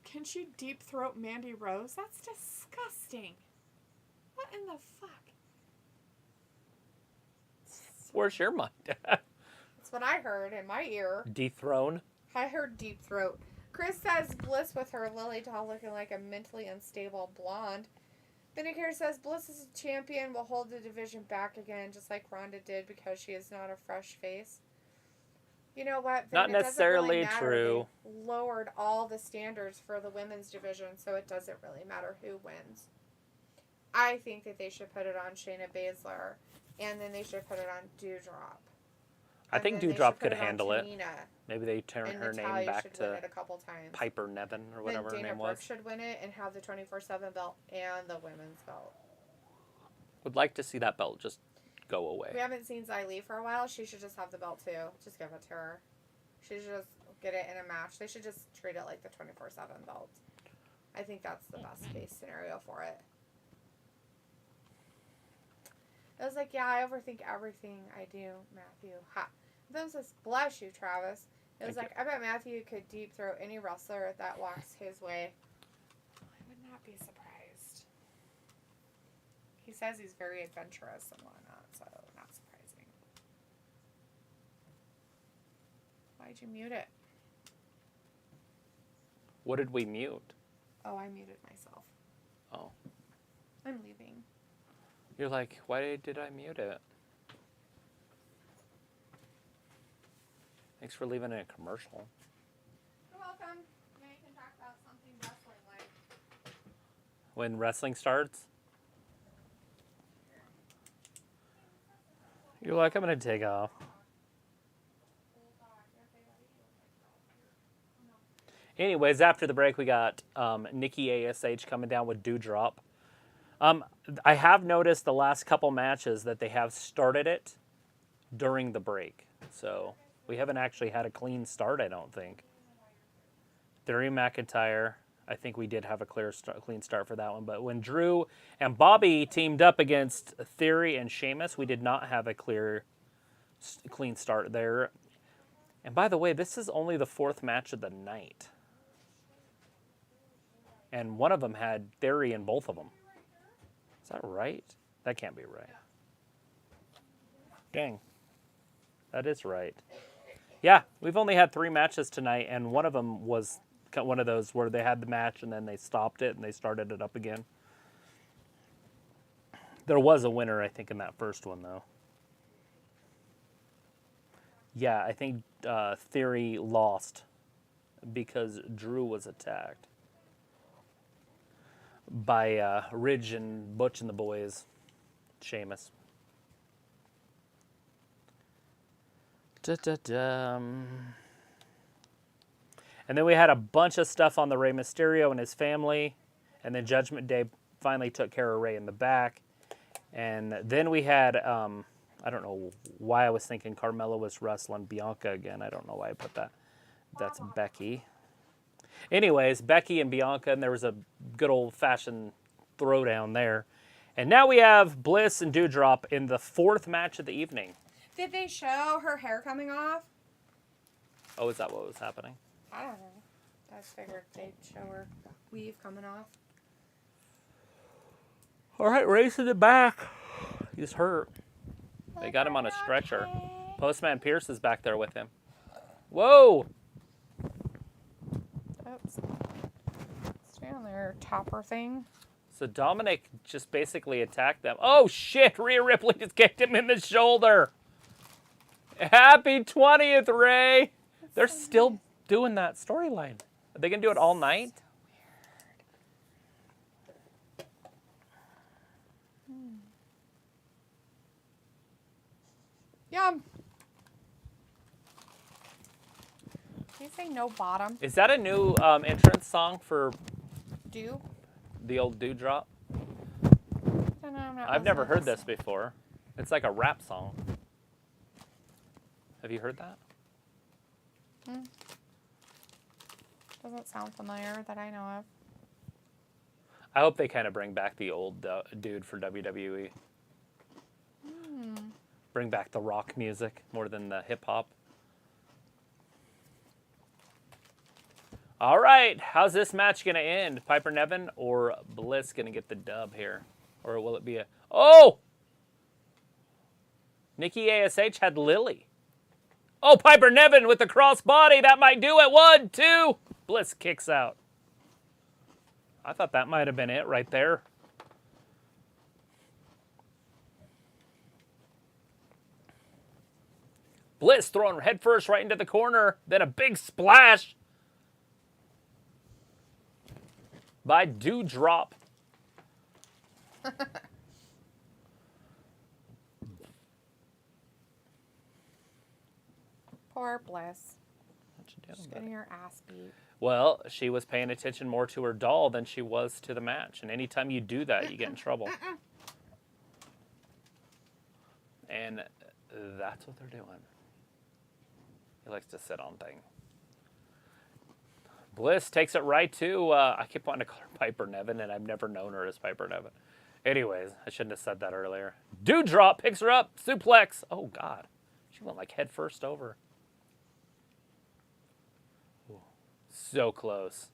Can she deep throat Mandy Rose? That's disgusting. What in the fuck? Where's your mic at? That's what I heard in my ear. Dethrone. I heard deep throat. Chris says Bliss with her Lily doll looking like a mentally unstable blonde. Vindicator says Bliss is a champion, will hold the division back again, just like Ronda did, because she is not a fresh face. You know what? Vin, Not it doesn't necessarily really matter. true. They lowered all the standards for the women's division, so it doesn't really matter who wins. I think that they should put it on Shayna Baszler, and then they should put it on Dewdrop. I think Dewdrop could handle it. Maybe they turn And her Natalya name back should win to it a couple times. Piper Nevin or whatever her Then Dana name Brooke was. should win it and have the 24/7 belt and the women's belt. Would like to see that belt just go away. We haven't seen Xia Li for a while. She should just have the belt too. Just give it to her. She should just get it in a match. They should just treat it like the 24/7 belt. I think that's the best case scenario for it. I was like, yeah, I overthink everything I do, Matthew. Ha. Then says, bless you, Travis. It was like, I bet Matthew could deep throw any wrestler that walks his way. I would not be surprised. He says he's very adventurous and whatnot, so not surprising. Why'd you mute it? What did we mute? Oh, I muted myself. Oh. I'm leaving. You're like, why did I mute it? Thanks for leaving in a commercial. You're welcome. Now you can talk about something wrestling-like. When wrestling starts? You're like, I'm going to take off. Anyways, after the break, we got Nikki ASH coming down with Dewdrop. I have noticed the last couple matches that they have started it during the break. So we haven't actually had a clean start, I don't think. Theory McIntyre, I think we did have a clean start for that one. But when Drew and Bobby teamed up against Theory and Sheamus, we did not have a clean start there. And by the way, this is only the 4th match of the night. And one of them had Theory in both of them. Is that right? That can't be right. Dang. That is right. Yeah, we've only had 3 matches tonight, and one of them was one of those where they had the match and then they stopped it and they started it up again. There was a winner, I think, in that first one, though. Yeah, I think Theory lost because Drew was attacked by Ridge and Butch and the boys. Sheamus. And then we had a bunch of stuff on the Rey Mysterio and his family. And then Judgment Day finally took care of Rey in the back. And then we had, I don't know why I was thinking Carmella was wrestling Bianca again. I don't know why I put that. That's Becky. Anyways, Becky and Bianca, and there was a good old-fashioned throwdown there. And now we have Bliss and Dewdrop in the 4th match of the evening. Did they show her hair coming off? Oh, is that what was happening? I don't know. I just figured they'd show her weave coming off. All right, racing it back. He's hurt. They got him on a stretcher. Postman Pierce is back there with him. Whoa! Oops. Stay on their topper thing. So Dominic just basically attacked them. Oh, shit! Rhea Ripley just kicked him in the shoulder. Happy 20th, Ray! They're still doing that storyline. Are they going to do it all night? Yum. Did you say no bottom? Is that a new entrance song for Do? the old Dewdrop? I don't know, I'm not I've never listening heard this before. It's like a rap song. Have you heard that? Doesn't sound familiar that I know of. I hope they kind of bring back the old dude for WWE. Bring back the rock music more than the hip hop. All right, how's this match going to end? Piper Niven or Bliss going to get the dub here? Or will it be a... Oh! Nikki ASH had Lily. Oh, Piper Niven with the crossbody. That might do it. 1, 2. Bliss kicks out. I thought that might have been it right there. Bliss thrown headfirst right into the corner. Then a big splash by Dewdrop. Poor Bliss. What you doing, She's buddy? getting her ass beat. Well, she was paying attention more to her doll than she was to the match. And anytime you do that, you get in trouble. And that's what they're doing. He likes to sit on things. Bliss takes it right to, I keep wanting to call her Piper Niven, and I've never known her as Piper Niven. Anyways, I shouldn't have said that earlier. Dewdrop picks her up, suplex. Oh, God. She went like head first over. So close.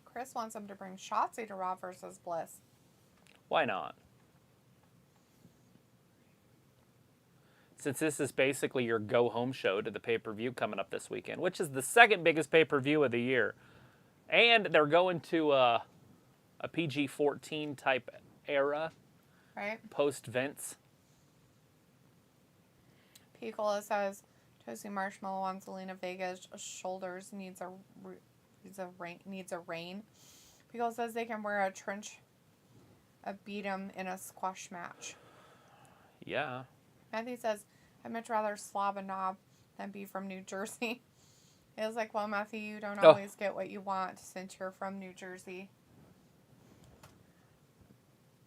Chris wants him to bring Shotzi to Raw versus Bliss. Why not? Since this is basically your go-home show to the pay-per-view coming up this weekend, which is the second biggest pay-per-view of the year. And they're going to a PG-14 type era. Right? Post-Vince. Piccola says, Toasty Marshmallow on Zelina Vega's shoulders needs a rein. Piccola says they can wear a beat 'em in a squash match. Yeah. Matthew says, I'd much rather slob a knob than be from New Jersey. It was like, well, Matthew, you don't always get what you want since you're from New Jersey.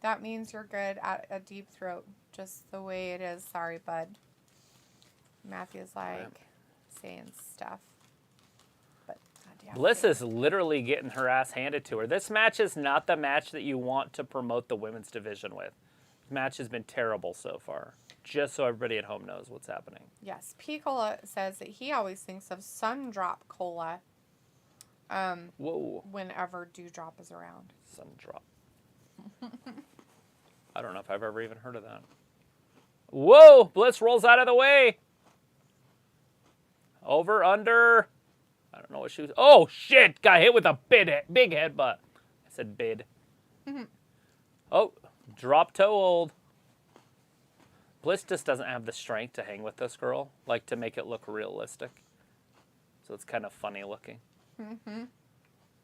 That means you're good at a deep throat, just the way it is. Sorry, bud. Matthew's like saying stuff. But Bliss is literally getting her ass handed to her. This match is not the match that you want to promote the women's division with. The match has been terrible so far. Just so everybody at home knows what's happening. Yes. Piccola says that he always thinks of Sun Drop Cola Whoa. whenever Dewdrop is around. Sun Drop. I don't know if I've ever even heard of that. Whoa! Bliss rolls out of the way. Over, under. I don't know what she was. Oh, shit! Got hit with a big headbutt. I said bid. Oh, drop toe hold. Bliss just doesn't have the strength to hang with this girl, like to make it look realistic. So it's kind of funny looking.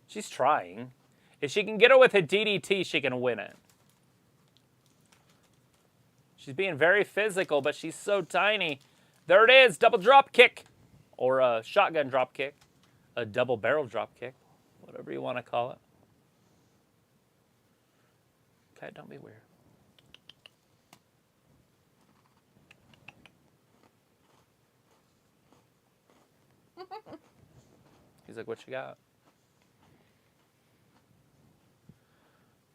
She's trying. If she can get her with a DDT, she can win it. She's being very physical, but she's so tiny. There it is, double drop kick. Or a shotgun drop kick. A double barrel drop kick. Whatever you want to call it. Okay, don't be weird. He's like, what you got?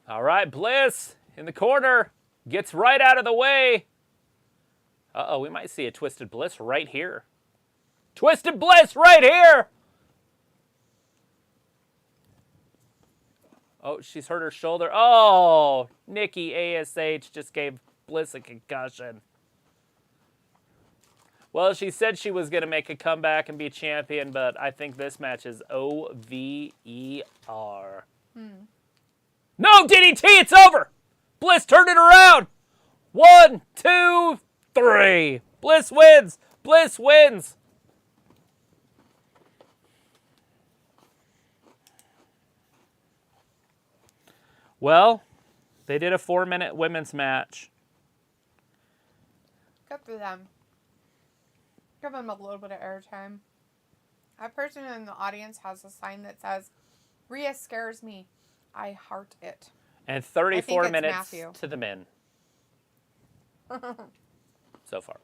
All right, Bliss in the corner. Gets right out of the way. Uh-oh, we might see a Twisted Bliss right here. Twisted Bliss right here! Oh, she's hurt her shoulder. Oh, Nikki ASH just gave Bliss a concussion. Well, she said she was going to make a comeback and be champion, but I think this match is OVER. No, DDT, it's over! Bliss turned it around! 1, 2, 3. Bliss wins! Bliss wins! Well, they did a 4-minute women's match. Good for them. Give them a little bit of airtime. A person in the audience has a sign that says, Rhea scares me. I heart it. And 34 minutes Matthew. to the men. So far.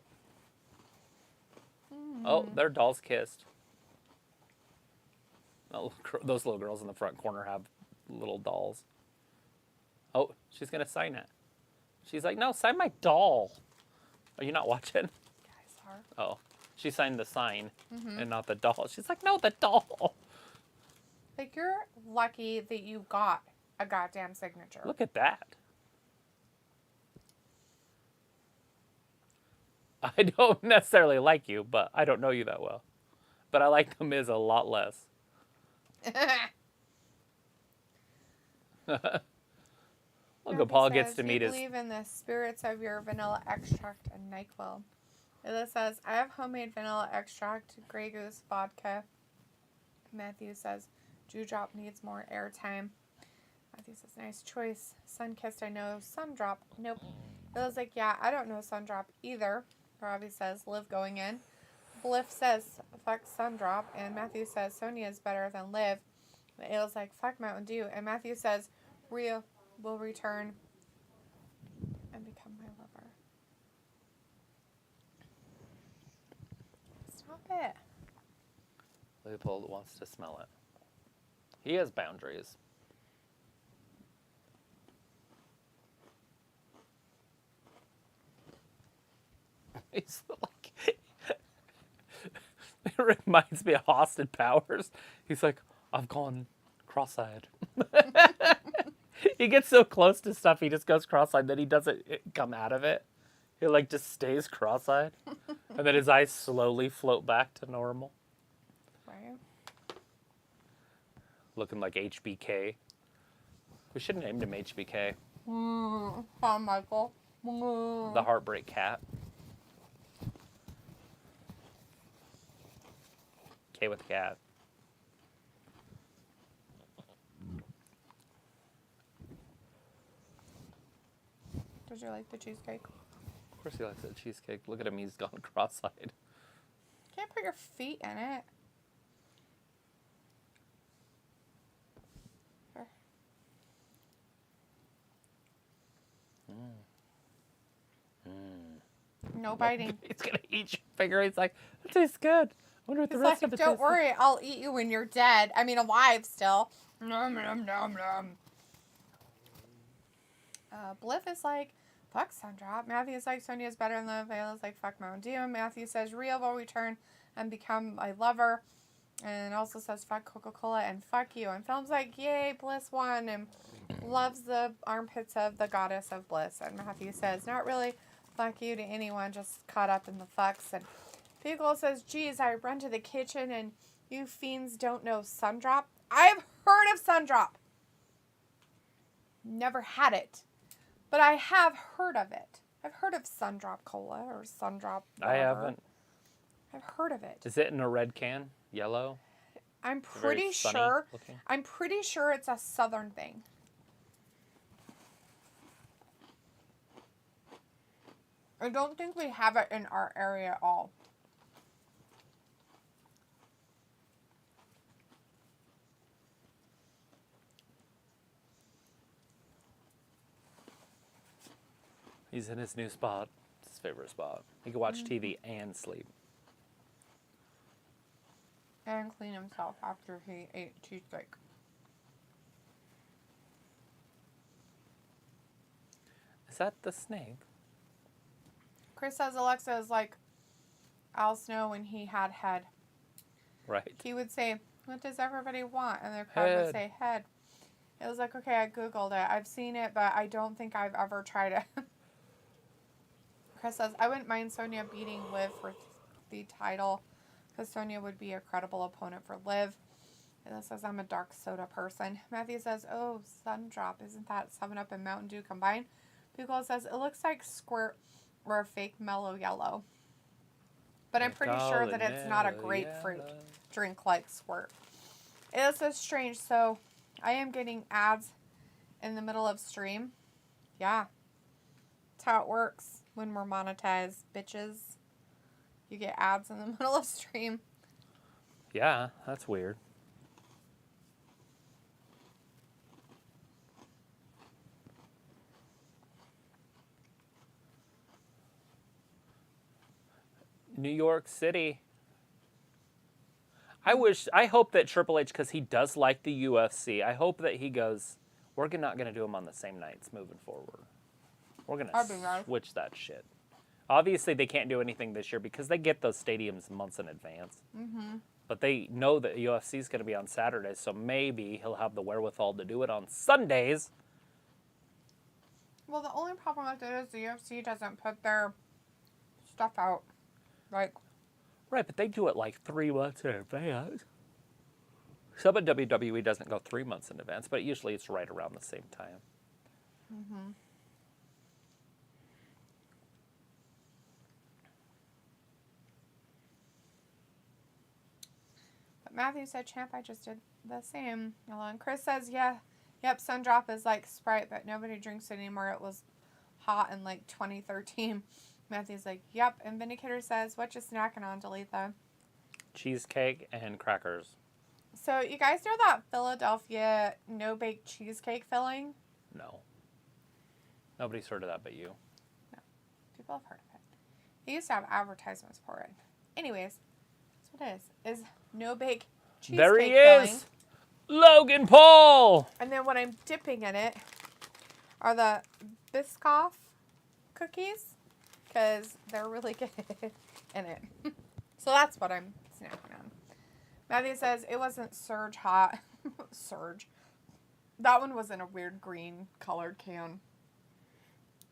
Oh, their dolls kissed. Oh, those little girls in the front corner have little dolls. Oh, she's going to sign it. She's like, no, sign my doll. Are you not watching? Guys are. Oh, she signed the sign and not the doll. She's like, no, the doll. Like, you're lucky that you got a goddamn signature. Look at that. I don't necessarily like you, but I don't know you that well. But I like The Miz a lot less. Uncle Paul gets to meet his... believe in the spirits of your vanilla extract and NyQuil. Ella says, I have homemade vanilla extract, Grey Goose vodka. Matthew says, Dewdrop needs more airtime. Matthew says, nice choice. Sunkissed, I know. Sundrop, nope. Ella's like, yeah, I don't know Sundrop either. Robbie says, Liv going in. Bliff says, fuck Sundrop. And Matthew says, Sonya is better than Liv. And Ella's like, fuck Mountain Dew. And Matthew says, Rhea will return and become my lover. Stop it. Leopold wants to smell it. He has boundaries. He's like... reminds me of Austin Powers. He's like, I've gone cross-eyed. He gets so close to stuff, he just goes cross-eyed, then he doesn't come out of it. He like just stays cross-eyed. And then his eyes slowly float back to normal. Right. Looking like HBK. We should have named him HBK. Shawn Michael. The Heartbreak Cat. K with the cat. Did you like the cheesecake? Of course he likes that cheesecake. Look at him, he's gone cross-eyed. Can't put your feet in it. Sure. No biting. He's gonna eat your finger. He's like, that tastes good. I wonder what the He's rest like, of it don't tastes worry, I'll eat you when you're dead. I mean, alive still. Nom, nom, nom, nom. Bliff is like, fuck Sundrop. Matthew is like, Sonya's better than Liv. Vayla's like, fuck Mountain Dew. Matthew says, Rio will return and become my lover. And also says, fuck Coca-Cola and fuck you. And Film's like, yay, Bliss won. And loves the armpits of the goddess of bliss. And Matthew says, not really. Fuck you to anyone, just caught up in the fucks. And Beagle says, geez, I run to the kitchen and you fiends don't know Sundrop. I've heard of Sundrop. Never had it. But I have heard of it. I've heard of Sundrop Cola or Sundrop whatever. I haven't. I've heard of it. Is it in a red can? Yellow? I'm Very pretty sunny sure. looking. I'm pretty sure it's a southern thing. I don't think we have it in our area at all. He's in his new spot. It's his favorite spot. He can watch TV and sleep. And clean himself after he ate cheesecake. Is that the snake? Chris says Alexa is like Al Snow when he had head. Right. He would say, what does everybody want? And the crowd would Head. say head. It was like, okay, I Googled it. I've seen it, but I don't think I've ever tried it. Chris says, I wouldn't mind Sonya beating Liv for the title because Sonya would be a credible opponent for Liv. And it says, I'm a dark soda person. Matthew says, oh, Sundrop. Isn't that 7-Up and Mountain Dew combined? Bugle says, it looks like Squirt or a fake mellow yellow. But I'm pretty sure that it's not a grapefruit drink like Squirt. It says strange. So I am getting ads in the middle of stream. Yeah. That's how it works when we're monetized, bitches. You get ads in the middle of stream. Yeah, that's weird. New York City. I hope that Triple H, because he does like the UFC, I hope that he goes, we're not going to do them on the same nights moving forward. We're going That'd be to nice. switch that shit. Obviously, they can't do anything this year because they get those stadiums months in advance. Mm-hmm. But they know that UFC is going to be on Saturdays, so maybe he'll have the wherewithal to do it on Sundays. Well, the only problem with it is the UFC doesn't put their stuff out. Like, Right, but they do it like 3 months in advance. Some of WWE doesn't go 3 months in advance, but usually it's right around the same time. mm-hmm. But Matthew said, Champ, I just did the same. And Chris says, yeah, yep, Sundrop is like Sprite, but nobody drinks it anymore. It was hot in like 2013. Matthew's like, yep. And Vindicator says, what you snacking on, Dalitha? Cheesecake and crackers. So you guys know that Philadelphia no-bake cheesecake filling? No. Nobody's heard of that but you. No. People have heard of it. They used to have advertisements for it. Anyways, that's what it is no-bake cheesecake There he filling. is! Logan Paul! And then what I'm dipping in it are the Biscoff cookies because they're really good in it. So that's what I'm snacking on. Matthew says, it wasn't Surge hot. Surge. That one was in a weird green colored can.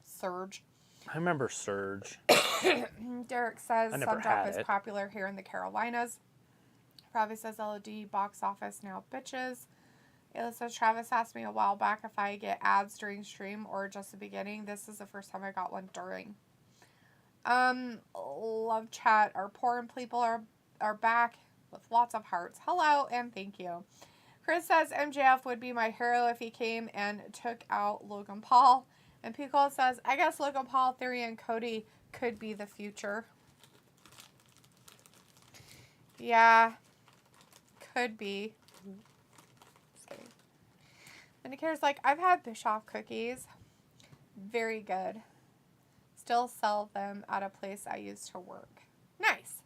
Surge. I remember Surge. Derek says, I never Sundrop had is it. popular here in the Carolinas. Travis says, LOD box office now bitches. Ayla says, Travis asked me a while back if I get ads during stream or just the beginning. This is the first time I got one during. Love chat. Our poor people are back with lots of hearts. Hello and thank you. Chris says MJF would be my hero if he came and took out Logan Paul. And Pico says, I guess Logan Paul, Theory, and Cody could be the future. Yeah. Could be. Just kidding. And Nick's like, I've had Bischoff cookies. Very good. Still sell them at a place I used to work. Nice.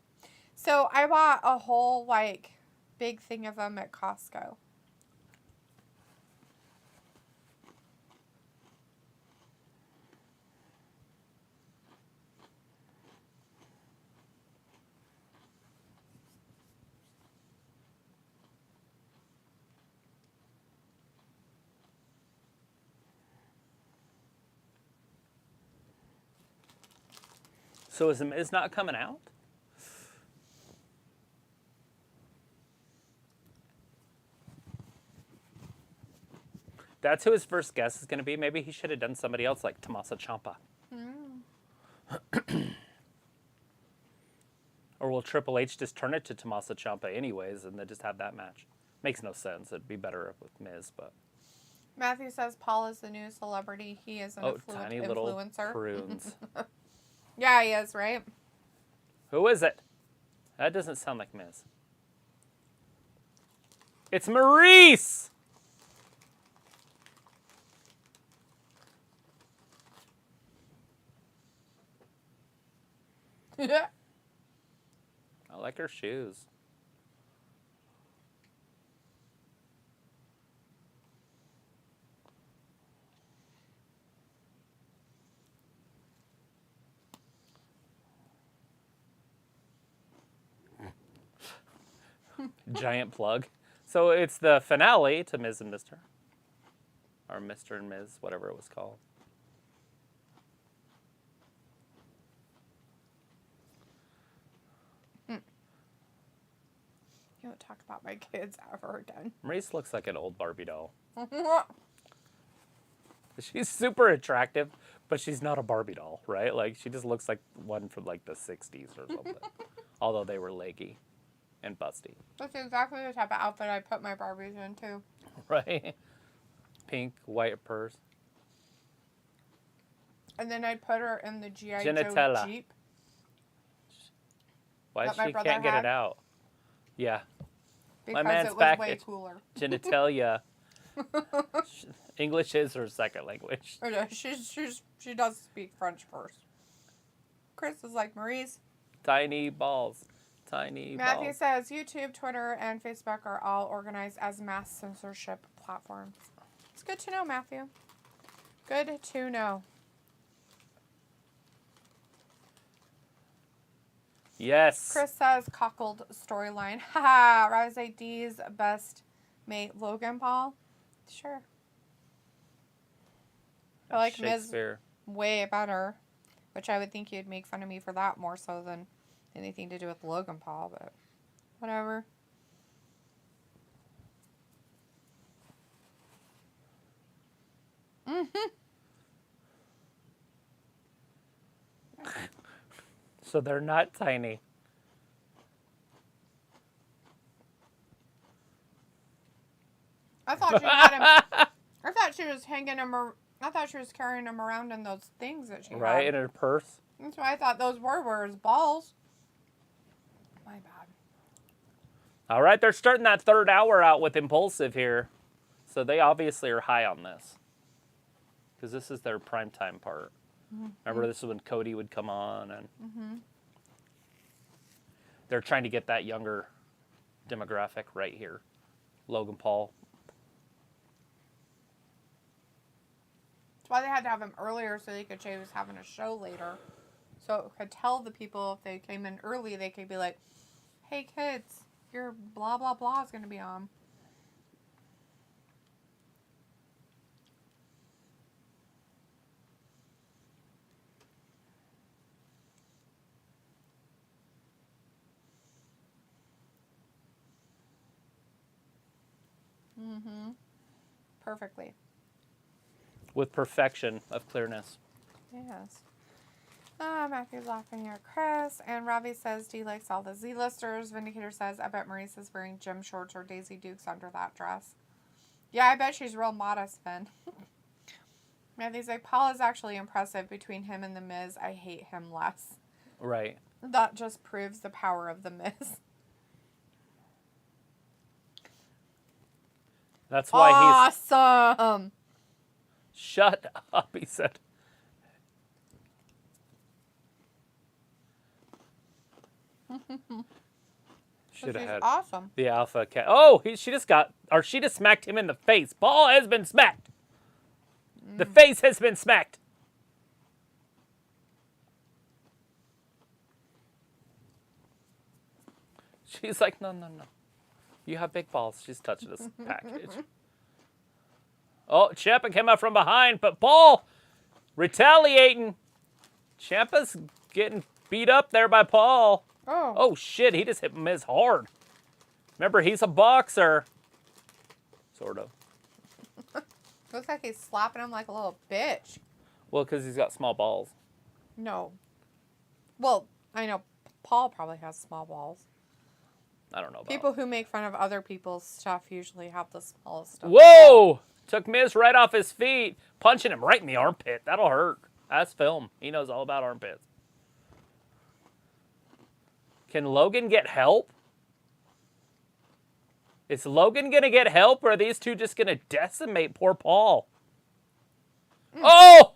So I bought a whole, like, big thing of them at Costco. So is The Miz not coming out? That's who his first guest is going to be. Maybe he should have done somebody else like Tommaso Ciampa. Or will Triple H just turn it to Tommaso Ciampa anyways and then just have that match? Makes no sense. It'd be better with Miz, but... Matthew says Paul is the new celebrity. He is an tiny little influencer. prunes. Yeah, he is, right? Who is it? That doesn't sound like Miz. It's Maurice! I like her shoes. Giant plug. So it's the finale to Ms. and Mr. Or Mr. and Ms., whatever it was called. You don't talk about my kids ever again. Maurice looks like an old Barbie doll. She's super attractive, but she's not a Barbie doll, right? Like, she just looks like one from, like, the 60s or something. Although they were leggy and busty. That's exactly the type of outfit I put my Barbies in, too. Right? Pink, white purse. And then I'd put her in the G.I. Joe Genitella. Jeep. Why That my she brother can't get had. it out? Yeah. Because man's it was back way at- cooler. Genitalia. English is her second language. She does speak French first. Chris is like, Maurice. Tiny balls. Tiny Matthew balls. says YouTube, Twitter, and Facebook are all organized as mass censorship platforms. It's good to know, Matthew. Good to know. Yes. Chris says, cockled storyline. Haha, Rise AD's best mate, Logan Paul. Sure. I like Miz Shakespeare. way better, which I would think you'd make fun of me for that more so than anything to do with Logan Paul, but whatever. So they're not tiny. I thought she had him. I thought she was hanging him. I thought she was carrying him around in those things that she Right? In had. her purse. That's why I thought those were his balls. My bad. All right, they're starting that third hour out with Impulsive here. So they obviously are high on this. Because this is their primetime part. Remember, this is when Cody would come on, and they're trying to get that younger demographic right here. Logan Paul. That's why they had to have him earlier so they could say he was having a show later. So it could tell the people if they came in early, they could be like, Hey kids, your blah blah blah is going to be on. Mm-hmm. Perfectly. With perfection of clearness. Yes. Matthew's laughing at Chris. And Ravi says D likes all the Z-listers. Vindicator says, I bet Maurice is wearing gym shorts or Daisy Dukes under that dress. Yeah, I bet she's real modest, Vin. Matthew's like, Paul is actually impressive. Between him and The Miz, I hate him less. Right. That just proves the power of The Miz. That's why he's... Awesome! Shut up, he said. Should have had awesome. the alpha cat. Oh, she just smacked him in the face. Paul has been smacked. The face has been smacked. She's like, no. You have big balls. She's touching this package. Oh, Ciampa came out from behind, but Paul retaliating. Ciampa's getting beat up there by Paul. Oh, shit. He just hit Miz hard. Remember, he's a boxer. Sort of. Looks like he's slapping him like a little bitch. Well, because he's got small balls. No. Well, I know Paul probably has small balls. I don't know about People who make fun of other people's stuff usually have the smallest stuff. Whoa! Took Miz right off his feet, punching him right in the armpit. That'll hurt. That's film. He knows all about armpits. Can Logan get help? Is Logan going to get help, or are these two just going to decimate poor Paul? Oh!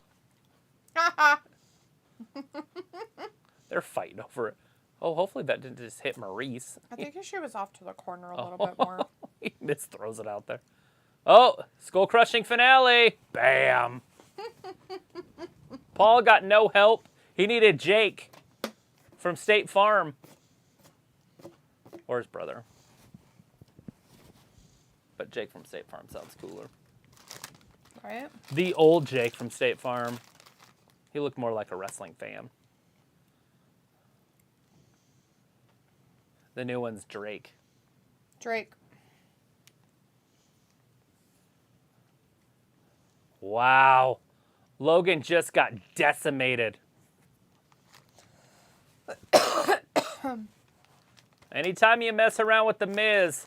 They're fighting over it. Oh, hopefully that didn't just hit Maurice. I think she was off to the corner a little bit more. Miz throws it out there. Oh, skull-crushing finale. Bam. Paul got no help. He needed Jake from State Farm. Or his brother. But Jake from State Farm sounds cooler. Right? The old Jake from State Farm. He looked more like a wrestling fan. The new one's Drake. Drake. Wow. Logan just got decimated. Anytime you mess around with The Miz,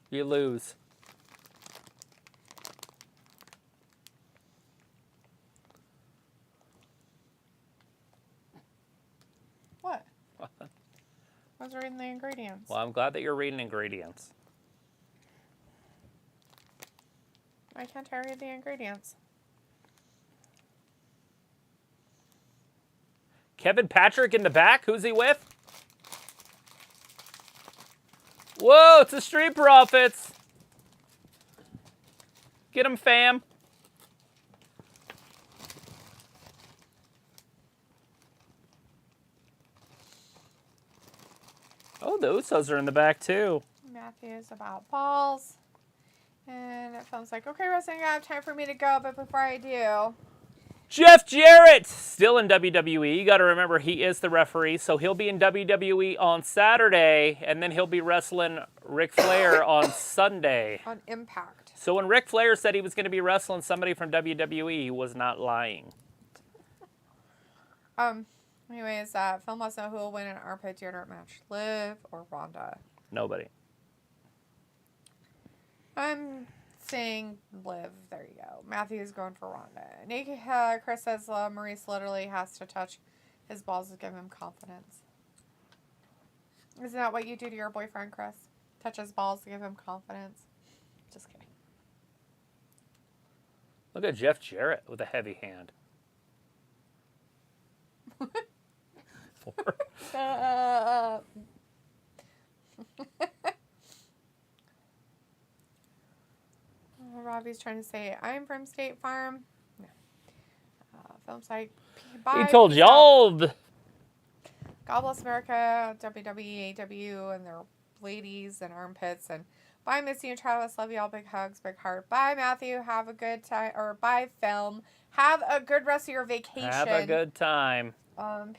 you lose. What? I was reading the ingredients. Well, I'm glad that you're reading ingredients. Why can't I read the ingredients? Kevin Patrick in the back? Who's he with? Whoa, it's the Street Profits. Get him, fam. Oh, the Usos are in the back, too. Matthew's about balls. And it feels like, okay, wrestling, I have time for me to go, but before I do... Jeff Jarrett, still in WWE. You got to remember, he is the referee, so he'll be in WWE on Saturday, and then he'll be wrestling Ric Flair on Sunday. On Impact. So when Ric Flair said he was going to be wrestling somebody from WWE, he was not lying. Anyways, Phil must know who will win an armpit deodorant match, Liv or Ronda. Nobody. I'm saying Liv. There you go. Matthew's going for Ronda. Chris says Maurice literally has to touch his balls to give him confidence. Isn't that what you do to your boyfriend, Chris? Touch his balls to give him confidence? Just kidding. Look at Jeff Jarrett with a heavy hand. Robbie's trying to say, I'm from State Farm. No. Film site. Bye. He told y'all. God bless America, WWE, AW, and their ladies and armpits. And bye, Missy and Travis. Love you all. Big hugs, big heart. Bye, Matthew. Have a good time. Or bye, Film. Have a good rest of your vacation. Have a good time.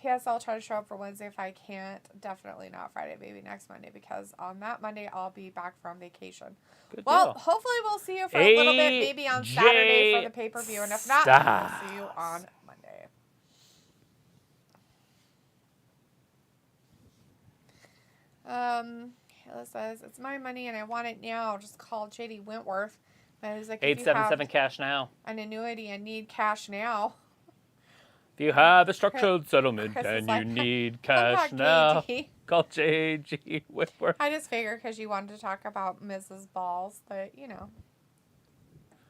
P.S. I'll try to show up for Wednesday if I can't. Definitely not Friday, maybe next Monday, because on that Monday I'll be back from vacation. Good Well, deal. hopefully we'll see you for a little bit, maybe on Saturday for the pay-per-view, and if not, we'll see you on Monday. Kayla says, it's my money and I want it now. Just call JD Wentworth. But he's like, if you have 877 cash now. an annuity and need cash now. If you have a structured settlement Chris is and like, you need I'm cash not now, KG. call JG Whitworth. I just figured because you wanted to talk about Mrs. Balls, but you know.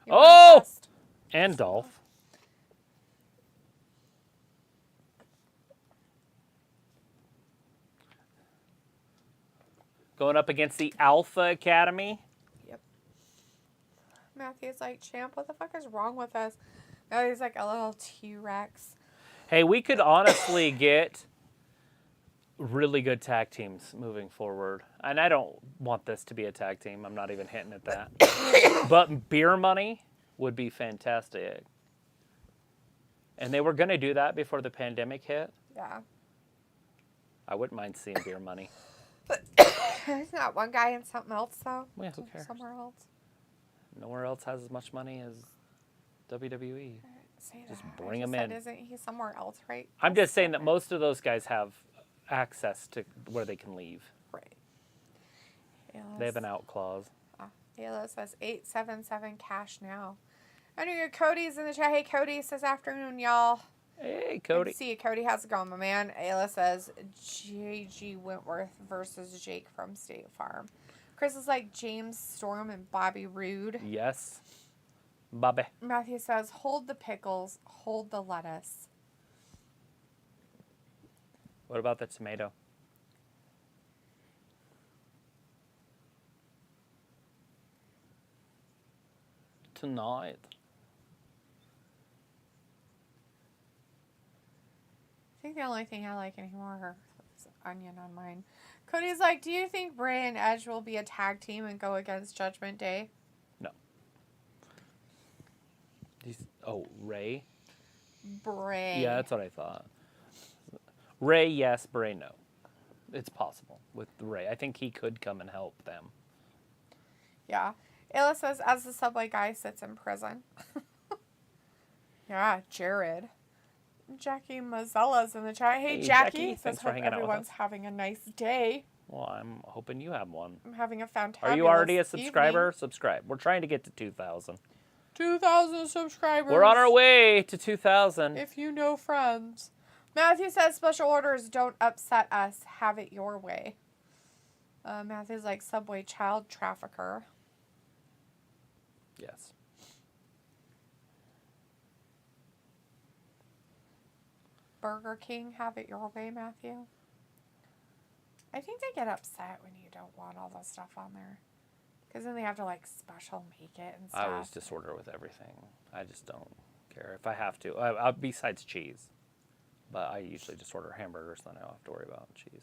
You Oh! were best. And Dolph. Going up against the Alpha Academy. Yep. Matthew's like, Champ, what the fuck is wrong with us? Matthew's like a little T-Rex. Hey, we could honestly get really good tag teams moving forward. And I don't want this to be a tag team. I'm not even hinting at that. But beer money would be fantastic. And they were going to do that before the pandemic hit. Yeah. I wouldn't mind seeing beer money. Isn't that one guy in something else, though? Yeah, who cares? Somewhere else. Nowhere else has as much money as WWE. Say Just that. bring I him said, in. Isn't he somewhere else, right? I'm just saying that most of those guys have access to where they can leave. Right. They have an out clause. Ayla says 877 cash now. I know your Cody's in the chat. Hey, Cody says afternoon, y'all. Hey, Good Cody. to see you, Cody. How's it going, my man? Ayla says JG Wentworth versus Jake from State Farm. Chris is like James Storm and Bobby Roode. Yes. Bobby. Matthew says, hold the pickles, hold the lettuce. What about the tomato? Tonight. I think the only thing I like anymore is onion on mine. Cody's like, do you think Bray and Edge will be a tag team and go against Judgment Day? No. Ray? Bray. Yeah, that's what I thought. Ray, yes. Bray, no. It's possible with Ray. I think he could come and help them. Yeah. Ayla says, as the subway guy sits in prison. Yeah, Jared. Jackie Mazzella's in the chat. Hey, Jackie. Thanks Says, for hope hanging out with everyone's us. having a nice day. Well, I'm hoping you have one. I'm having a fantastic Are you already a subscriber? Subscribe. We're trying to get to 2,000. 2,000 subscribers. We're on our way to 2,000. If you know friends. Matthew says, special orders don't upset us. Have it your way. Matthew's like subway child trafficker. Yes. Burger King, have it your way, Matthew. I think they get upset when you don't want all the stuff on there. Because then they have to, like, special make it and stuff. I always just order with everything. I just don't care. If I have to, besides cheese. But I usually just order hamburgers, then I don't have to worry about cheese.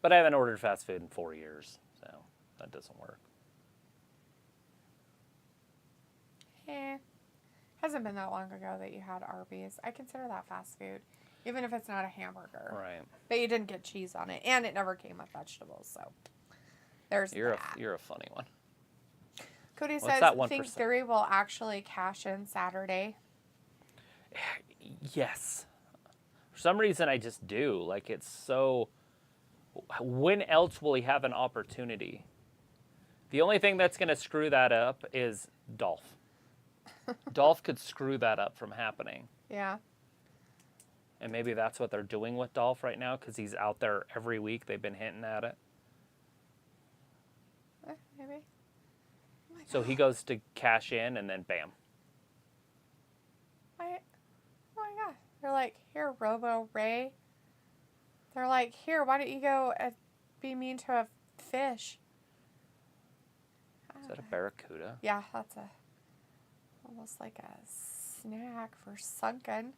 But I haven't ordered fast food in 4 years, so that doesn't work. Hasn't been that long ago that you had Arby's. I consider that fast food, even if it's not a hamburger. Right. But you didn't get cheese on it, and it never came with vegetables, so there's that. You're a funny one. Cody What's says, that 1%? think Theory will actually cash in Saturday. Yes. For some reason, I just do. Like, it's so... When else will he have an opportunity? The only thing that's going to screw that up is Dolph. Dolph could screw that up from happening. Yeah. And maybe that's what they're doing with Dolph right now, because he's out there every week. They've been hinting at it. Maybe. Oh So he goes to cash in, and then bam. Oh my god. They're like, here, Robo Ray. They're like, here, why don't you go be mean to a fish? Is that a barracuda? Yeah, that's almost like a snack for Sunken.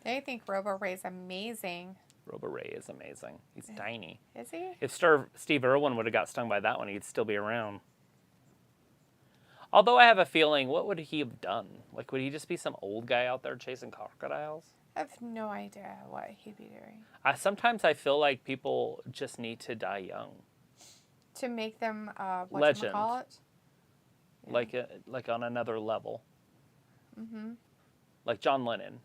They think Robo Ray's amazing. Robo Ray is amazing. He's tiny. Is he? If Steve Irwin would have got stung by that one, he'd still be around. Although I have a feeling, what would he have done? Like, would he just be some old guy out there chasing crocodiles? I have no idea what he'd be doing. Sometimes I feel like people just need to die young. To make them, Legend. whatchamacallit? Yeah. Like on another level. Mm-hmm. Like John Lennon.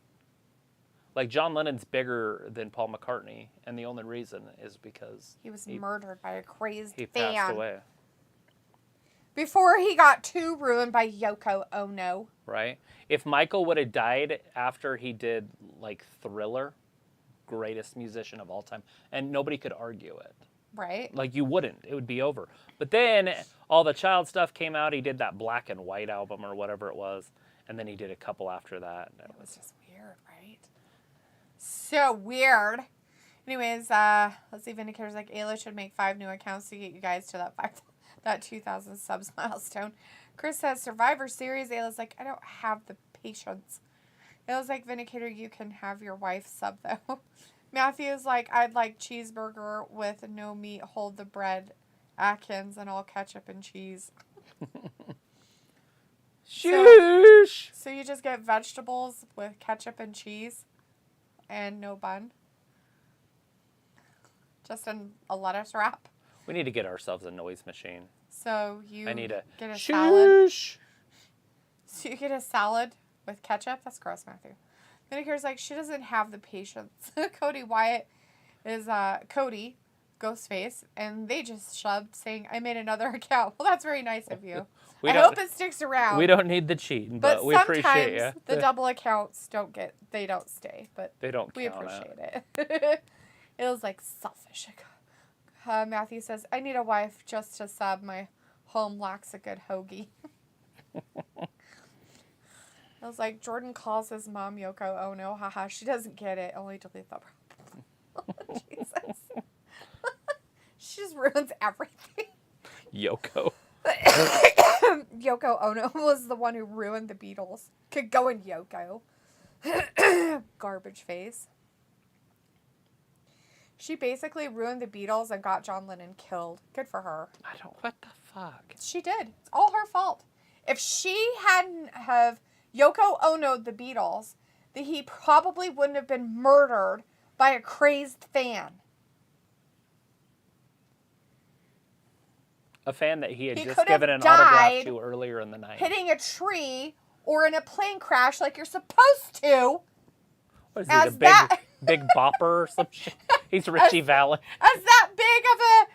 Like John Lennon's bigger than Paul McCartney, and the only reason is because He was murdered by a crazed he fan. passed away. Before he got too ruined by Yoko Ono. Right? If Michael would have died after he did, like, Thriller, greatest musician of all time, and nobody could argue it. Right? Like, you wouldn't. It would be over. But then all the child stuff came out. He did that Black and White album or whatever it was, and then he did a couple after that. It was just weird, right? So weird. Anyways, let's see. Vindicator's like, Ayla should make 5 new accounts to get you guys to that 2,000 subs milestone. Chris says, Survivor Series. Ayla's like, I don't have the patience. Ayla's like, Vindicator, you can have your wife sub, though. Matthew's like, I'd like cheeseburger with no meat, hold the bread, Atkins, and all ketchup and cheese. Shush! So you just get vegetables with ketchup and cheese and no bun? Just in a lettuce wrap? We need to get ourselves a noise machine. So you I need a get a shush. salad. So you get a salad with ketchup? That's gross, Matthew. Vindicator's like, she doesn't have the patience. Cody Wyatt is Cody, Ghostface, and they just shoved saying, I made another account. Well, that's very nice of you. I hope it sticks around. We don't need the cheating, but we appreciate you. The double accounts don't stay, but they don't we count appreciate it. It was like selfish. Matthew says, I need a wife just to sub. My home lacks a good hoagie. I was like, Jordan calls his mom Yoko Ono. Haha, she doesn't get it. Only delete the problem. Jesus. She just ruins everything. Yoko. Yoko Ono was the one who ruined the Beatles. Could go in Yoko. Garbage face. She basically ruined the Beatles and got John Lennon killed. Good for her. What the fuck? She did. It's all her fault. If she hadn't have Yoko Ono the Beatles, that he probably wouldn't have been murdered by a crazed fan. A fan that he had just could have given an autograph died to earlier in the night. hitting a tree or in a plane crash like you're supposed to. What is he, the big bopper or some shit? He's Richie Valens. As that big of a,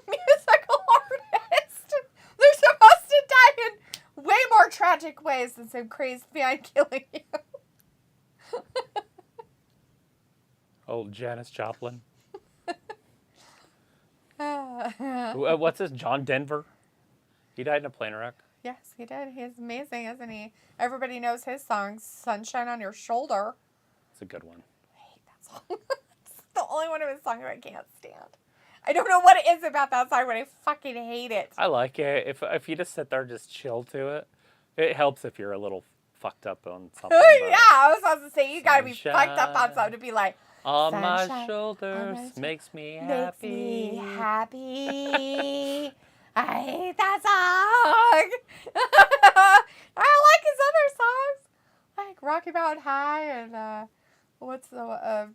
musical artist. They're supposed to die in way more tragic ways than some crazed fan killing you. Old Janis Joplin. What's this? John Denver? He died in a plane wreck. Yes, he did. He's amazing, isn't he? Everybody knows his song, Sunshine on Your Shoulder. It's a good one. I hate that song. It's the only one of his songs I can't stand. I don't know what it is about that song, but I fucking hate it. I like it. If you just sit there and just chill to it, it helps if you're a little fucked up on something. Yeah, I was supposed to say, you gotta be fucked up on something to be like, on my sunshine shoulders on my makes me makes happy. me happy. I hate that song. I like his other songs, like Rocky Mountain High and what's the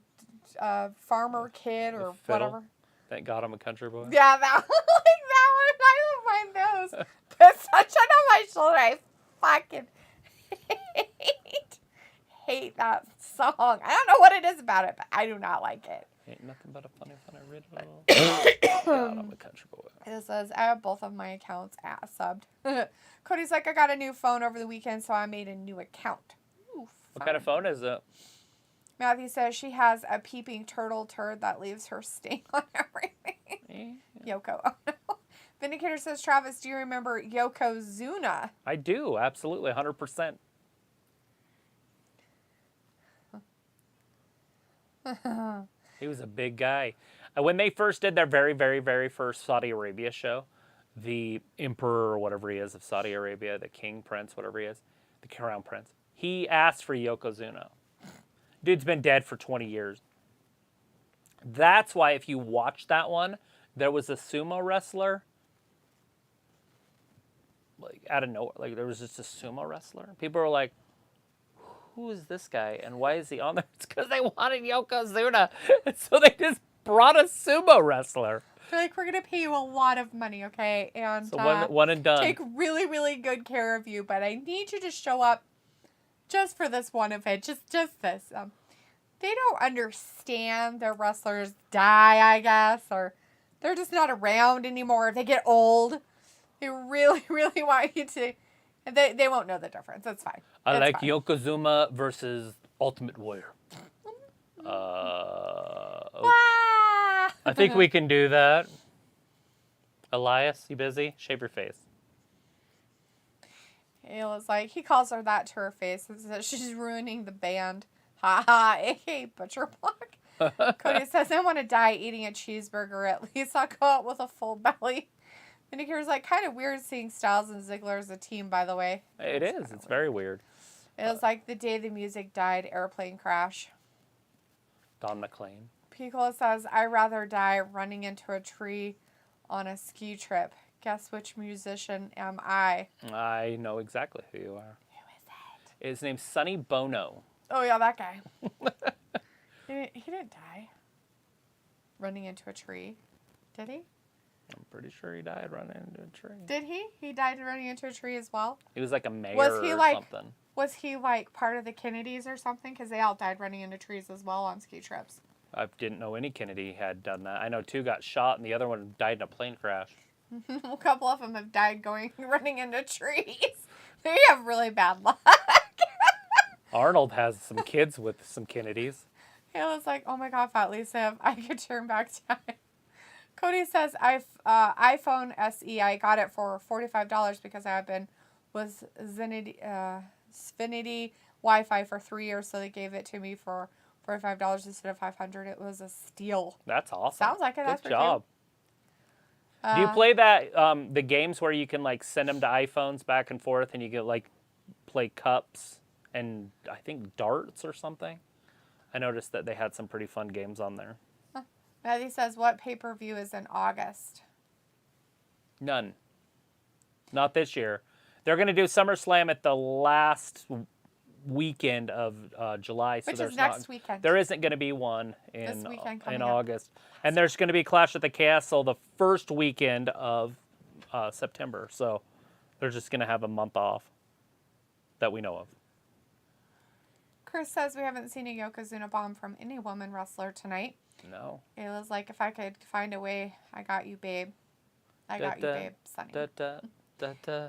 Farmer Kid or whatever. Thank God I'm a country boy. Yeah, that one, like that one. I don't mind those. But Sunshine on My Shoulder, I fucking hate that song. I don't know what it is about it, but I do not like it. Ain't nothing but a funny Riddle. God, I'm a country boy. It says, I have both of my accounts subbed. Cody's like, I got a new phone over the weekend, so I made a new account. Ooh, what kind of phone is it? Matthew says she has a peeping turtle turd that leaves her stain on everything. Yeah. Yoko Ono. Vindicator says, Travis, do you remember Yokozuna? I do, absolutely, 100%. He was a big guy. When they first did their very, very, very first Saudi Arabia show, the emperor or whatever he is of Saudi Arabia, the king, prince, whatever he is, the crown prince, He asked for Yokozuna. Dude's been dead for 20 years. That's why if you watch that one, there was a sumo wrestler. Like out of nowhere, like there was just a sumo wrestler. People were like, who is this guy and why is he on there? It's because they wanted Yokozuna. And so they just brought a sumo wrestler. They're like, we're going to pay you a lot of money, okay? And So one and done. take really, really good care of you, but I need you to show up just for this one event. Just this. They don't understand their wrestlers die, I guess, or they're just not around anymore. If they get old, they really, really want you to. They won't know the difference. It's fine. I It's like fine. Yokozuna versus Ultimate Warrior. Ah! I think we can do that. Elias, you busy? Shave your face. Ayla's like, he calls her that to her face and says she's ruining the band. Ha ha, aka Butcher Block. Cody says, I want to die eating a cheeseburger. At least I'll go out with a full belly. Vinicure's like, kind of weird seeing Styles and Ziggler as a team, by the way. It is. It's very weird. It was like the day the music died, airplane crash. Don McLean. Piccolo says, I'd rather die running into a tree on a ski trip. Guess which musician am I? I know exactly who you are. Who is it? His name's Sonny Bono. Oh, yeah, that guy. He didn't die running into a tree. Did he? I'm pretty sure he died running into a tree. Did he? He died running into a tree as well? He was like a mayor Was he or like- something. Was he like part of the Kennedys or something? Because they all died running into trees as well on ski trips. I didn't know any Kennedy had done that. I know 2 got shot and the other one died in a plane crash. A couple of them have died running into trees. They have really bad luck. Arnold has some kids with some Kennedys. Kayla's like, oh my God, Fat Lisa, if I could turn back time. Cody says, iPhone SE, I got it for $45 because I have been with Xfinity Wi-Fi for 3 years, so they gave it to me for $45 instead of $500. It was a steal. That's awesome. Sounds like it. That's Good pretty job. cool. Do you play that, the games where you can like send them to iPhones back and forth and you get like play cups and I think darts or something? I noticed that they had some pretty fun games on there. Matthew says, what pay-per-view is in August? None. Not this year. They're going to do SummerSlam at the last weekend of July. So Which there's is next weekend. There isn't going to be one This weekend coming in up. August. And there's going to be Clash at the Castle the first weekend of September. So they're just going to have a month off that we know of. Chris says we haven't seen a Yokozuna bomb from any woman wrestler tonight. No. Ayla's like, if I could find a way, I got you, babe. I got you, babe, Sonny.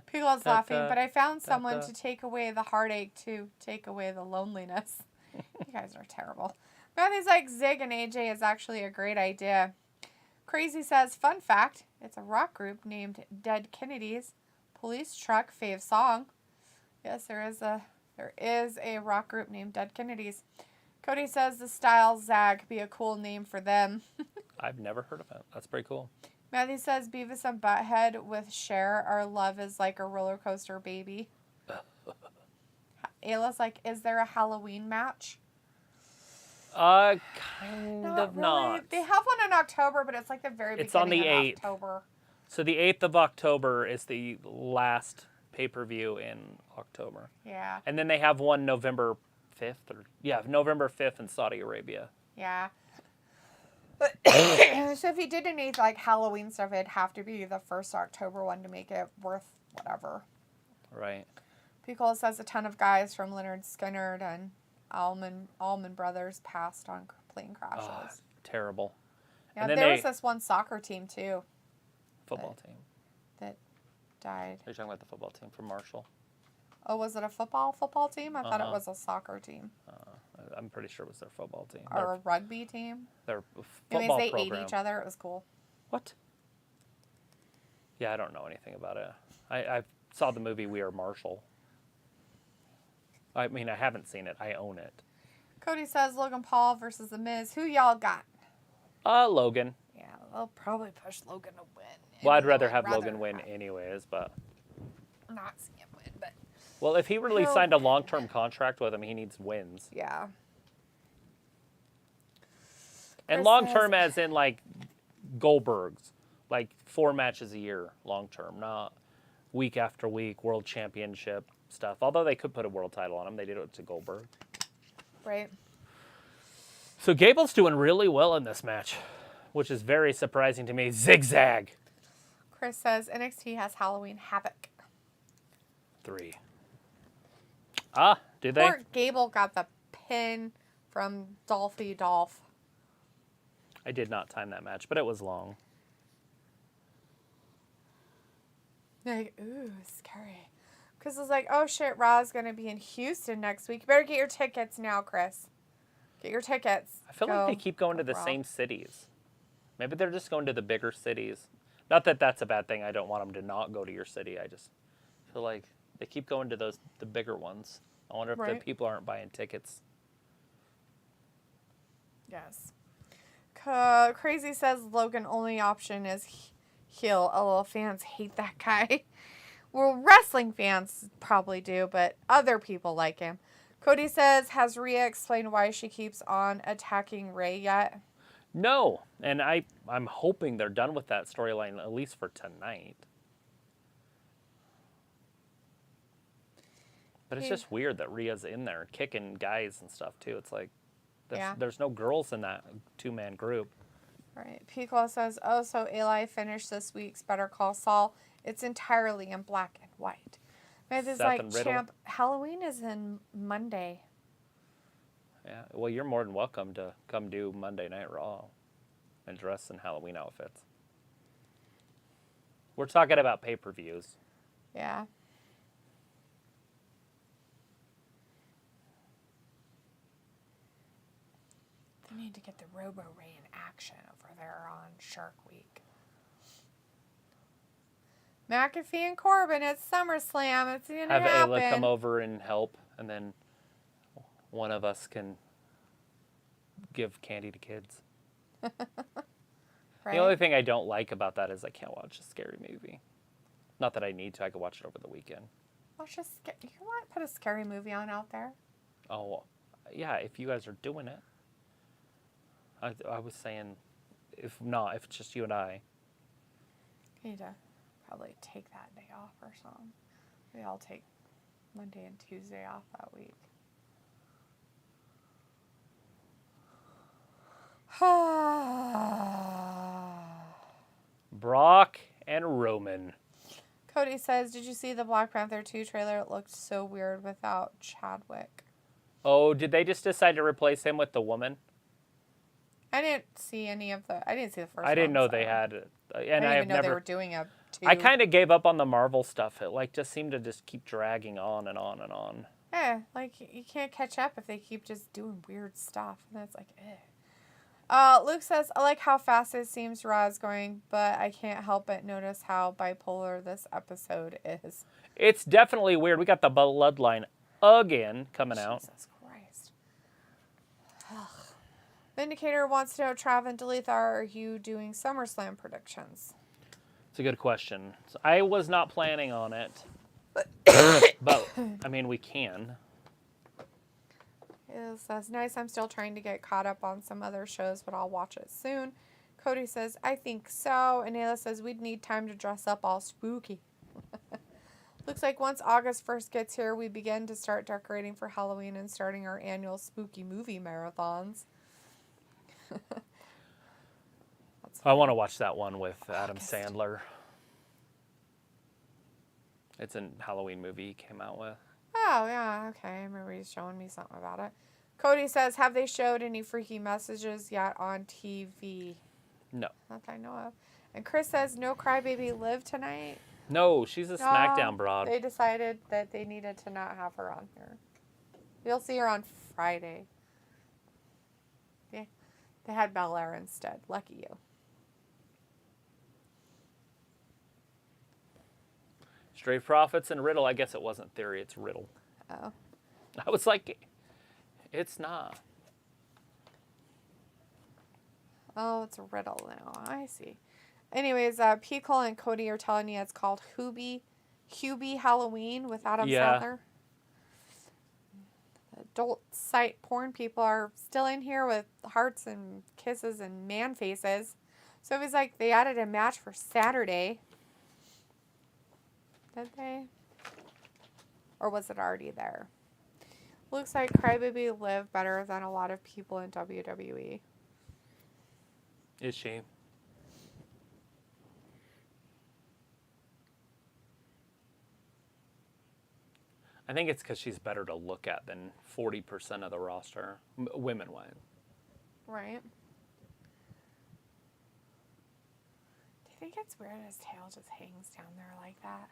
Piccolo's laughing, but I found someone to take away the heartache, to take away the loneliness. You guys are terrible. Matthew's like, Zig and AJ is actually a great idea. Crazy says, fun fact, it's a rock group named Dead Kennedys. Police Truck, fave song. Yes, there is a rock group named Dead Kennedys. Cody says the Styles Zag could be a cool name for them. I've never heard of it. That's pretty cool. Matthew says Beavis and Butthead with Cher. Our love is like a roller coaster, baby. Ayla's like, is there a Halloween match? Kind Not of really. not. They have one in October, but it's like the very It's on beginning the of 8th. October. So the 8th of October is the last pay-per-view in October. Yeah, And then they have one November 5th November 5th in Saudi Arabia. yeah. So if you did any like Halloween stuff, it'd have to be the first October one to make it worth whatever. Right. Piccolo says a ton of guys from Leonard Skinner and Allman Brothers passed on plane crashes. Oh, terrible. Yeah, and then there was this one soccer team too Football team. that died. Are you talking about the football team from Marshall? Oh, was it a football team? I thought it was a soccer team I'm pretty sure it was their football team. or a rugby team. Their Anyways, football they program. ate each other. It was cool. What? Yeah, I don't know anything about it. I saw the movie We Are Marshall. I mean, I haven't seen it. I own it. Cody says Logan Paul versus The Miz. Who y'all got? Logan. Yeah, they'll probably push Logan to win. Well, I'd even rather though have Logan win anyways, but Not see him win, but Well, if he really He'll signed a win. long-term contract with him, he needs wins. Yeah. And Chris long-term says- as in, like, Goldberg's. Like, 4 matches a year, long-term, not week after week, world championship stuff. Although they could put a world title on him. They did it to Goldberg. Right. So Gable's doing really well in this match, which is very surprising to me. Zigzag. Chris says NXT has Halloween Havoc. 3. Ah, did they? Poor Gable got the pin from Dolphy Dolph. I did not time that match, but it was long. Like, ooh, scary. Chris was like, oh shit, Raw's going to be in Houston next week. You better get your tickets now, Chris. Get your tickets. I feel like they keep going to the Raw. same cities. Maybe they're just going to the bigger cities. Not that that's a bad thing. I don't want them to not go to your city. I just feel like they keep going to the bigger ones. I wonder if Right. the people aren't buying tickets. Yes. Crazy says Logan only option is heel. LOL, fans hate that guy. Well, wrestling fans probably do, but other people like him. Cody says, has Rhea explained why she keeps on attacking Ray yet? No, and I'm hoping they're done with that storyline at least for tonight. But it's just weird that Rhea's in there kicking guys and stuff too. It's like there's no girls in that 2-man group. Right. Piccolo says, oh, so Eli finished this week's Better Call Saul. It's entirely in black and white. Myth is Seth like, and Riddle. champ, Halloween is in Monday. Yeah, well, you're more than welcome to come do Monday Night Raw and dress in Halloween outfits. We're talking about pay-per-views. Yeah. They need to get the Robo-Ray in action over there on Shark Week. McAfee and Corbin at SummerSlam. It's going to Have happen. Ayla come over and help, and then one of us can give candy to kids. Right? The only thing I don't like about that is I can't watch a scary movie. Not that I need to. I could watch it over the weekend. Watch a you want to put a scary movie on out there? Oh, yeah, if you guys are doing it. I was saying, if not, if it's just you and I. I need to probably take that day off or something. Maybe I'll take Monday and Tuesday off that week. Brock and Roman. Cody says, did you see the Black Panther 2 trailer? It looked so weird without Chadwick. Oh, did they just decide to replace him with the woman? I didn't see any of the... I didn't see the first one. I didn't know so they had it. I And didn't I even have know they never... were doing a 2. I kind of gave up on the Marvel stuff. It like just seemed to just keep dragging on and on and on. Yeah, like, you can't catch up if they keep just doing weird stuff. And that's like, eh. Luke says, I like how fast it seems Raw is going, but I can't help but notice how bipolar this episode is. It's definitely weird. We got the Bloodline again coming out. Jesus Christ. Ugh. Vindicator wants to know, Trav and Delith, are you doing SummerSlam predictions? It's a good question. So I was not planning on it. But, I mean, we can. It says, nice, I'm still trying to get caught up on some other shows, but I'll watch it soon. Cody says, I think so. And Ayla says, we'd need time to dress up all spooky. Looks like once August 1st gets here, we begin to start decorating for Halloween and starting our annual spooky movie marathons. I want to watch that one with Adam August. Sandler. It's a Halloween movie he came out with. Oh, yeah, okay. I remember he's showing me something about it. Cody says, have they showed any freaky messages yet on TV? No. Not that I know of. And Chris says, no Crybaby Live tonight. No, she's a No, SmackDown broad. They decided that they needed to not have her on here. You'll see her on Friday. Yeah, they had Belair instead. Lucky you. Straight Profits and Riddle. I guess it wasn't Theory, it's Riddle. Oh. I was like, it's not. Oh, it's a Riddle now. I see. Anyways, P. Cole and Cody are telling you it's called Hubie Halloween with Adam Sandler. adult site porn people are still in here with hearts and kisses and man faces. So Sophie's like, they added a match for Saturday. Did they? Or was it already there? Looks like Crybaby lived better than a lot of people in WWE. Is she? I think it's because she's better to look at than 40% of the roster, women-wise. Right. Do you think it's weird his tail just hangs down there like that?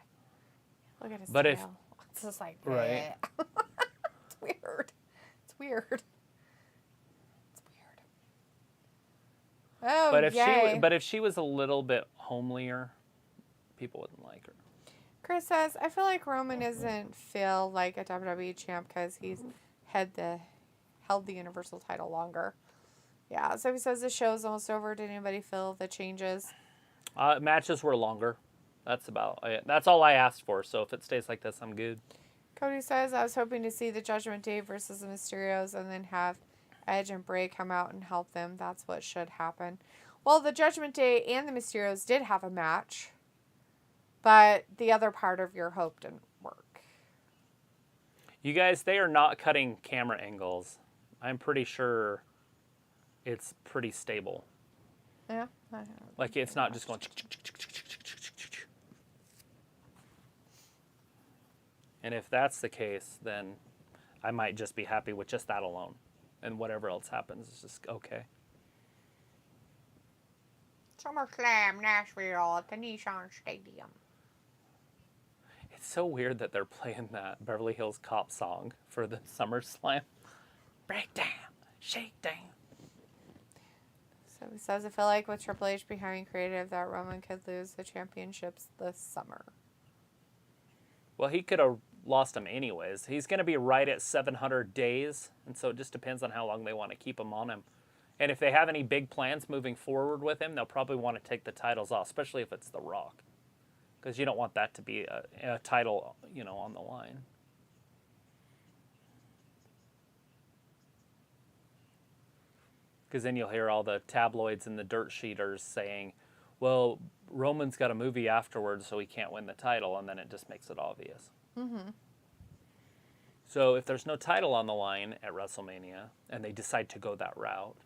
Look at his tail. It's just like, right. It's weird. It's weird. It's weird. Oh, but if she was a little bit homelier, people wouldn't like her. Chris says, I feel like Roman doesn't feel like a WWE champ because he's held the Universal title longer. Yeah, so he says the show's almost over. Did anybody feel the changes? Matches were longer. That's all I asked for. So if it stays like this, I'm good. Cody says, I was hoping to see the Judgment Day versus the Mysterios and then have Edge and Bray come out and help them. That's what should happen. Well, the Judgment Day and the Mysterios did have a match, but the other part of your hope didn't work. You guys, they are not cutting camera angles. I'm pretty sure it's pretty stable. Yeah. Like it's not just going. And if that's the case, then I might just be happy with just that alone. And whatever else happens is just okay. SummerSlam, Nashville at the Nissan Stadium. It's so weird that they're playing that Beverly Hills Cop song for the SummerSlam. Break down, shake down. So he says, I feel like with Triple H behind creative that Roman could lose the championships this summer. Well, he could have lost him anyways. He's going to be right at 700 days, and so it just depends on how long they want to keep him on him. And if they have any big plans moving forward with him, they'll probably want to take the titles off, especially if it's The Rock. Because you don't want that to be a title, on the line. Because then you'll hear all the tabloids and the dirt sheeters saying, well, Roman's got a movie afterwards, so he can't win the title, and then it just makes it obvious. Mm-hmm. So if there's no title on the line at WrestleMania, and they decide to go that route.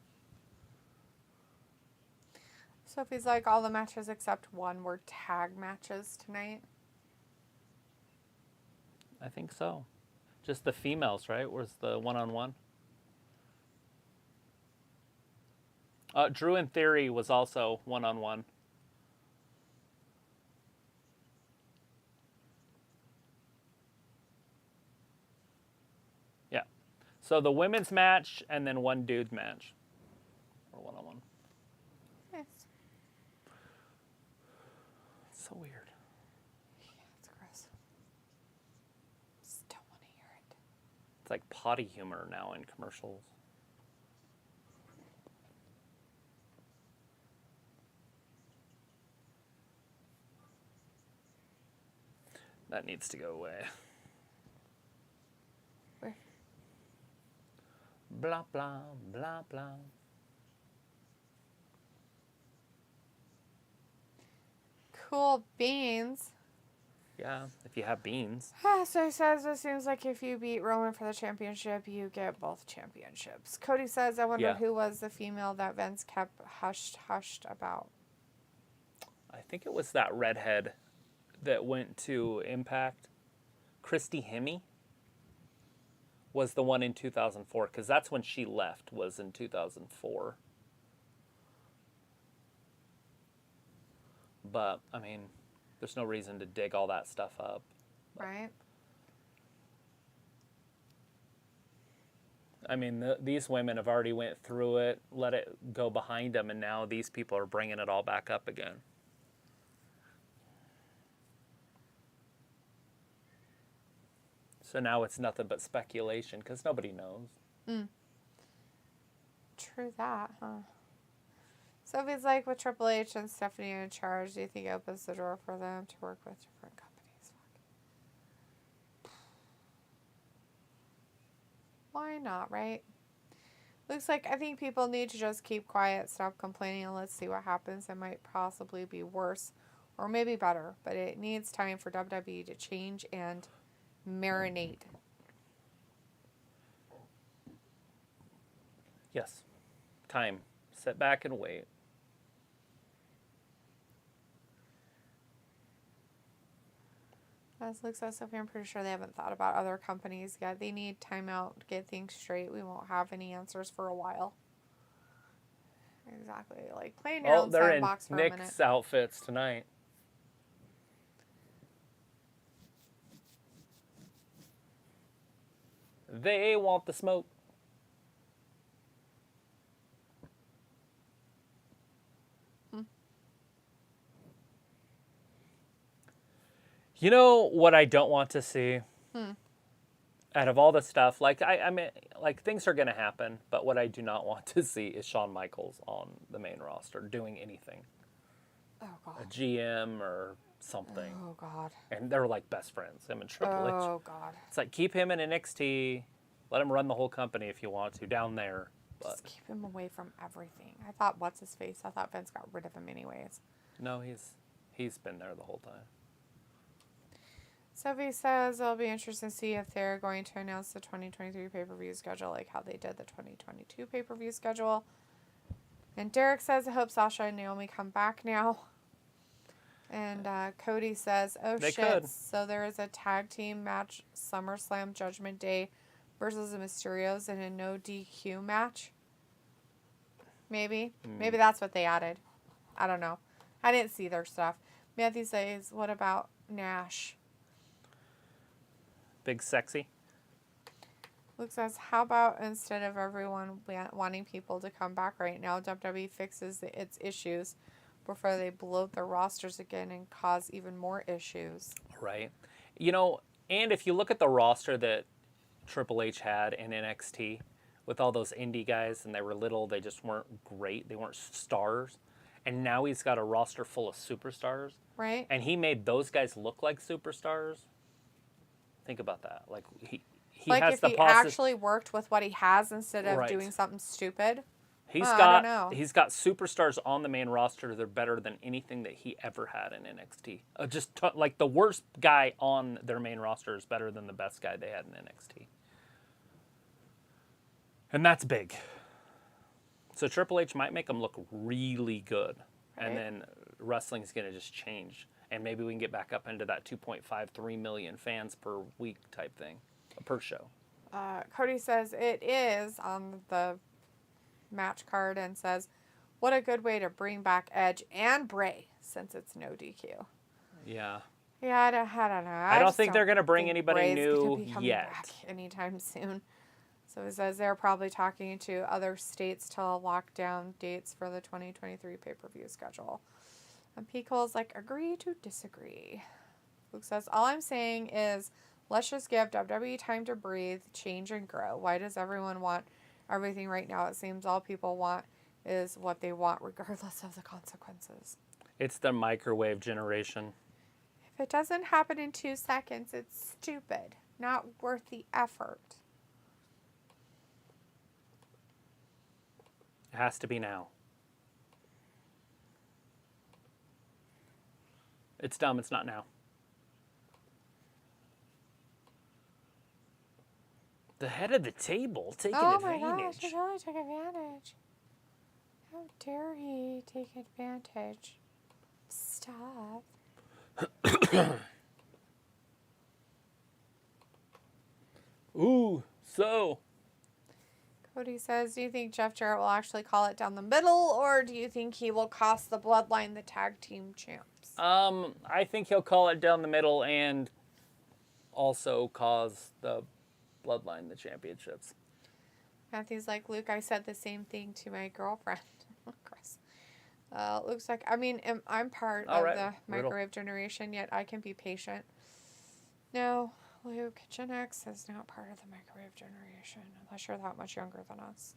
Sophie's like, all the matches except one were tag matches tonight. I think so. Just the females, right? Was the one-on-one? Drew in Theory was also one-on-one. Yeah. So the women's match and then one dude match. Or one-on-one. Nice. It's so weird. Yeah, it's gross. Just don't want to hear it. It's like potty humor now in commercials. That needs to go away. Where? Blah, blah, blah, blah. Cool beans. Yeah, if you have beans. So he says, it seems like if you beat Roman for the championship, you get both championships. Cody says, I wonder who was the female that Vince kept hushed about. I think it was that redhead that went to Impact. Christy Hemme was the one in 2004, because that's when she left, was in 2004. But, I mean, there's no reason to dig all that stuff up. Right. I mean, these women have already went through it, let it go behind them, and now these people are bringing it all back up again. So now it's nothing but speculation, because nobody knows. True that, huh? Sophie's like, with Triple H and Stephanie in charge, do you think it opens the door for them to work with different companies? Why not, right? Looks like I think people need to just keep quiet, stop complaining, and let's see what happens. It might possibly be worse or maybe better, but it needs time for WWE to change and marinate. Yes. Time. Sit back and wait. As looks like Sophie, I'm pretty sure they haven't thought about other companies yet. They need time out to get things straight. We won't have any answers for a while. Exactly. Like, play in your own They're in sandbox for a minute. Nick's outfits tonight. They want the smoke. You know what I don't want to see? Out of all the stuff, like I mean, like things are going to happen, but what I do not want to see is Shawn Michaels on the main roster doing anything. Oh, A God. GM or something. Oh, God. And they're like best friends, him and Triple H. Oh, God. It's like, keep him in NXT. Let him run the whole company if you want to down there. But Just keep him away from everything. I thought, what's his face? I thought Vince got rid of him anyways. no, he's been there the whole time. Sophie says it'll be interesting to see if they're going to announce the 2023 pay-per-view schedule like how they did the 2022 pay-per-view schedule. And Derek says, I hope Sasha and Naomi come back now. And Cody says, oh, They shit. could. So there is a tag team match, SummerSlam Judgment Day versus the Mysterios in a no DQ match. Maybe. Maybe that's what they added. I don't know. I didn't see their stuff. Matthew says, what about Nash? Big sexy. Luke says, how about instead of everyone wanting people to come back right now, WWE fixes its issues before they bloat their rosters again and cause even more issues. Right. You know, and if you look at the roster that Triple H had in NXT with all those indie guys, and they were little, they just weren't great. They weren't stars. And now he's got a roster full of superstars. Right? And he made those guys look like superstars. Think about that. Like he like has if the he possi- actually worked with what he has instead of Right. doing something stupid. He's I got don't know. he's got superstars on the main roster that are better than anything that he ever had in NXT. Like the worst guy on their main roster is better than the best guy they had in NXT. And that's big. So Triple H might make them look really good. Right. And then wrestling's going to just change. And maybe we can get back up into that 2.53 million fans per week type thing, per show. Cody says it is on the match card and says, what a good way to bring back Edge and Bray since it's no DQ. Yeah. Yeah, I don't know. I don't just think they're gonna bring think anybody Bray's new gonna be coming yet. back anytime soon. So it says they're probably talking to other states to lock down dates for the 2023 pay-per-view schedule. And P. Cole's like, agree to disagree. Luke says, all I'm saying is let's just give WWE time to breathe, change, and grow. Why does everyone want everything right now? It seems all people want is what they want regardless of the consequences. It's the microwave generation. If it doesn't happen in 2 seconds, it's stupid. Not worth the effort. It has to be now. It's dumb. It's not now. The head of the table taking Oh my advantage. gosh, he really took advantage. How dare he take advantage? Stop. Ooh, so Cody says, do you think Jeff Jarrett will actually call it down the middle, or do you think he will cost the Bloodline the tag team champs? I think he'll call it down the middle and also cause the Bloodline the championships. Matthew's like, Luke, I said the same thing to my girlfriend. Gross. Luke's like, I mean, I'm part All of right, the Riddle. microwave generation, yet I can be patient. No, Luke, Gen X is not part of the microwave generation, unless you're that much younger than us.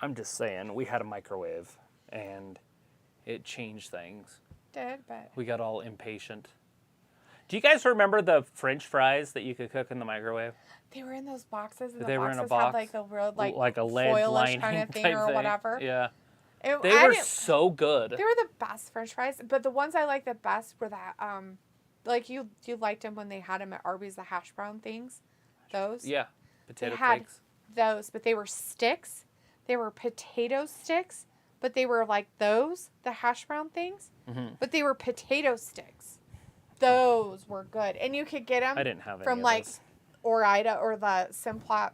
I'm just saying, we had a microwave and it changed things. Did, but We got all impatient. Do you guys remember the French fries that you could cook in the microwave? They were in those boxes, and the They were in a boxes box? had like the real Like a lead foilish lining kind of thing type or thing. whatever. Yeah. It, They I were didn't- so good. They were the best French fries, but the ones I liked the best were that like you liked them when they had them at Arby's, the hash brown things. Those. Yeah. Potato had flakes. Those, but they were sticks. They were potato sticks, but they were like those, the hash brown things, but they were potato sticks. Those were good, and you could get them I didn't have any from of like those. Orida or the Simplot.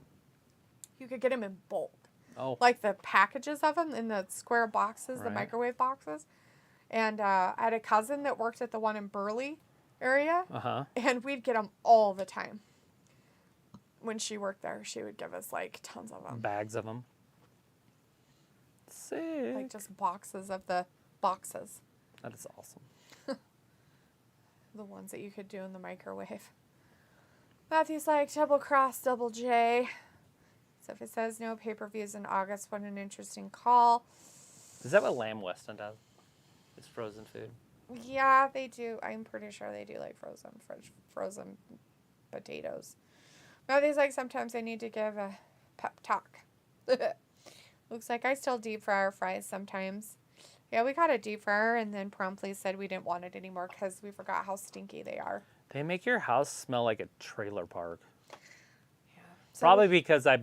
You could get them in bulk, Oh. like the packages of them in the square boxes, the Right. microwave boxes. And I had a cousin that worked at the one in Burley area, Uh-huh. and we'd get them all the time. When she worked there, she would give us like tons of them. Bags of them. Sick. Like just boxes of the boxes. That is awesome. The ones that you could do in the microwave. Matthew's like, double cross, double J. So if it says no pay-per-views in August, what an interesting call. Is that what Lamb Weston does? Is frozen food? Yeah, they do. I'm pretty sure they do like frozen potatoes. Matthew's like, sometimes I need to give a pep talk. Looks like I still deep fry our fries sometimes. Yeah, we got a deep fryer and then promptly said we didn't want it anymore because we forgot how stinky they are. They make your house smell like a trailer park. Yeah. So Probably because I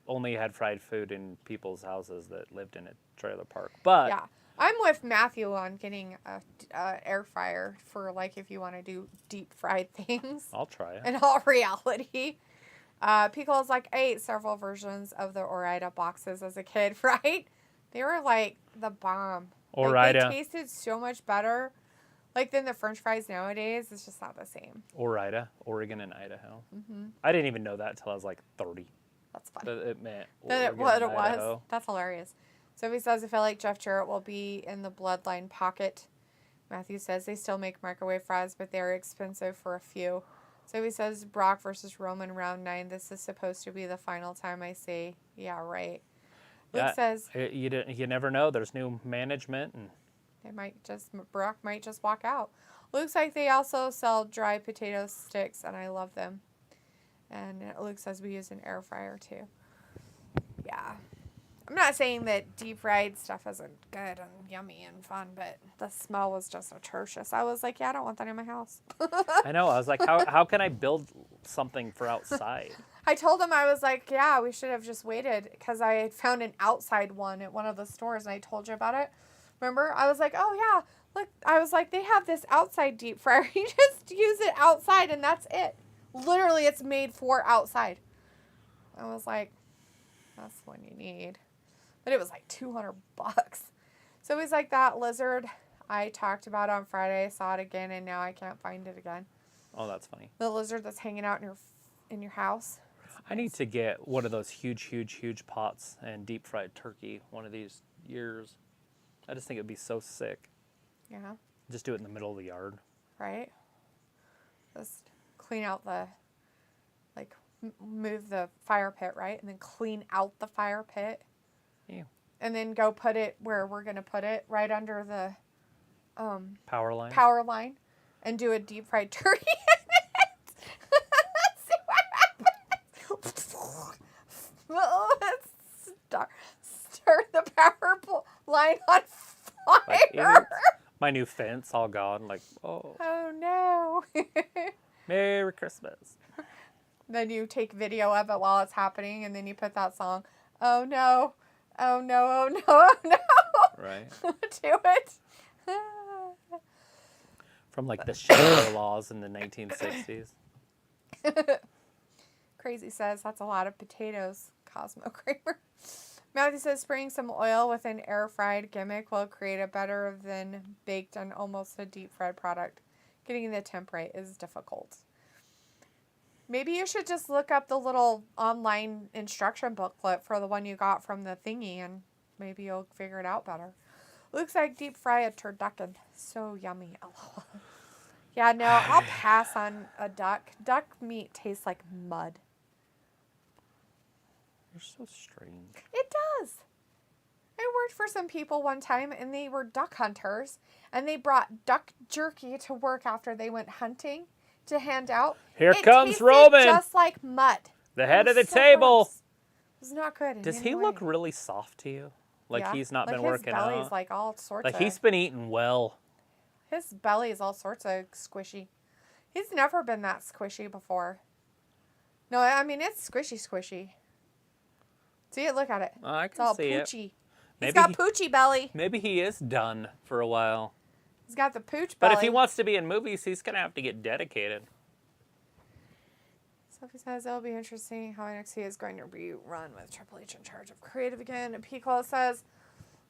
only had fried food in people's houses that lived in a trailer park. But yeah. I'm with Matthew on getting a air fryer for like if you want to do deep fried things. I'll try it. In all reality. Pico's like, I ate several versions of the Orida boxes as a kid, right? They were like the bomb. Like, Orida. they tasted so much better. Like than the French fries nowadays. It's just not the same. Orida, Oregon and Idaho. Mm-hmm. I didn't even know that until I was like 30. That's fun. That it meant That Oregon what and it was. Idaho. That's hilarious. So he says, I feel like Jeff Jarrett will be in the bloodline pocket. Matthew says they still make microwave fries, but they're expensive for a few. So he says Brock versus Roman round 9. This is supposed to be the final time I say, yeah, right. Luke Yeah, says you never know. There's new management and Brock might just walk out. Looks like they also sell dry potato sticks, and I love them. And Luke says we use an air fryer too. Yeah. I'm not saying that deep fried stuff isn't good and yummy and fun, but the smell was just atrocious. I was like, yeah, I don't want that in my house. I know. I was like, how can I build something for outside? I told him, I was like, yeah, we should have just waited because I had found an outside one at one of the stores and I told you about it. Remember? I was like, oh, yeah, look, I was like, they have this outside deep fryer. You just use it outside and that's it. Literally, it's made for outside. I was like, that's what you need. But it was like $200. So it was like that lizard I talked about on Friday. I saw it again and now I can't find it again. Oh, that's funny. The lizard that's hanging out in your house. I need to get one of those huge pots and deep fried turkey one of these years. I just think it'd be so sick. Yeah. Just do it in the middle of the yard. Right? Just clean out move the fire pit, right? And then clean out the fire pit. Ew. And then go put it where we're going to put it, right under the Power line. power line. And do a deep fried turkey in it. See what happens. Start the power line on Like, fire. my new fence all gone. Like, oh, Oh no. Merry Christmas. Then you take video of it while it's happening, and then you put that song. Oh no, oh no, oh no, oh no. Right. Do it. From like the shadow laws in the 1960s. Crazy says that's a lot of potatoes. Cosmo Kramer. Matthew says spraying some oil with an air fried gimmick will create a better than baked and almost a deep fried product. Getting the temp right is difficult. Maybe you should just look up the little online instruction booklet for the one you got from the thingy and maybe you'll figure it out better. Looks like deep fry a turducken. So yummy. Oh. Yeah, no, I'll pass on a duck. Duck meat tastes like mud. You're so strange. It does. I worked for some people one time, and they were duck hunters, and they brought duck jerky to work after they went hunting to hand out. Here It comes tasted Roman. just like mud. The It head was of the so table. gross. It was not good. In Does any he look way. really soft to you? Like Yeah. he's not Like been his working belly's out? like all sorts Like of. he's been eating well. His belly is all sorts of squishy. He's never been that squishy before. No, I mean it's squishy. See it? Look at it. I It's can all see it. poochy. He's Maybe got he- poochy belly. Maybe he is done for a while. He's got the pooch But belly. if he wants to be in movies, he's going to have to get dedicated. Sophie says it'll be interesting how NXT is going to be run with Triple H in charge of creative again. And Pico says,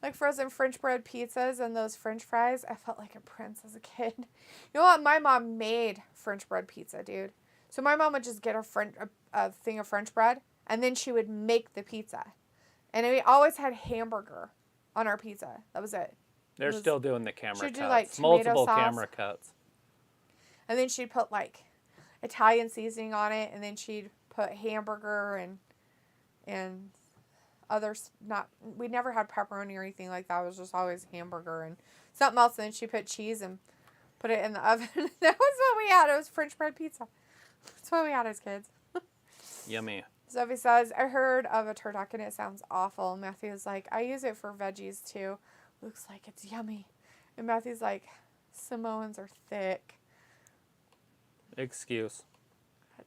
like frozen French bread pizzas and those French fries, I felt like a prince as a kid. You know what? My mom made French bread pizza, dude. So my mom would just get a thing of French bread, and then she would make the pizza. And we always had hamburger on our pizza. That was it. They're was- still doing the camera she'd cuts. do, like, tomato Multiple sauce. camera cuts. And then she'd put like Italian seasoning on it, and then she'd put hamburger and others. We never had pepperoni or anything like that. It was just always hamburger and something else. And then she put cheese and put it in the oven. That was what we had. It was French bread pizza. That's what we had as kids. Yummy. Sophie says, I heard of a turducken. It sounds awful. Matthew's like, I use it for veggies too. Looks like it's yummy. And Matthew's like, Samoans are thick. Excuse.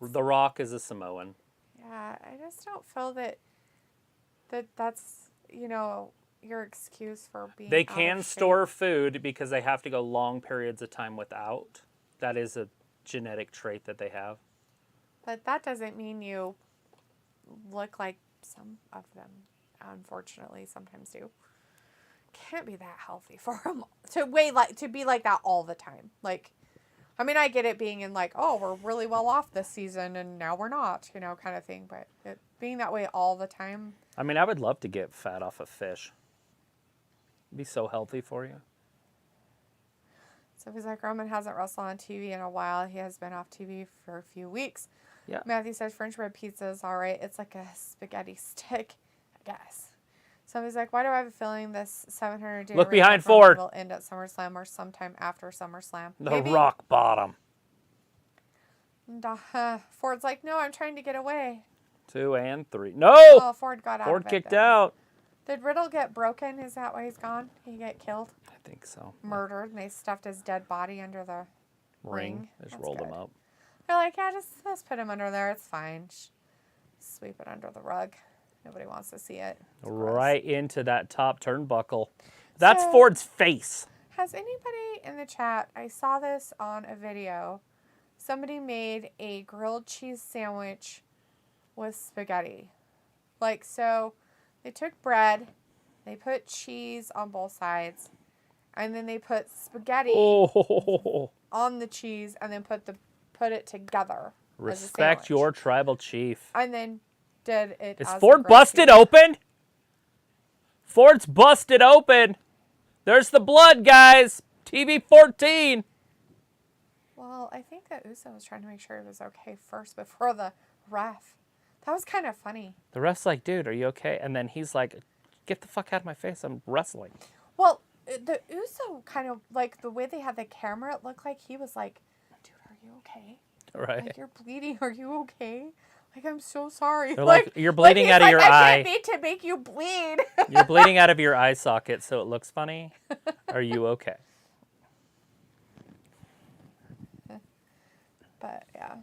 The Rock is a Samoan. Yeah, I just don't feel that's, your excuse for being They out of can shape. store food because they have to go long periods of time without. That is a genetic trait that they have. But that doesn't mean you look like some of them, unfortunately, sometimes do. Can't be that healthy for them to be like that all the time. Like, I mean, I get it being in like, oh, we're really well off this season and now we're not, kind of thing. But being that way all the time. I mean, I would love to get fat off of fish. It'd be so healthy for you. So he's like, Roman hasn't wrestled on TV in a while. He has been off TV for a few weeks. Yeah. Matthew says French bread pizza is all right. It's like a spaghetti stick, I guess. So he's like, why do I have a feeling this 700-day Look reign behind of Roman Ford. will end at SummerSlam or sometime after SummerSlam? The Maybe. rock bottom. And, Ford's like, no, I'm trying to get away. 2 and 3. No! Oh, Ford got out Ford of it, kicked then. out. Did Riddle get broken? Is that why he's gone? He get killed? I think so. Murdered, and they stuffed his dead body under the ring. They just That's rolled him good. up. They're like, yeah, just put him under there. It's fine. Sweep it under the rug. Nobody wants to see it. It's gross. Right into that top turnbuckle. That's So- Ford's face. Has anybody in the chat, I saw this on a video, somebody made a grilled cheese sandwich with spaghetti. Like, so they took bread, they put cheese on both sides, and then they put spaghetti Oh. on the cheese, and then put it together. as a Respect sandwich. your tribal chief. And then did it. Is as a Ford grilled busted cheese. open? Ford's busted open. There's the blood, guys. TV 14. Well, I think that Uso was trying to make sure it was okay first before the ref. That was kind of funny. The ref's like, dude, are you okay? And then he's like, get the fuck out of my face. I'm wrestling. Well, the Uso kind of, like, the way they had the camera, it looked like he was like, dude, are you okay? Right. Like, you're bleeding. Are you okay? Like, I'm so sorry. They're like, you're bleeding he's out of like, your I eye. didn't mean to make you bleed. You're bleeding out of your eye socket, so it looks funny. Are you okay? But, yeah.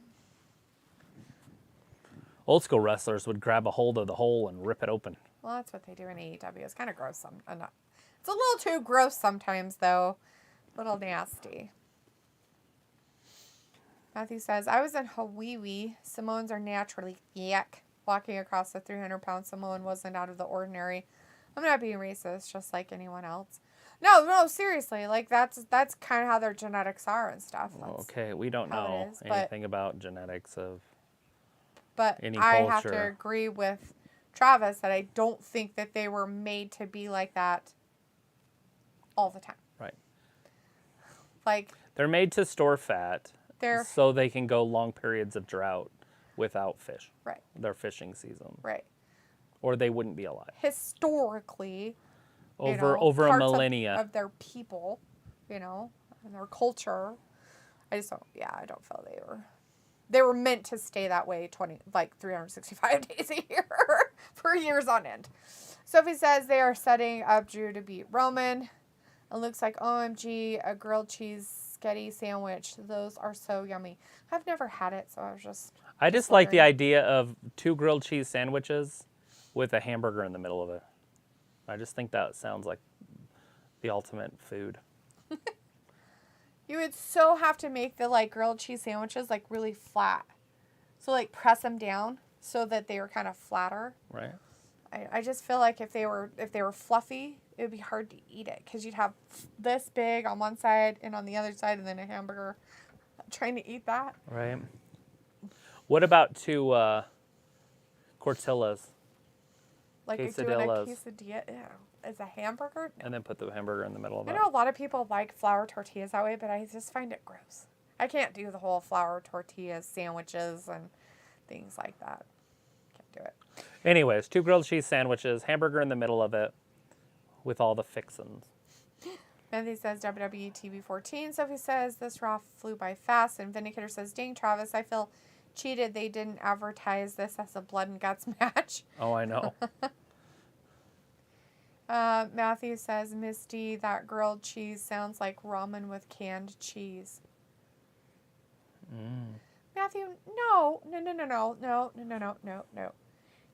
Old school wrestlers would grab a hold of the hole and rip it open. Well, that's what they do in AEW. It's kind of gross. It's a little too gross sometimes, though. A little nasty. Matthew says, I was in Hawaii. Samoans are naturally yuck. Walking across the 300-pound Samoan wasn't out of the ordinary. I'm not being racist, just like anyone else. No, seriously. Like, that's kind of how their genetics are and stuff. That's Okay, we don't how it know is, but- anything about genetics of But any I have to culture. agree with Travis that I don't think that they were made to be like that all the time. Right. Like, They're made to store fat they're... so they can go long periods of drought without fish. Right. Their fishing season. Right. Or they wouldn't be alive. Historically, over a parts millennia. of their people, and their culture. I don't feel they were meant to stay that way 365 days a year for years on end. Sophie says they are setting up Drew to beat Roman. It looks like OMG, a grilled cheese spaghetti sandwich. Those are so yummy. I've never had it, so I just like the idea of 2 grilled cheese sandwiches with a hamburger in the middle of it. I just think that sounds like the ultimate food. You would so have to make the grilled cheese sandwiches really flat. So press them down so that they were kind of flatter. Right. I just feel like if they were fluffy, it would be hard to eat it because you'd have this big on one side and on the other side, and then a hamburger. Trying to eat that. Right. What about 2 tortillas? Like doing a quesadilla. Ew. Is a hamburger? No. And then put the hamburger in the middle of it. I know a lot of people like flour tortillas that way, but I just find it gross. I can't do the whole flour tortilla sandwiches and things like that. Can't do it. Anyways, 2 grilled cheese sandwiches, hamburger in the middle of it, with all the fixins. Matthew says WWE TV 14. Sophie says this Raw flew by fast. And Vindicator says, dang, Travis, I feel cheated they didn't advertise this as a blood and guts match. Oh, I know. Matthew says, Misty, that grilled cheese sounds like ramen with canned cheese. Matthew, no.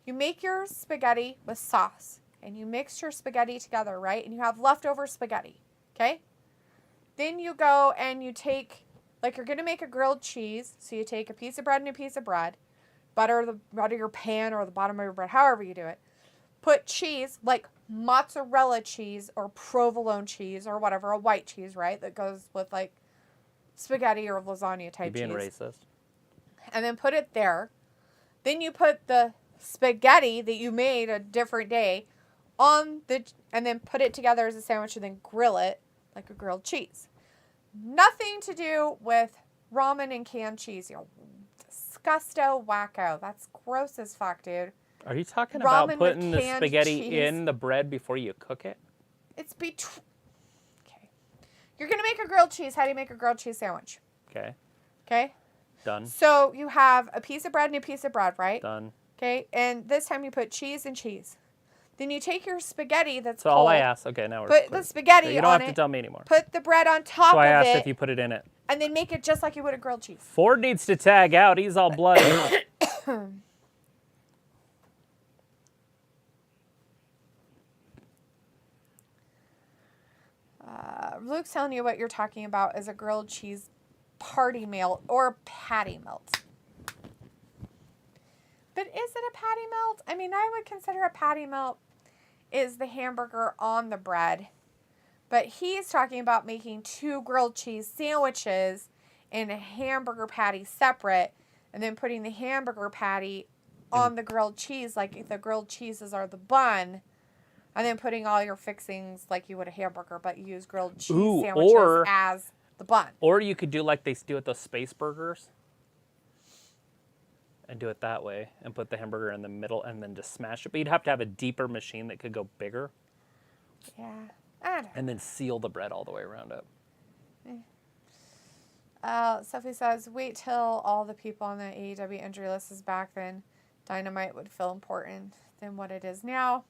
You make your spaghetti with sauce, and you mix your spaghetti together, right? And you have leftover spaghetti, okay? Then you go and you take, you're going to make a grilled cheese, so you take a piece of bread and a piece of bread, butter your pan or the bottom of your bread, however you do it. Put cheese, mozzarella cheese or provolone cheese or whatever, a white cheese, right? That goes with spaghetti or lasagna type cheese. You're being racist. And then put it there. Then you put the spaghetti that you made a different day and then put it together as a sandwich and then grill it like a grilled cheese. Nothing to do with ramen and canned cheese. Disgusto wacko. That's gross as fuck, dude. Are you talking about Ramen putting with the canned spaghetti cheese. in the bread before you cook it? It's okay. You're going to make a grilled cheese. How do you make a grilled cheese sandwich? Okay. Okay? Done. So you have a piece of bread and a piece of bread, right? Done. Okay? And this time you put cheese and cheese. Then you take your spaghetti that's So cold. all I asked, okay, now we're Put clear. the spaghetti Okay, you on don't have it. to tell me anymore. Put the bread on top So I of asked it. if you put it in it. And then make it just like you would a grilled cheese. Ford needs to tag out. He's all bloody. Luke's telling you what you're talking about is a grilled cheese party melt or patty melt. But is it a patty melt? I mean, I would consider a patty melt is the hamburger on the bread. But he's talking about making 2 grilled cheese sandwiches and a hamburger patty separate and then putting the hamburger patty on the grilled cheese like the grilled cheeses are the bun. And then putting all your fixings like you would a hamburger, but you use grilled cheese sandwiches as the bun. Or you could do like they do at those space burgers. And do it that way. And put the hamburger in the middle and then just smash it. But you'd have to have a deeper machine that could go bigger. Yeah. I don't know. And then seal the bread all the way around it. Sophie says, wait till all the people on the AEW injury list is back, then Dynamite would feel important than what it is now.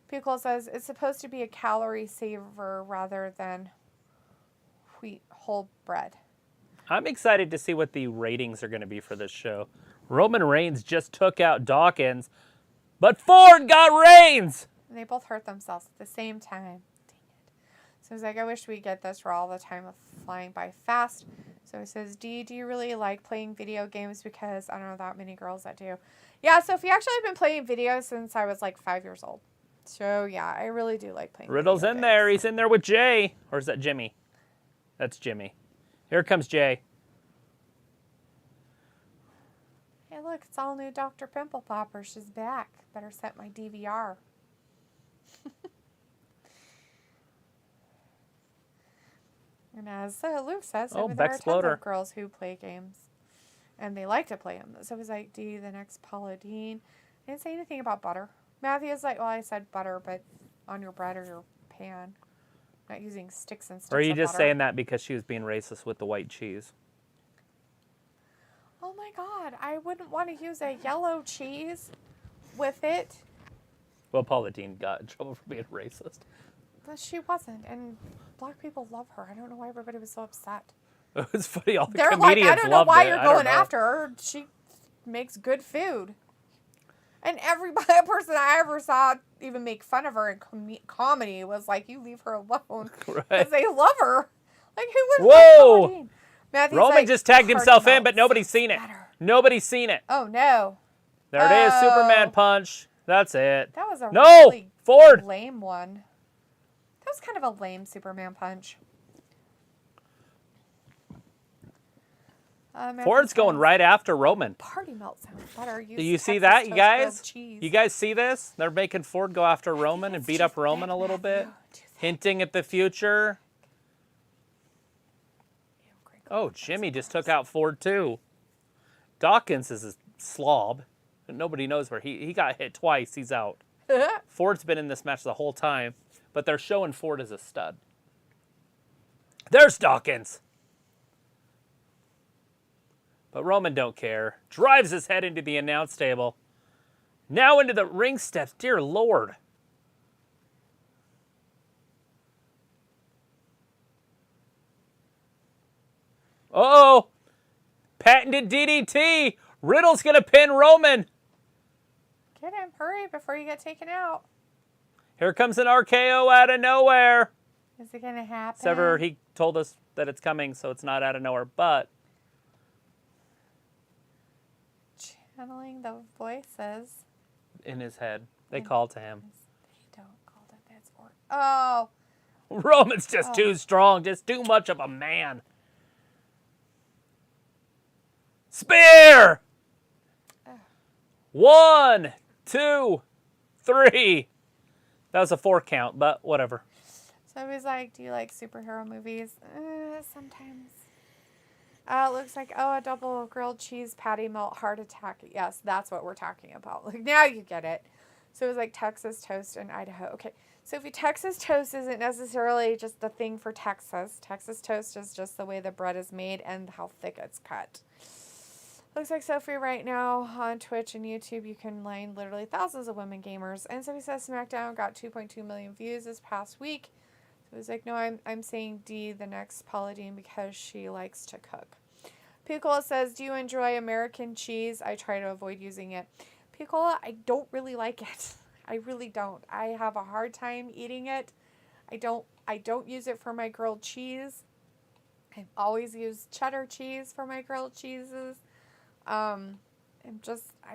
Pickle says, it's supposed to be a calorie saver rather than whole bread. I'm excited to see what the ratings are going to be for this show. Roman Reigns just took out Dawkins, but Ford got Reigns! And they both hurt themselves at the same time. Dang it. So he's like, I wish we get this Raw all the time of flying by fast. So he says, do you really like playing video games? Because I don't know that many girls that do. Yeah, Sophie, actually I've been playing video since I was 5 years old. So yeah, I really do like playing Riddle's video in games. there. He's in there with Jay. Or is that Jimmy? That's Jimmy. Here comes Jay. Hey, look, it's all new Dr. Pimple Popper. She's back. Better set my DVR. And as Luke says, Oh, there are Bex tons Floater. of girls who play games. And they like to play them. So he's like, D, the next Paula Dean. I didn't say anything about butter. Matthew's like, well, I said butter, but on your bread or your pan. Not using sticks and sticks Or are you of just butter. saying that because she was being racist with the white cheese? Oh my God, I wouldn't want to use a yellow cheese with it. Well, Paula Deen got in trouble for being racist. But she wasn't, and black people love her. I don't know why everybody was so upset. It was funny. All the They're comedians like, I don't know loved why it. you're I don't going know. after her. She makes good food. And every person I ever saw even make fun of her in comedy was like, you leave her alone. Because Right. they love her. Like, who would Whoa! love Paula Matthew's Roman like, just tagged himself in, "Cardinal but nobody's sounds seen it. better." Nobody's seen it. Oh, no. There it is. Oh. Superman punch. That's it. That was a No! really Ford! lame one. That was kind of a lame Superman punch. Ford's going right after Roman. Party melt sounds better. Do you see that, you guys? You guys see this? They're making Ford go after Roman and beat up Roman a little bit. Hinting at the future. Oh, Jimmy just took out Ford too. Dawkins is a slob. Nobody knows where he got hit twice. He's out. Ford's been in this match the whole time, but they're showing Ford as a stud. There's Dawkins. But Roman don't care. Drives his head into the announce table. Now into the ring steps. Dear Lord. Uh-oh. Patented DDT. Riddle's going to pin Roman. Get him. Hurry before you get taken out. Here comes an RKO out of nowhere. Is it going to happen? Except for he told us that it's coming, so it's not out of nowhere. But channeling the voices. in his head, they call to him. They don't call it. That's Orton. Oh. Roman's just too strong, just too much of a man. Spear! 1, 2, 3. That was a 4 count, but whatever. So he's like, do you like superhero movies? Sometimes. It looks like, a double grilled cheese patty melt heart attack. Yes, that's what we're talking about. Like, now you get it. So it was like Texas toast in Idaho. Okay, so if you Texas toast isn't necessarily just the thing for Texas. Texas toast is just the way the bread is made and how thick it's cut. Looks like Sophie right now on Twitch and YouTube, you can line literally thousands of women gamers. And so he says SmackDown got 2.2 million views this past week. So he's like, no, I'm saying D, the next Paula Deen, because she likes to cook. Piccola says, do you enjoy American cheese? I try to avoid using it. Piccola, I don't really like it. I really don't. I have a hard time eating it. I don't use it for my grilled cheese. I've always used cheddar cheese for my grilled cheeses. I'm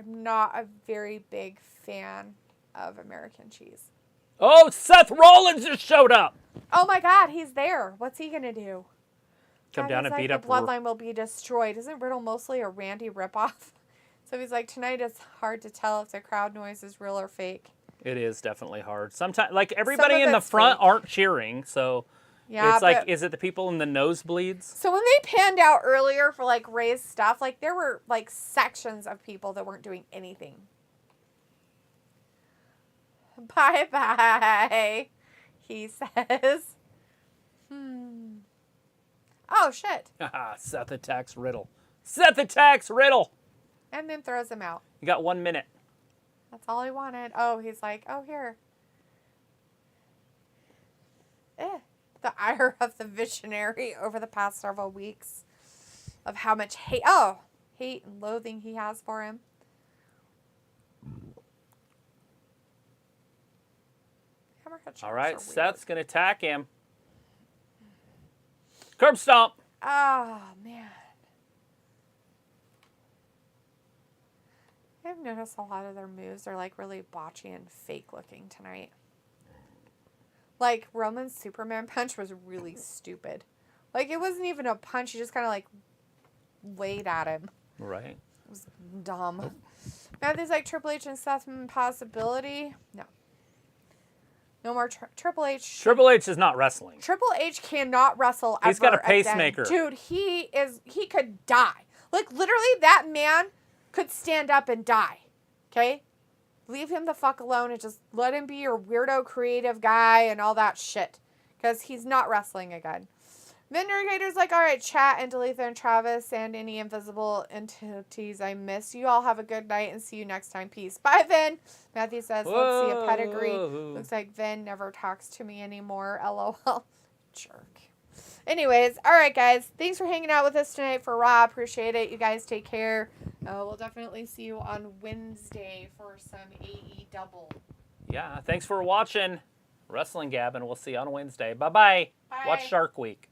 not a very big fan of American cheese. Oh, Seth Rollins just showed up. Oh my God, he's there. What's he gonna do? Come down and beat up. The bloodline will be destroyed. Isn't Riddle mostly a Randy ripoff? So he's like, tonight it's hard to tell if the crowd noise is real or fake. It is definitely hard. Sometimes, like everybody in the it's front fake. aren't cheering, so Yeah, it's like, but- is it the people in the nosebleeds? So when they panned out earlier for like Ray's stuff, like there were like sections of people that weren't doing anything. Bye bye, he says. Oh shit. Haha, Seth attacks Riddle. Seth attacks Riddle. And then throws him out. You got 1 minute. That's all he wanted. Oh, he's like, oh, here. The ire of the visionary over the past several weeks of how much hate and loathing he has for him. All right, Seth's going to attack him. Curb stomp. Oh, man. I've noticed a lot of their moves are like really botchy and fake looking tonight. Like Roman's Superman punch was really stupid. Like it wasn't even a punch. He just kind of like laid at him. Right. It was dumb. Now there's like Triple H and Seth possibility. No. No more Triple H. Triple H is not wrestling. Triple H cannot wrestle ever He's got a again. pacemaker. Dude, he could die. Like literally that man could stand up and die. Okay? Leave him the fuck alone and just let him be your weirdo creative guy and all that shit. Because he's not wrestling again. Vindicator's like, all right, chat and Dalitha and Travis and any invisible entities I miss. You all have a good night and see you next time. Peace. Bye, Vin. Matthew says, let's see a pedigree. Looks like Vin never talks to me anymore. LOL. Jerk. Anyways, all right, guys. Thanks for hanging out with us tonight for Raw. Appreciate it. You guys take care. We'll definitely see you on Wednesday for some AE double. Yeah, thanks for watching Wrestling Gab, and we'll see you on Wednesday. Bye-bye. Bye. Watch Shark Week.